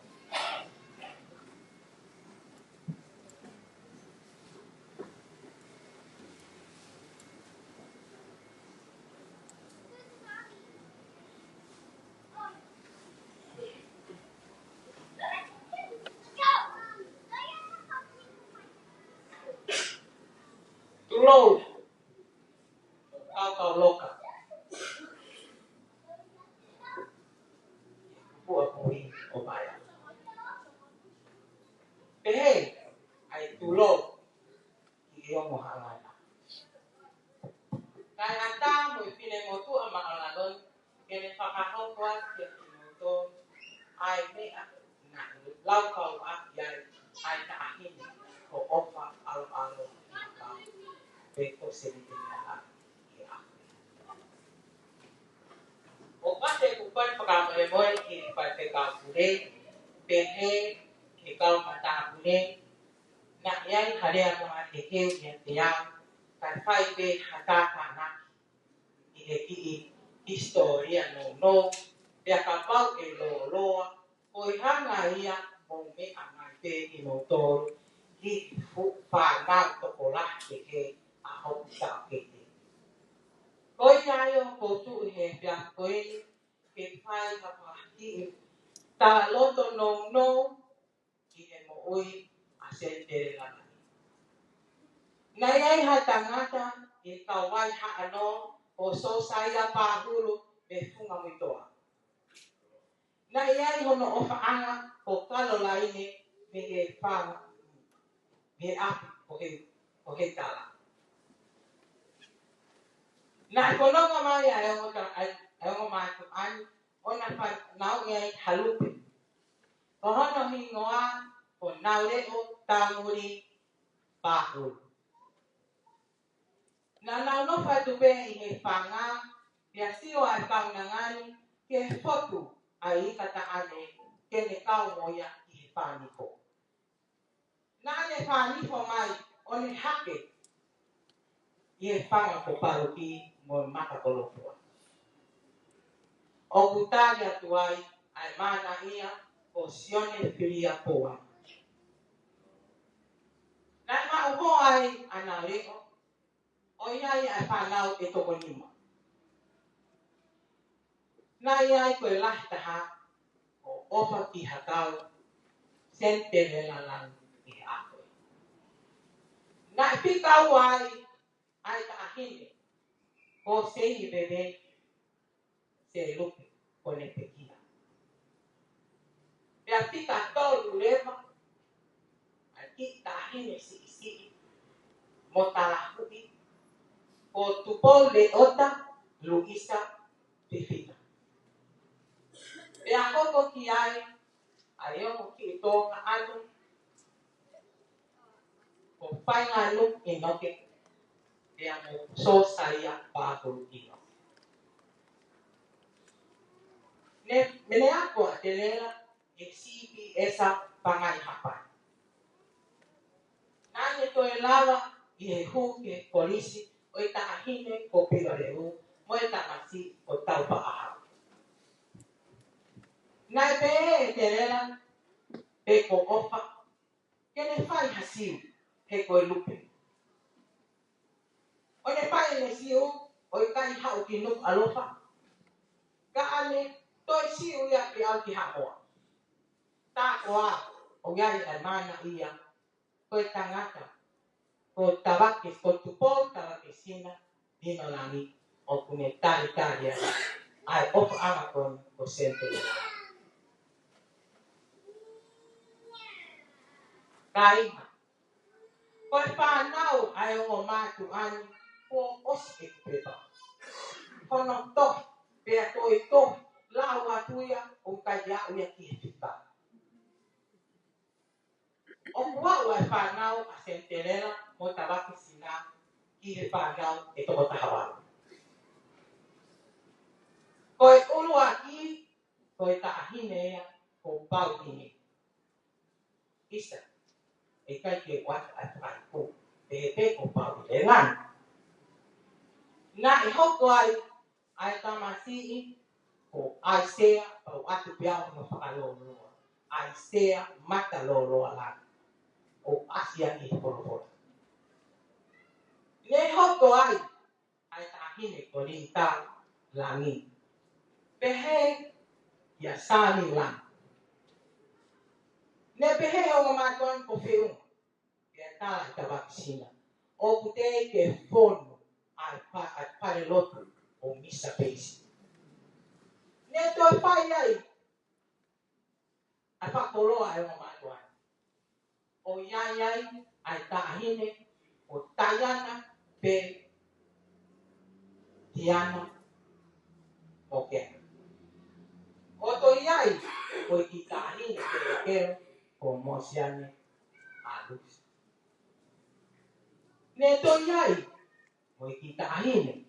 Speaker 7: Tulong kau loka buat mui obaya pehe ai tulong iyo mohalana kaya ta mo pine mo tu ama aladon kene pakahau kuat ya moto ai me na lau kau yai ai ta ahin ko ofa alo beko sendiri Opa te kupan pakamay mo ki pateka pule pehe ikaw mata pule na yan hariya mo atike yan tiyan katay pe hataka na ki historia no ya kapau e lo o hanga ia mo me amai pe inotor di fu pa na to kolah ke a hok ta ke Koi ayo kotu he pia koi ke pai kapahti ta loto no ki e mo oi asentere la. Nayai hatangata e kawai ha ano o so saya pahulu be funga mitoa. Nayai hono ofa anga o kalo laine me e panga me api o he tala. Na kolonga mai ayong mai an ona pa nau ngai halupe. Kohono hingoa o naure o tanguri pahu. Na no fa tu be he panga biasio ai pang nangani ke fotu ai kata ane ke ne kau moya i paniko. Na ne paniko mai oni hake ye panga ko paruki mo mata kolopua. O kutaria tuai ai mana ia o sione filia poa. Na ma uho ai analeo o iai ai panau e tokonima. Na iai koe lahtaha o ofa ki hakau sente velalang i ako. Na pikau ai ta ahine o sehi bebe se lupe kone pekia. Pea pika tolu leva aki ta ahine si motalahui o tupo le ota Luisa Pifina. Pea koko ki ai ayo ki to nga anu o pai nga anu inoke pea mo so saya pahu ino. Mene ako atelela e sipi esa pangai hapai. Nane to e lava i he hu ke polisi o i tahine ko pila leu mo e tamasi o tau paaha. Nai pe e telela pe ko ofa kene fai hasiu he ko e lupe. O ne pai le siu o i kai hau ki nuk alofa. Ka ane toi siu ia ki au ki hamoa. Ta koa o yai ai mana ia ko e tangata ko tabakis ko tupo tabakisina dino lani o kune tari ai of anga ko sente kai ko
Speaker 8: Ko e whanau ai o mātu ani ko osi e kupepa. Kono tohi, pea toi tohi, lau atuia o kai au ia ki e whipa. O kuau ai whanau a senterela mo tawaki sina ki e whanau e toko tahawaru. Ko e ulu aki, ko e taahine ea ko pau ine. Isa, e kai ke wata ai whaiku, e pe ko pau ine ngani. Na e hoko ai tamasi ko Aisea o atu piao no whakaloloa. Aisea mata loloa la. O asia ni hokolohola. Ne hoko ai tahine ko linta langi. Pehe ya sani lang. Ne pehe o maton ko feung. Ya tala tabakisina. O kute ke fono ai pare lotu o misa pesi. Ne to pai ai. Ai pakoloa ai o maton. O yayai ai tahine o tayana pe tiana o ke. O to iai o ki tahine ke o mosiane alus. Ne to iai o ki tahine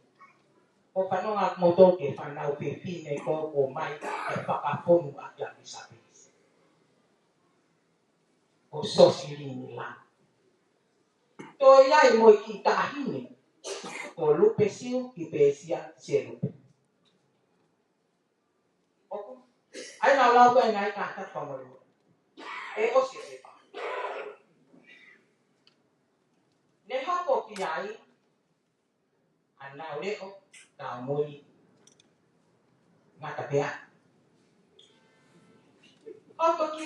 Speaker 8: o whanonga moto ke whanau pe pine ko o mai e whakaponu a kia misapis. O sosirini lang. To iai mo ki tahine o lupe siu ki pesia se lupe. Ai nau lau koe ngai kata whamaru. E o se sepa. Ne hoko ki ai, anau leo, tau mui, ngata pea. Hoko ki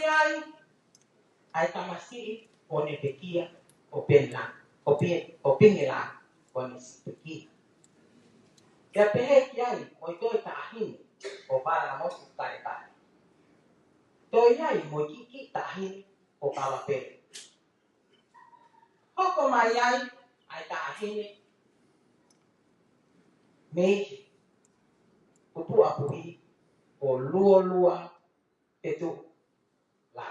Speaker 8: ai tamasi, o ne pekia, o penla, o pingela, o ne sipekia. Ia pehe ki ai, o i toi tahini, o para motu kare kare. Toi ai, mo ki tahini, o kawa pere. Hoko mai ai tahini, mehi, pupu apuhi, o lua petu la.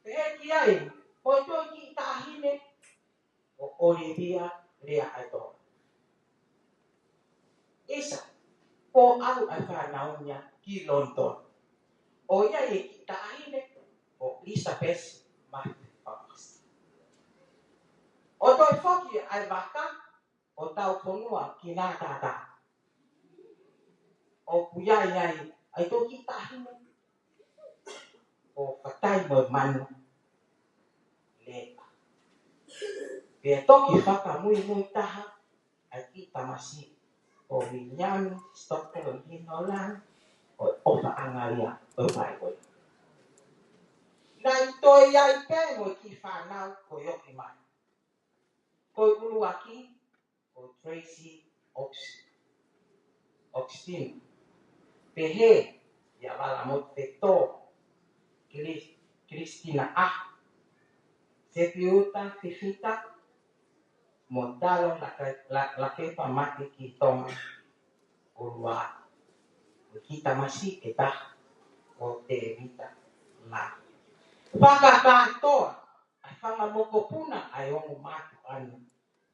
Speaker 8: Pehe ki ai, o toi ki tahine, o Olivia rea aito. Isa, ko au ai whanaunia ki London. O ia e ki tahine, o Lisa Pes Martin Papas. O toi foki ai waka, o tau ponua ki nā tātā. O kuia iai, ai to ki tahine, o whatai mo manu lepa. Pea toki whaka mui taha, ai ki tamasi. O minyami, stoko o hinolan, o ofa angalia, o paikoi. Nai toi ai pe mo ki whanau ko yoki mai. Ko ulu aki, o Tracy Oxtin. Pehe, ia wala mo te tō, Kristina Ah. Se piuta, fifita, mo talo la kepa mati ki tonga urua. Kita masih kita o te vita la. Whakakatoa, ai whangamokopuna ai ongo matu anu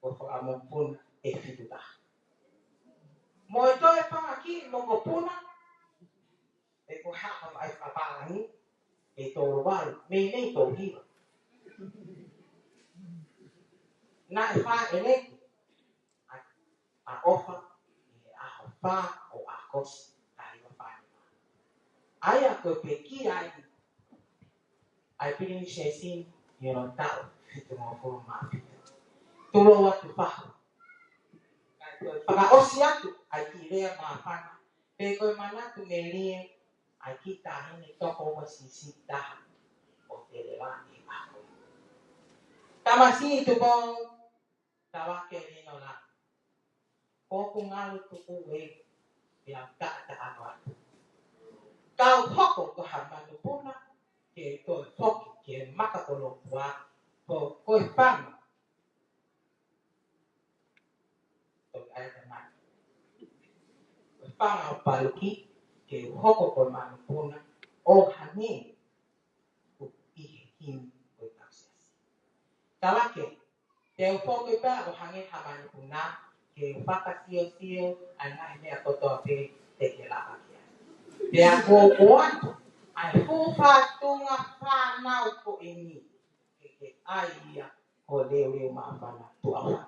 Speaker 8: o whakamokopuna e whituta. Mo e toi whakaki mokopuna e ko haka ai whaparangi e tō waru, me nei tō hiwa. Na e wha e neki a ofa e a wha o a kosi a iwa whanima. Ai a koe pe ki ai pini se sin no tau fitu mo fo ma fitu tulo watu pahu para osi atu ai ki rea ma pana pe ko mana tu melie ai ki ta ni toko wa sisi ta o te le wa ni pa ko tamasi tu bon tawa ke ni no la ko ku ngalu tu ku we ya ka ta anwa kau hoko ko ha ma tu puna ke to foki ke maka ko lo wa po koe pama to ai ta mai koe pama o paluki ke hoko koe manu puna o hane o ihe himi koe tausiasi. Talake, te o po koe pā o hange hamanu puna ke whakasio ai ngai mea kotoa pe te ke lapa kia. Te a kō atu, ai hūwhātunga whānau ko e ni. Ke ai ia ko leo mawhana tuawa.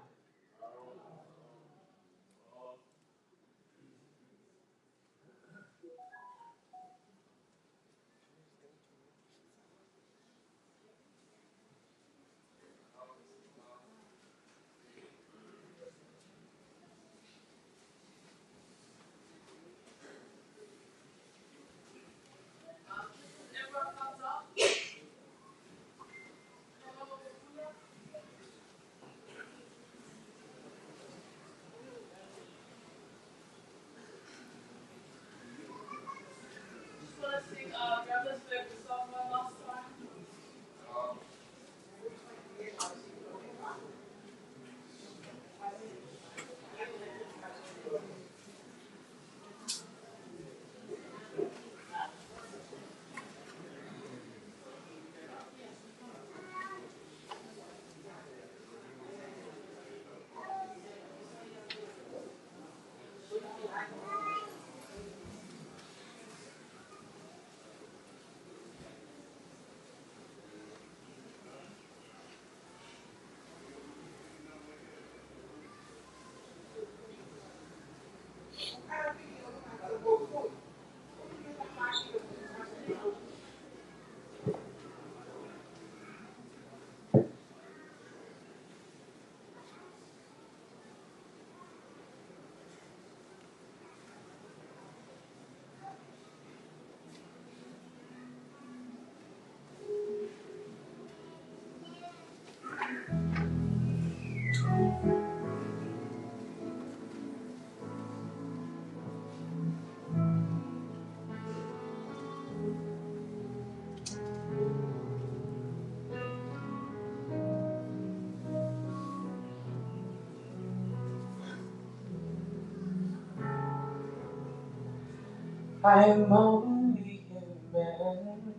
Speaker 8: I'm only human.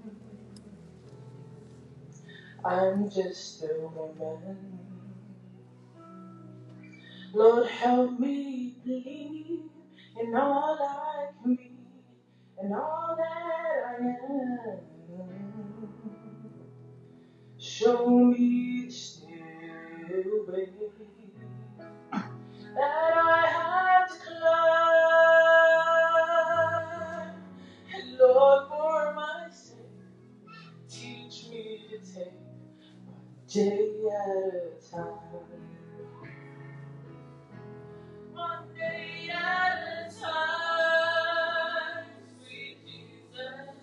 Speaker 8: I'm just a woman. Lord, help me believe in all I can be and all that I am. Show me the stairway that I have to climb. And Lord, for my sake, teach me to take one day at a time. One day at a time, sweet Jesus.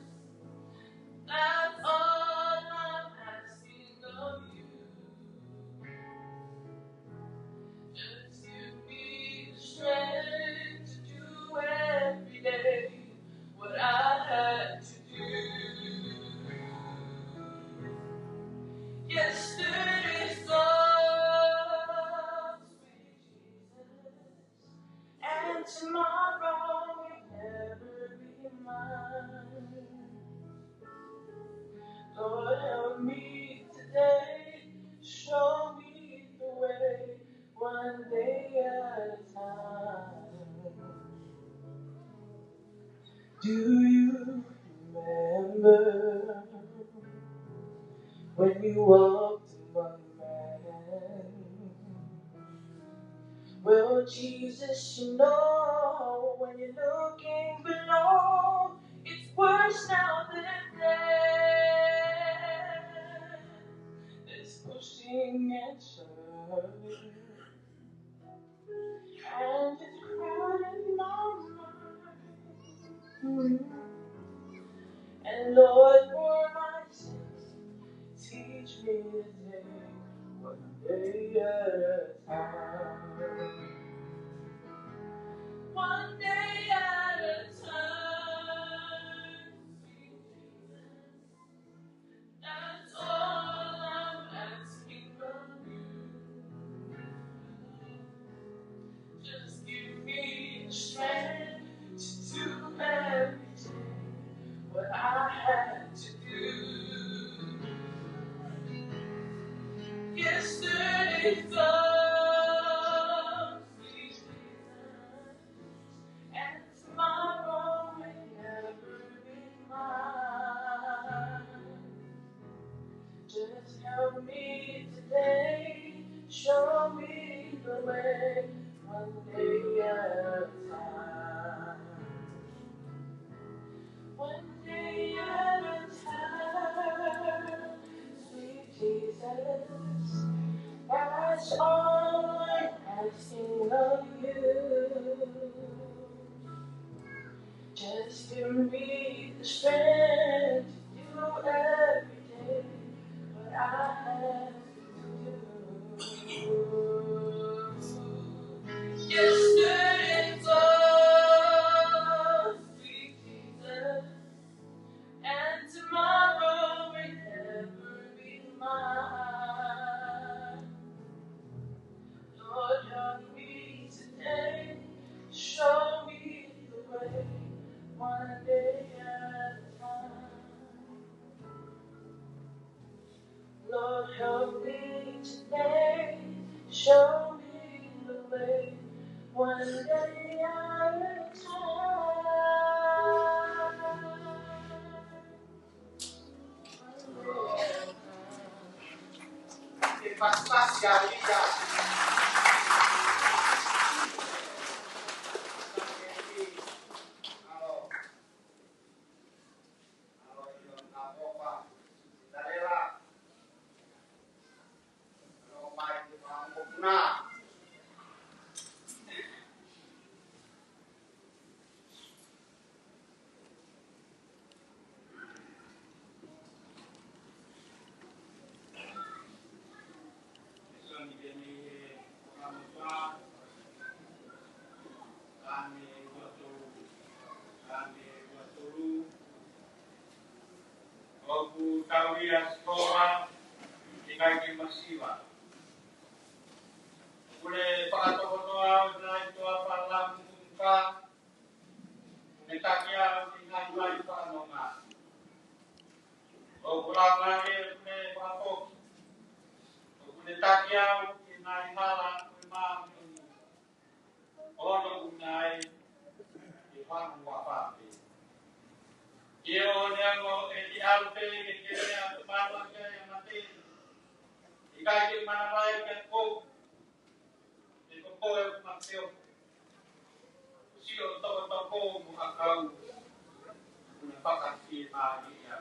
Speaker 8: That's all I'm asking of you. Just give me the strength to do every day what I had to do. Yesterday's gone, sweet Jesus, and tomorrow will never be mine. Lord, help me today, show me the way, one day at a time. Do you remember when you walked among men? Well, Jesus, you know, when you're looking below, it's worse now than then. There's pushing and shoving, and it's crowding my mind. And Lord, for my sins, teach me to take one day at a time. One day at a time, sweet Jesus. That's all I'm asking.
Speaker 6: strength to do everything what I had to do. Yesterday's love, and tomorrow may never be mine. Just help me today, show me the way, one day at a time. One day at a time, sweet Jesus, that's all I'm asking of you. Just give me the strength to do every day what I have to do. Yesterday's love, sweet Jesus, and tomorrow may never be mine. Lord, help me today, show me the way, one day at a time. Lord, help me today, show me the way, one day at a time.
Speaker 3: Que pasasse a vida.
Speaker 4: Sekolah tinggal masiwa. Kule pakatoa na itu apa lamuka. Netakia tinggal mai panonga. O kulangare kule patok. Kule takia tinggal hala memang. Ono unai di pang wapapi. Iyo niango di alpe ke dia tempat yang mati. Ikai mana lain yang ko. Iko ko yang matio. Sio to mu akau. Unapakat si mari ya.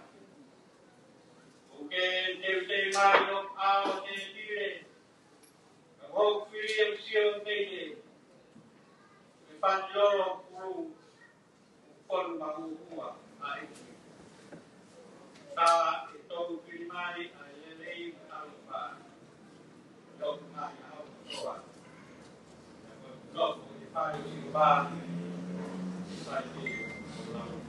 Speaker 4: Oke, te mari no ao te dire. Ho fili sio te. Panjoro kuru pon mahua ai ta itu primari ai alfa dok mai au toa dok di pai simba sai di lalu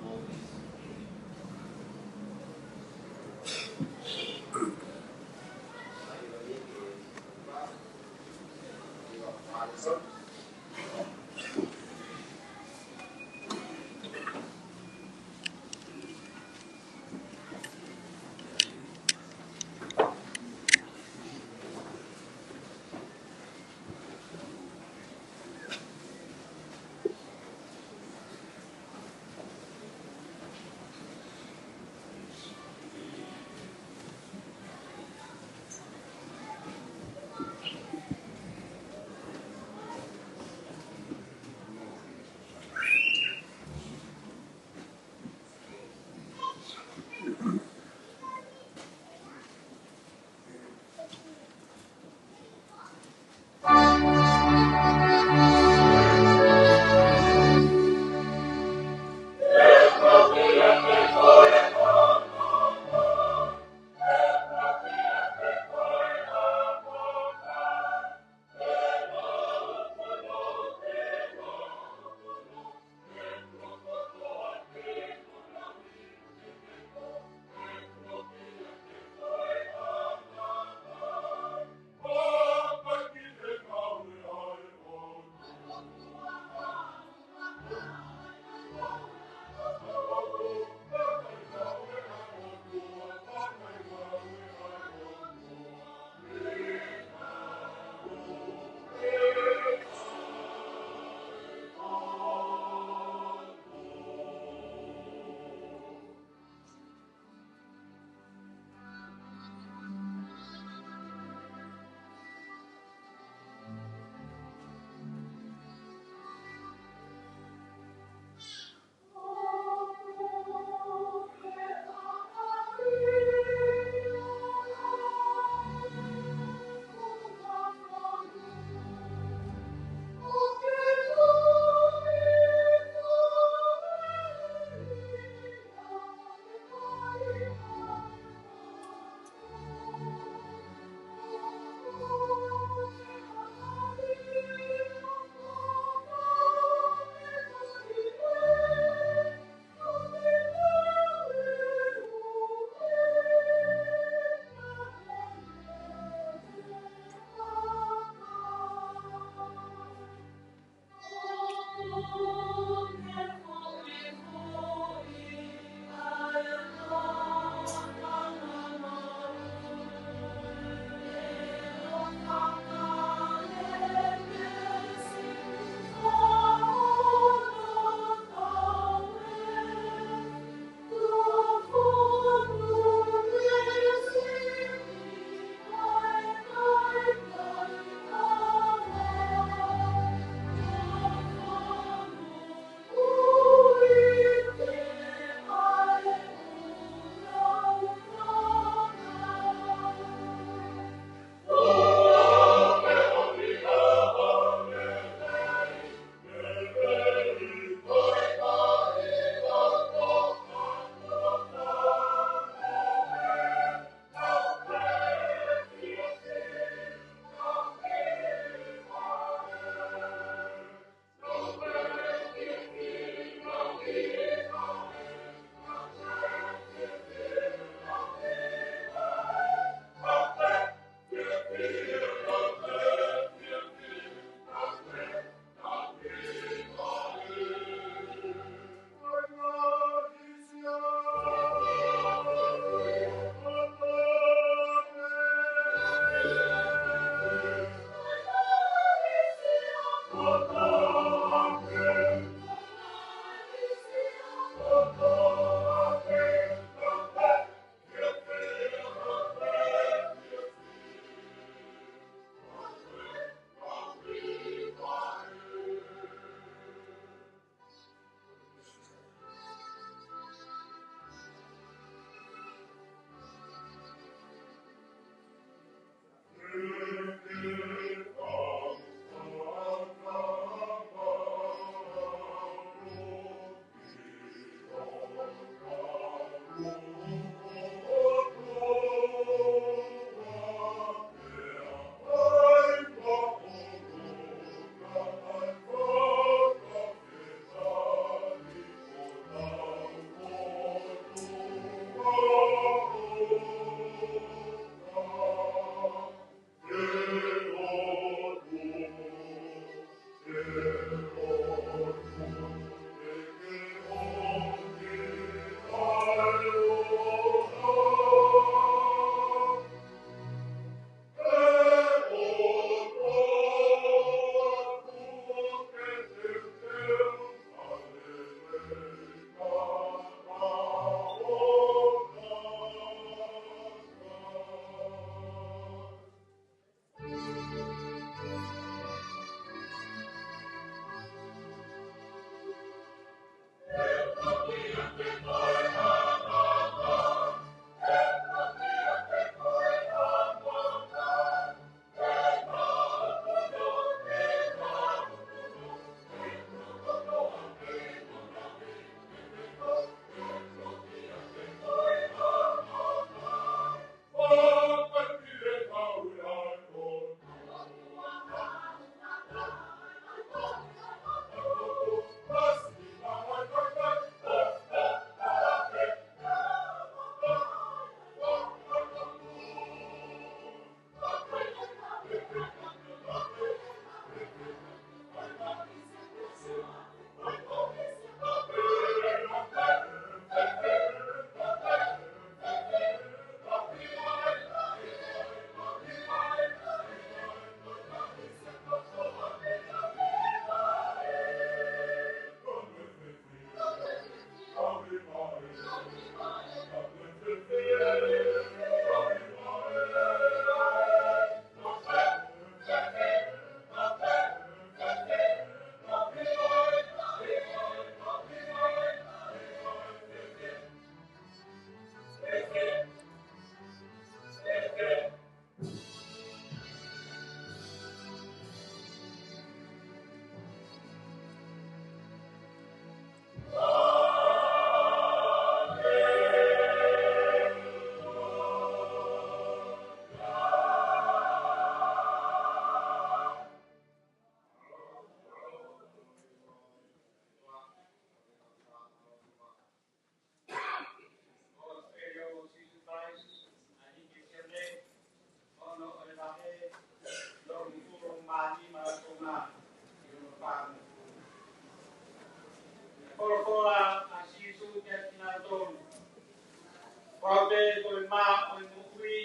Speaker 4: Wabe ko ma o mui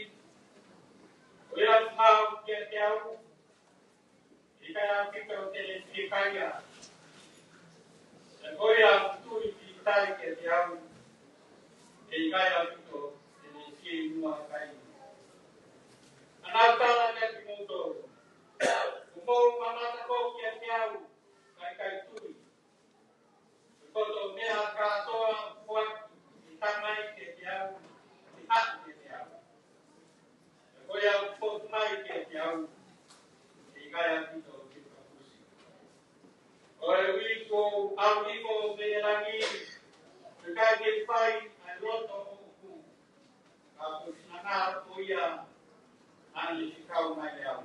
Speaker 4: o ia mau kia te au I kai au kika o te kaia e koi au tui ki tai kia te au e I kai au kiko e ne ki mua kai anau tala kia ki moto umou mamata kou kia te au kai tui koto mea katoa kuat I tamai kia te au I hatu kia te au koi au potu mai kia te au I kai au kiko kika pusi Oi wiko au wiko me rangi kai ke pai ai roto o ku a ku nana o ia ani fikau mai au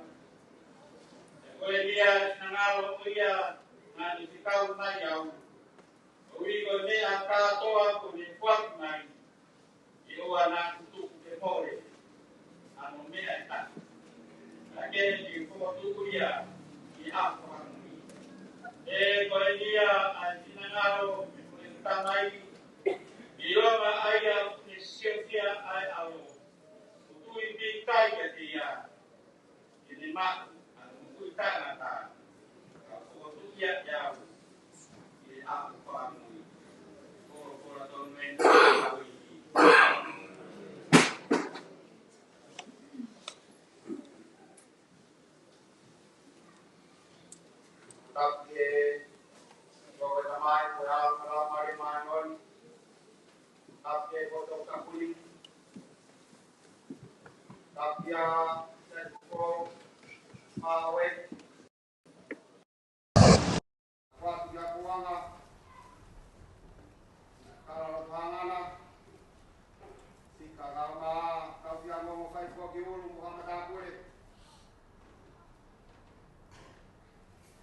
Speaker 4: oi dia nana o ia ani fikau mai au wiko me a ka toa ku ni kwak mai I o ana tu ke more ano me ai ta again you for tu ia I a e koi dia ai nana o ku tamai Ioma aia ni siofia ai au. Utui pi kai ke tia. Ini mak anu utui kai nata. Kau tu ia jauh. Ini aku pamui. Kora don men au I. Tapi kau ramai kau mari manon. Tapi kau kapuli. Tapi kau mawe. Waktu dia puanga. Kalau pangana. Si kagama kau dia mau kai kau kiulu Muhammad Abule.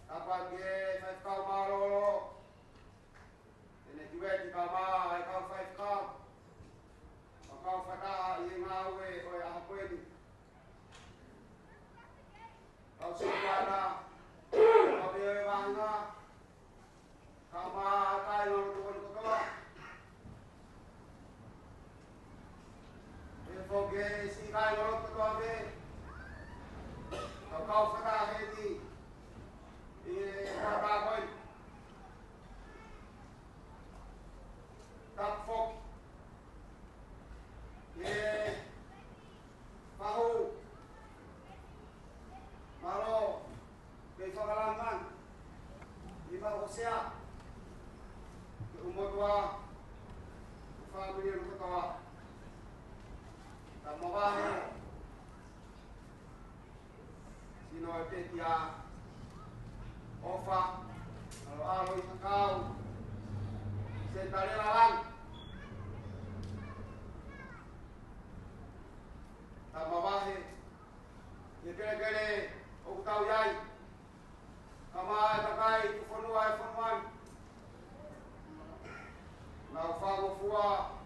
Speaker 4: Apa dia mai kau marolo. Ini juga di kama ai kau fai kau. Kau fata I ngawe oi apa ini. Kau sekarang kau dia bangga. Kama kai lo tuan kau. Foge si kai lo kau be. Kau fata hedi. Kata kau. Tak fok. Pahu. Malo. Kefagalangan. Lima Hosea. Umur dua. Family yang ketawa. Tamawahe. Sino petia. Ofa. Kalau alo kau. Sentare lalang. Tamawahe. Kele-kele. Okutau yai. Kamai takai tufonuai fonuan. Nau fago fua.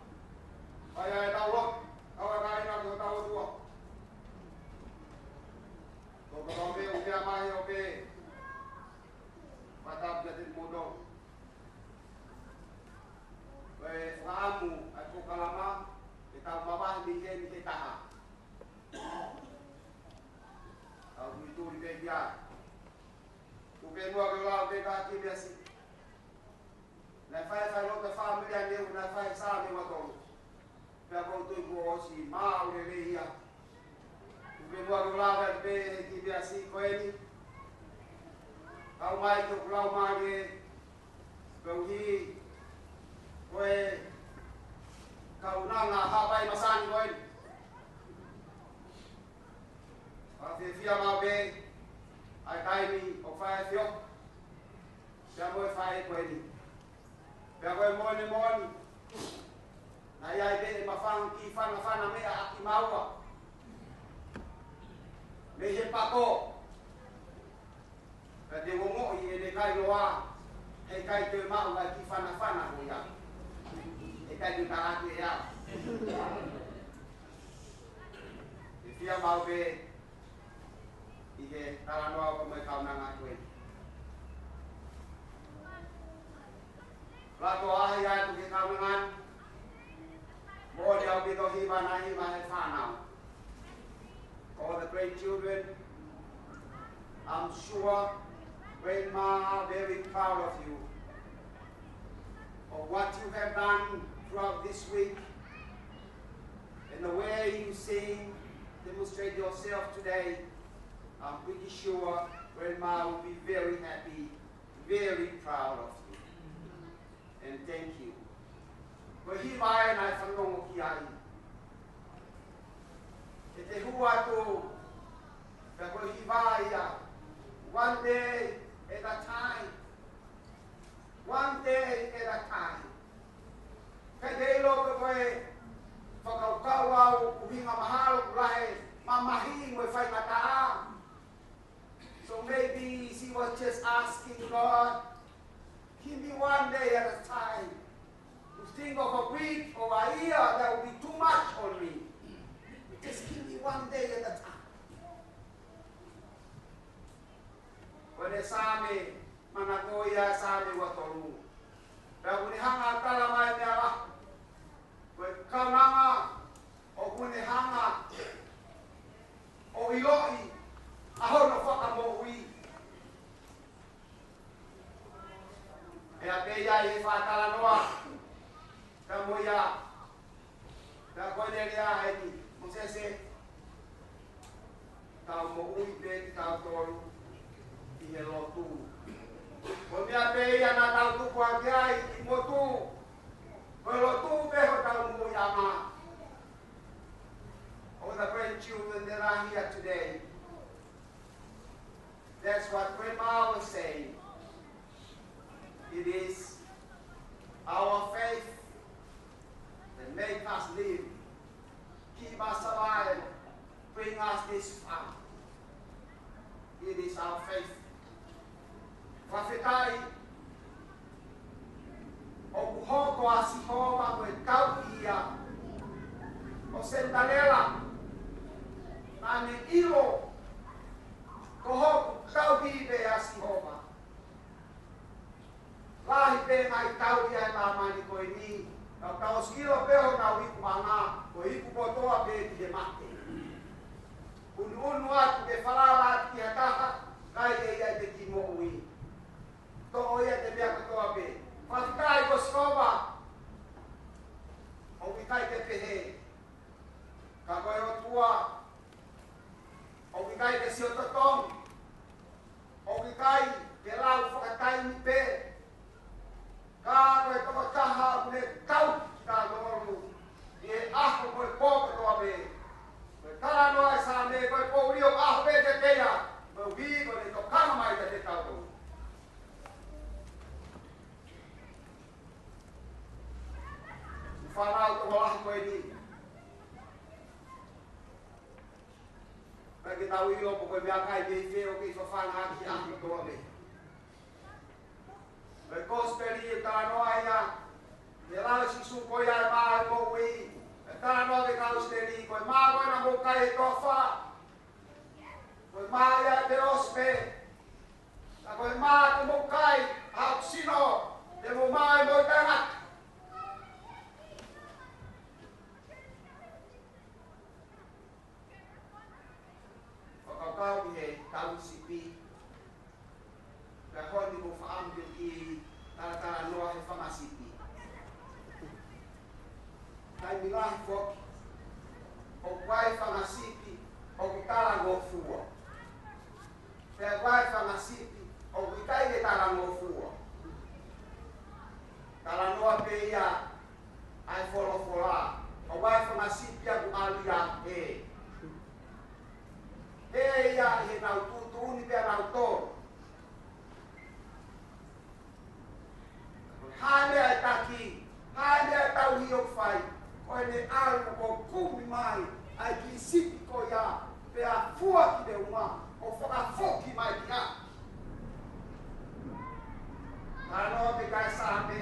Speaker 4: Ayai taulok. Kawai kai nak tahu tua. Kau kau be mahi obe. Patap jadi mudo. Baik kamu aku kalama kita mabah bikin kita. Aku itu di dia. Bukan gua kalau kita biasa. Nafai lo ke family yang dia nafai sama waktu. Kau tu gua si mau le ya. Bukan gua kalau be biasa kau ini. Kau mai tu kau mai kau hi. Kowe kau nanga hapai masan kowe. Afi fia mabe ai kai ni o fai fio. Ya mo fai kowe ni. Ya kowe mon. Na ya be mafang ki fana me aki maua. Me je pako. Kade mo I ene kai loa. Hei kai te mau ai ki fana ho ya. Hei kai ta ati ya. Dia mau be ige tarano ko mai kau nang aku. Lato ai ai tu ke kau nang
Speaker 3: All the great children, I'm sure Grandma are very proud of you, of what you have done throughout this week, and the way you sing, demonstrate yourself today. I'm pretty sure Grandma will be very happy, very proud of you. And thank you. One day at a time. One day at a time. So maybe she was just asking God, give me one day at a time. To think of a week or a year, that will be too much on me. Just give me one day at a time. When they saw me, managoya sabi watolu. Pero kung hanga talamay niya, kung kananga o kung hanga o iloi, ako na wakamowi. Kaya kaya ifatalanoa, kamuya, kakonelia hedi, musese, kau mo uite, kau tolu. Hello tu. Pemia pe ya na tau tu kwa kai mo tu. Hello tu pe ho tau mo yama. All the grandchildren that are here today. That's what Grandma was saying. It is our faith that make us live, keep us alive, bring us this far. It is our faith. Whawhetai, o kuhoko a sihoma koe tau ia, o sendalela, nane ilo, kohoko tau hibe a sihoma. Lahi pe ngai tau ia e mamani koe ni, tau skilo peho na wiku manga, koe iku potoa pe ki he mate. Unu atu ke whalala ki hataha, kai e ia te ki mo ui. To ia te mea katoa pe. Whatikai ko skoma. O wikai te pehe. Ka koe o tua. O wikai te sio totong. O wikai te lau whakatai ni pe. Ka koe toko taha une tau ki tā lororu. I e aho koe pō katoa pe. Koe tara noa e sa me koe pō rio aho pe te pea. Koe ui koe te tokana mai te tau. Whanau to walahi koe ni. Pake tau i opo koe mea kai mei wheo ki whawhanga aki aki toa me. Koe kosperi e tā noa ia, me lau si su koe ai maa e mo ui. E tā noa ke kosperi, koe maa koe na mo kai e toa wha. Koe maa ia te ospe. Na koe maa te mo kai, hau sino, te mo maa e mo tangat. Kau he tau sipi. Ka honi mo faambil I tara noa he whamasipi. Kai milahi fok. O kwai whamasipi. O kitala ngō fua. Pea kwai whamasipi. O kitai ke tala ngō fua. Tala noa pe ia. Ai wholofola. O kwai whamasipi aku alia he. He ia he nau tutu ni pia nau tōru. Hane ai taki, hane ai tau hi o whai, koe ne aru o kumi mai, ai ki sipi ko ia, pia fua ki de uma, o whakafoki mai ki a. Tanoa pe kai sāme,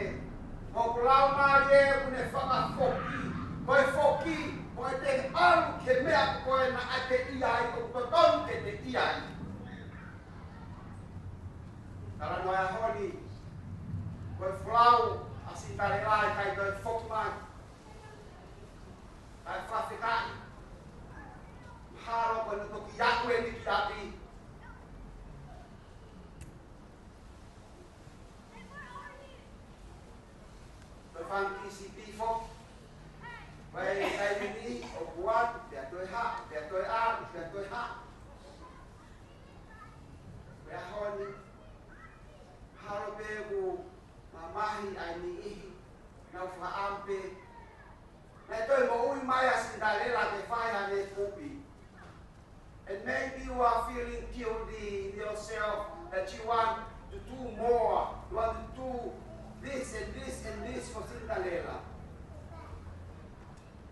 Speaker 3: o kulau mai e une whakafoki, koe foki, koe te aru ke mea koe na ate iai, o toton ke te iai. Tara noa honi, koe flau, asi tare lai kai koe foki mai. Ai whawhikai. Haro koe no toki aku e niki ati. Koe whanki si tifo. Vai kai mini o kuat, te atoe ha, te atoe a, te atoe ha. Koe ahoni. Haro pegu mamahi ai ni ihi. Nau whaampe. Me toi mo ui mai a sindalela te whai hane pupi. And maybe you are feeling guilty in yourself that you want to do more. You want to do this and this and this for Cinderella.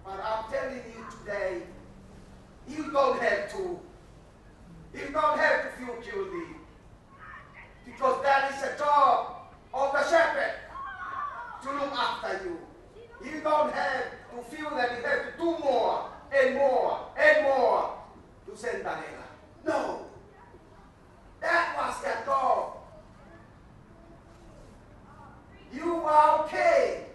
Speaker 3: But I'm telling you today, you don't have to. You don't have to feel guilty. Because that is a job of the shepherd to look after you. You don't have to feel that you have to do more and more and more to Cinderella. No. That was their job. You are okay.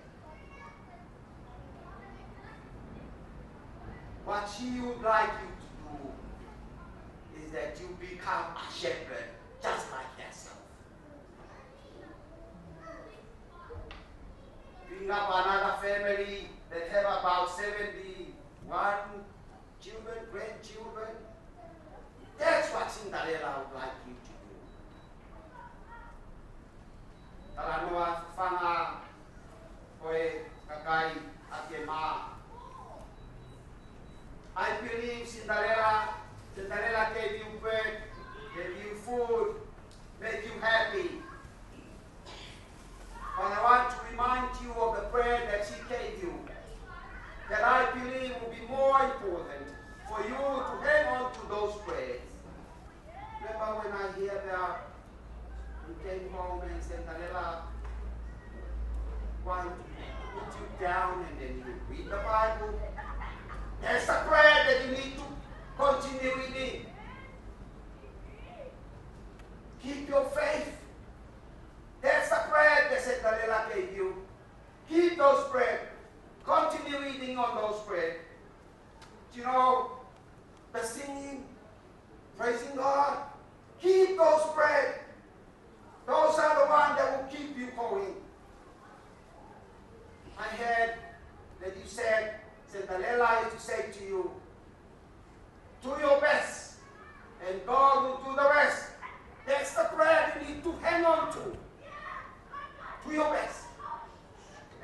Speaker 3: What she would like you to do is that you become a shepherd just like yourself. Bring up another family that have about 71 children, grandchildren. That's what Cinderella would like you to do. Talanoa whanga koe kakai ake maa. I believe Cinderella gave you bread, gave you food, make you happy. But I want to remind you of the bread that she gave you, that I believe will be more important for you to hang on to those breads. Remember when I hear that you came home and Cinderella wanted to put you down and then you read the Bible? There's a prayer that you need to continue reading. Keep your faith. That's the prayer that Cinderella gave you. Keep those prayers. Continue reading on those prayers. You know, the singing, praising God. Keep those prayers. Those are the ones that will keep you going. I heard that you said, Cinderella is to say to you, do your best, and God will do the rest. That's the prayer you need to hang on to. Do your best,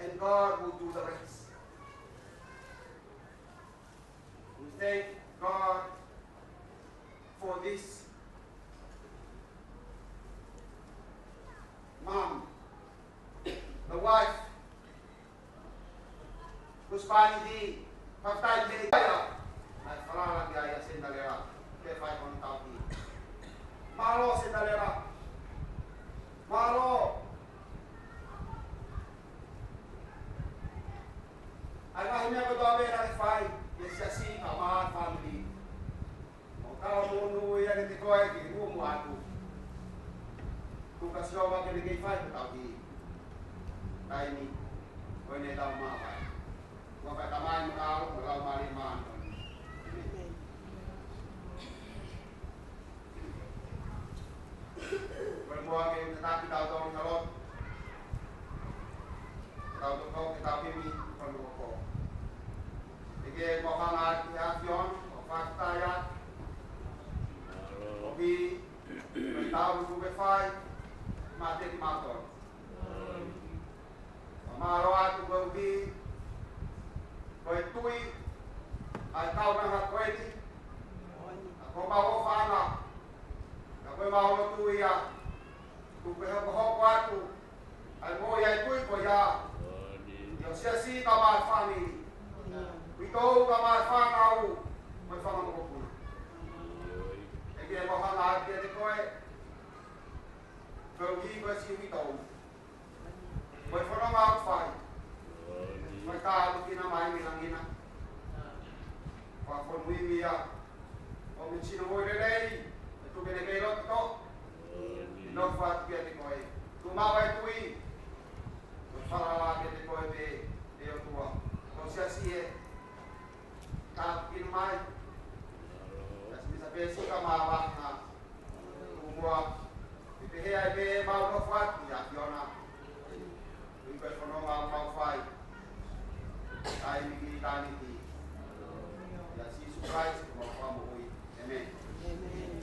Speaker 3: and God will do the rest. We thank God for this mom, the wife, who's finding the Pagtai Jaya, at Falala Jaya Cinderella, K5 on Tauki. Malo Cinderella, Malo. I know him never got there at 5. Yes, I see a man family. Otamu, yan ito ko ay kinuha mo ako. Kung kasyawa ka nagay 5, Tauki. Tayo ni, o hindi daw makakay. Kung katamay mo ka, magaw maliman. Kung mo ang iyong natapit daw daw ng halot, daw daw ko, kita pimi, kung mo ko. Sige, mo kang ati-afyon, o pagtayat, o bi, may tao ng Wi-Fi, matik maton. Pamaro ato ko bi, koe tui, ay tau na hakweti, ako maho whana, ako maho na tui ya, tupe hoko atu, ay mo ya tui ko ya, yung siya si kamar family, ito kamar whana u, may whana mo ko. Ege mo hana ati ati koe, kau hi koe si ito, may whana nga utfai, may tao kinamay nilang ina. Pakon wimiya. O min sinamoy relay. Ito binigay-lot ito. Inofat kaya ni Koy. Tumaway tuwi. Magparalaki ni Koy de yung tuwa. Kung siya siye. kamawanga. Umua. Ipehea ipe mau no fat ya Fiona. Ipe kono mau fai. Ai miki taniti. Ya Jesus Christ mo pamoy. Amen. Amen.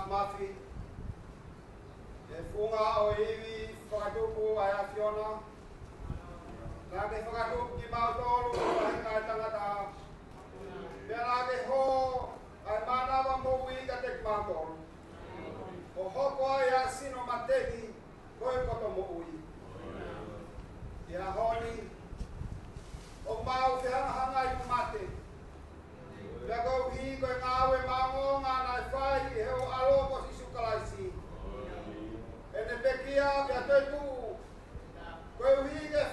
Speaker 3: Mafi, e funga o iwi whakatupu ai a Fiona, nā ke whakatupu ki mautoro ai kai tangata, pia nā ke ho ai manawa moui ka te mautoro, o hoko ai a sino mateki koe koto moui. Ia honi, o mau te hanga i mate, pia kau hi koe ngāwe mango ngā nai whai ki heo alo ko si sukalaisi. E ne pekia pia te tu, koe hi ke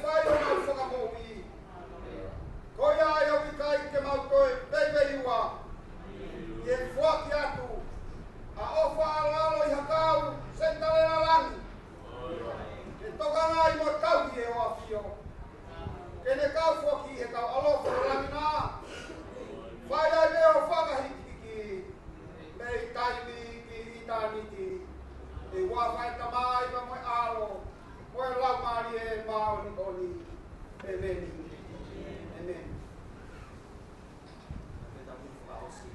Speaker 3: Amen. Amen. Kita buka usi.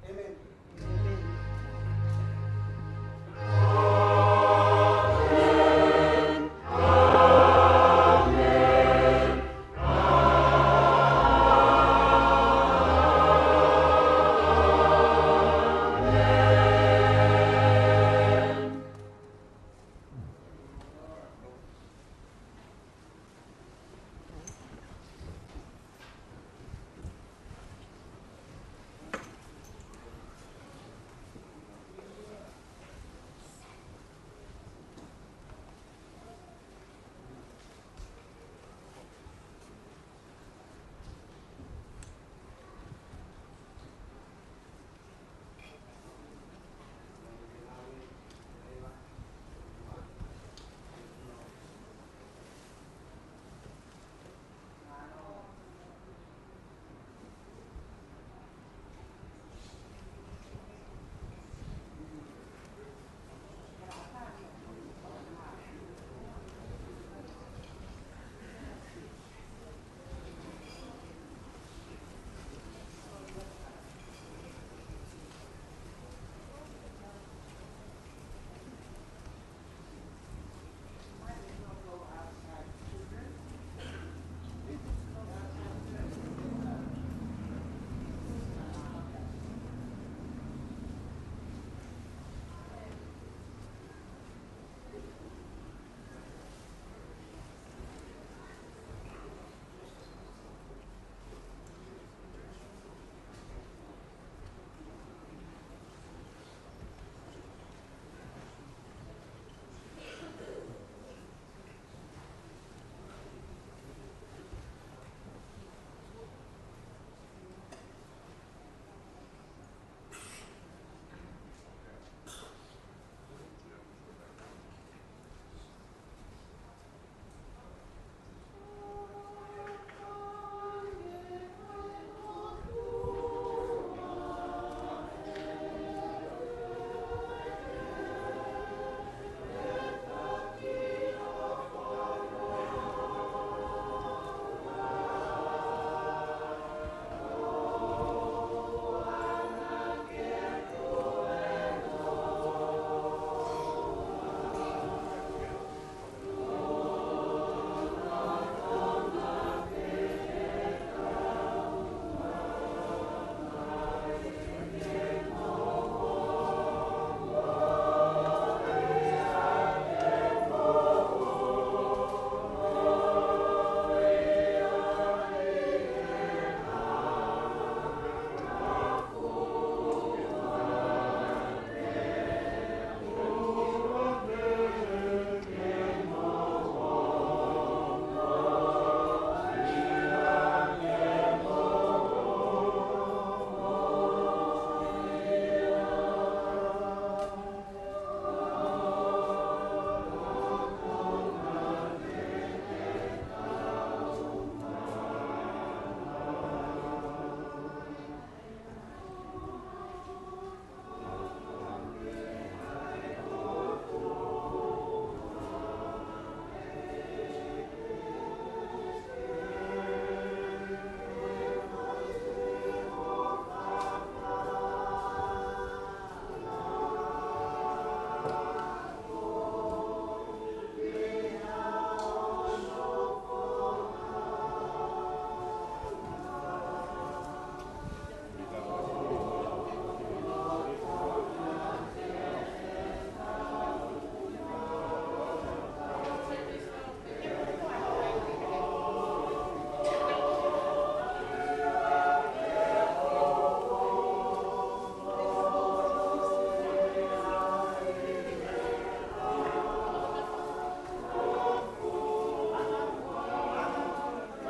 Speaker 3: Amen.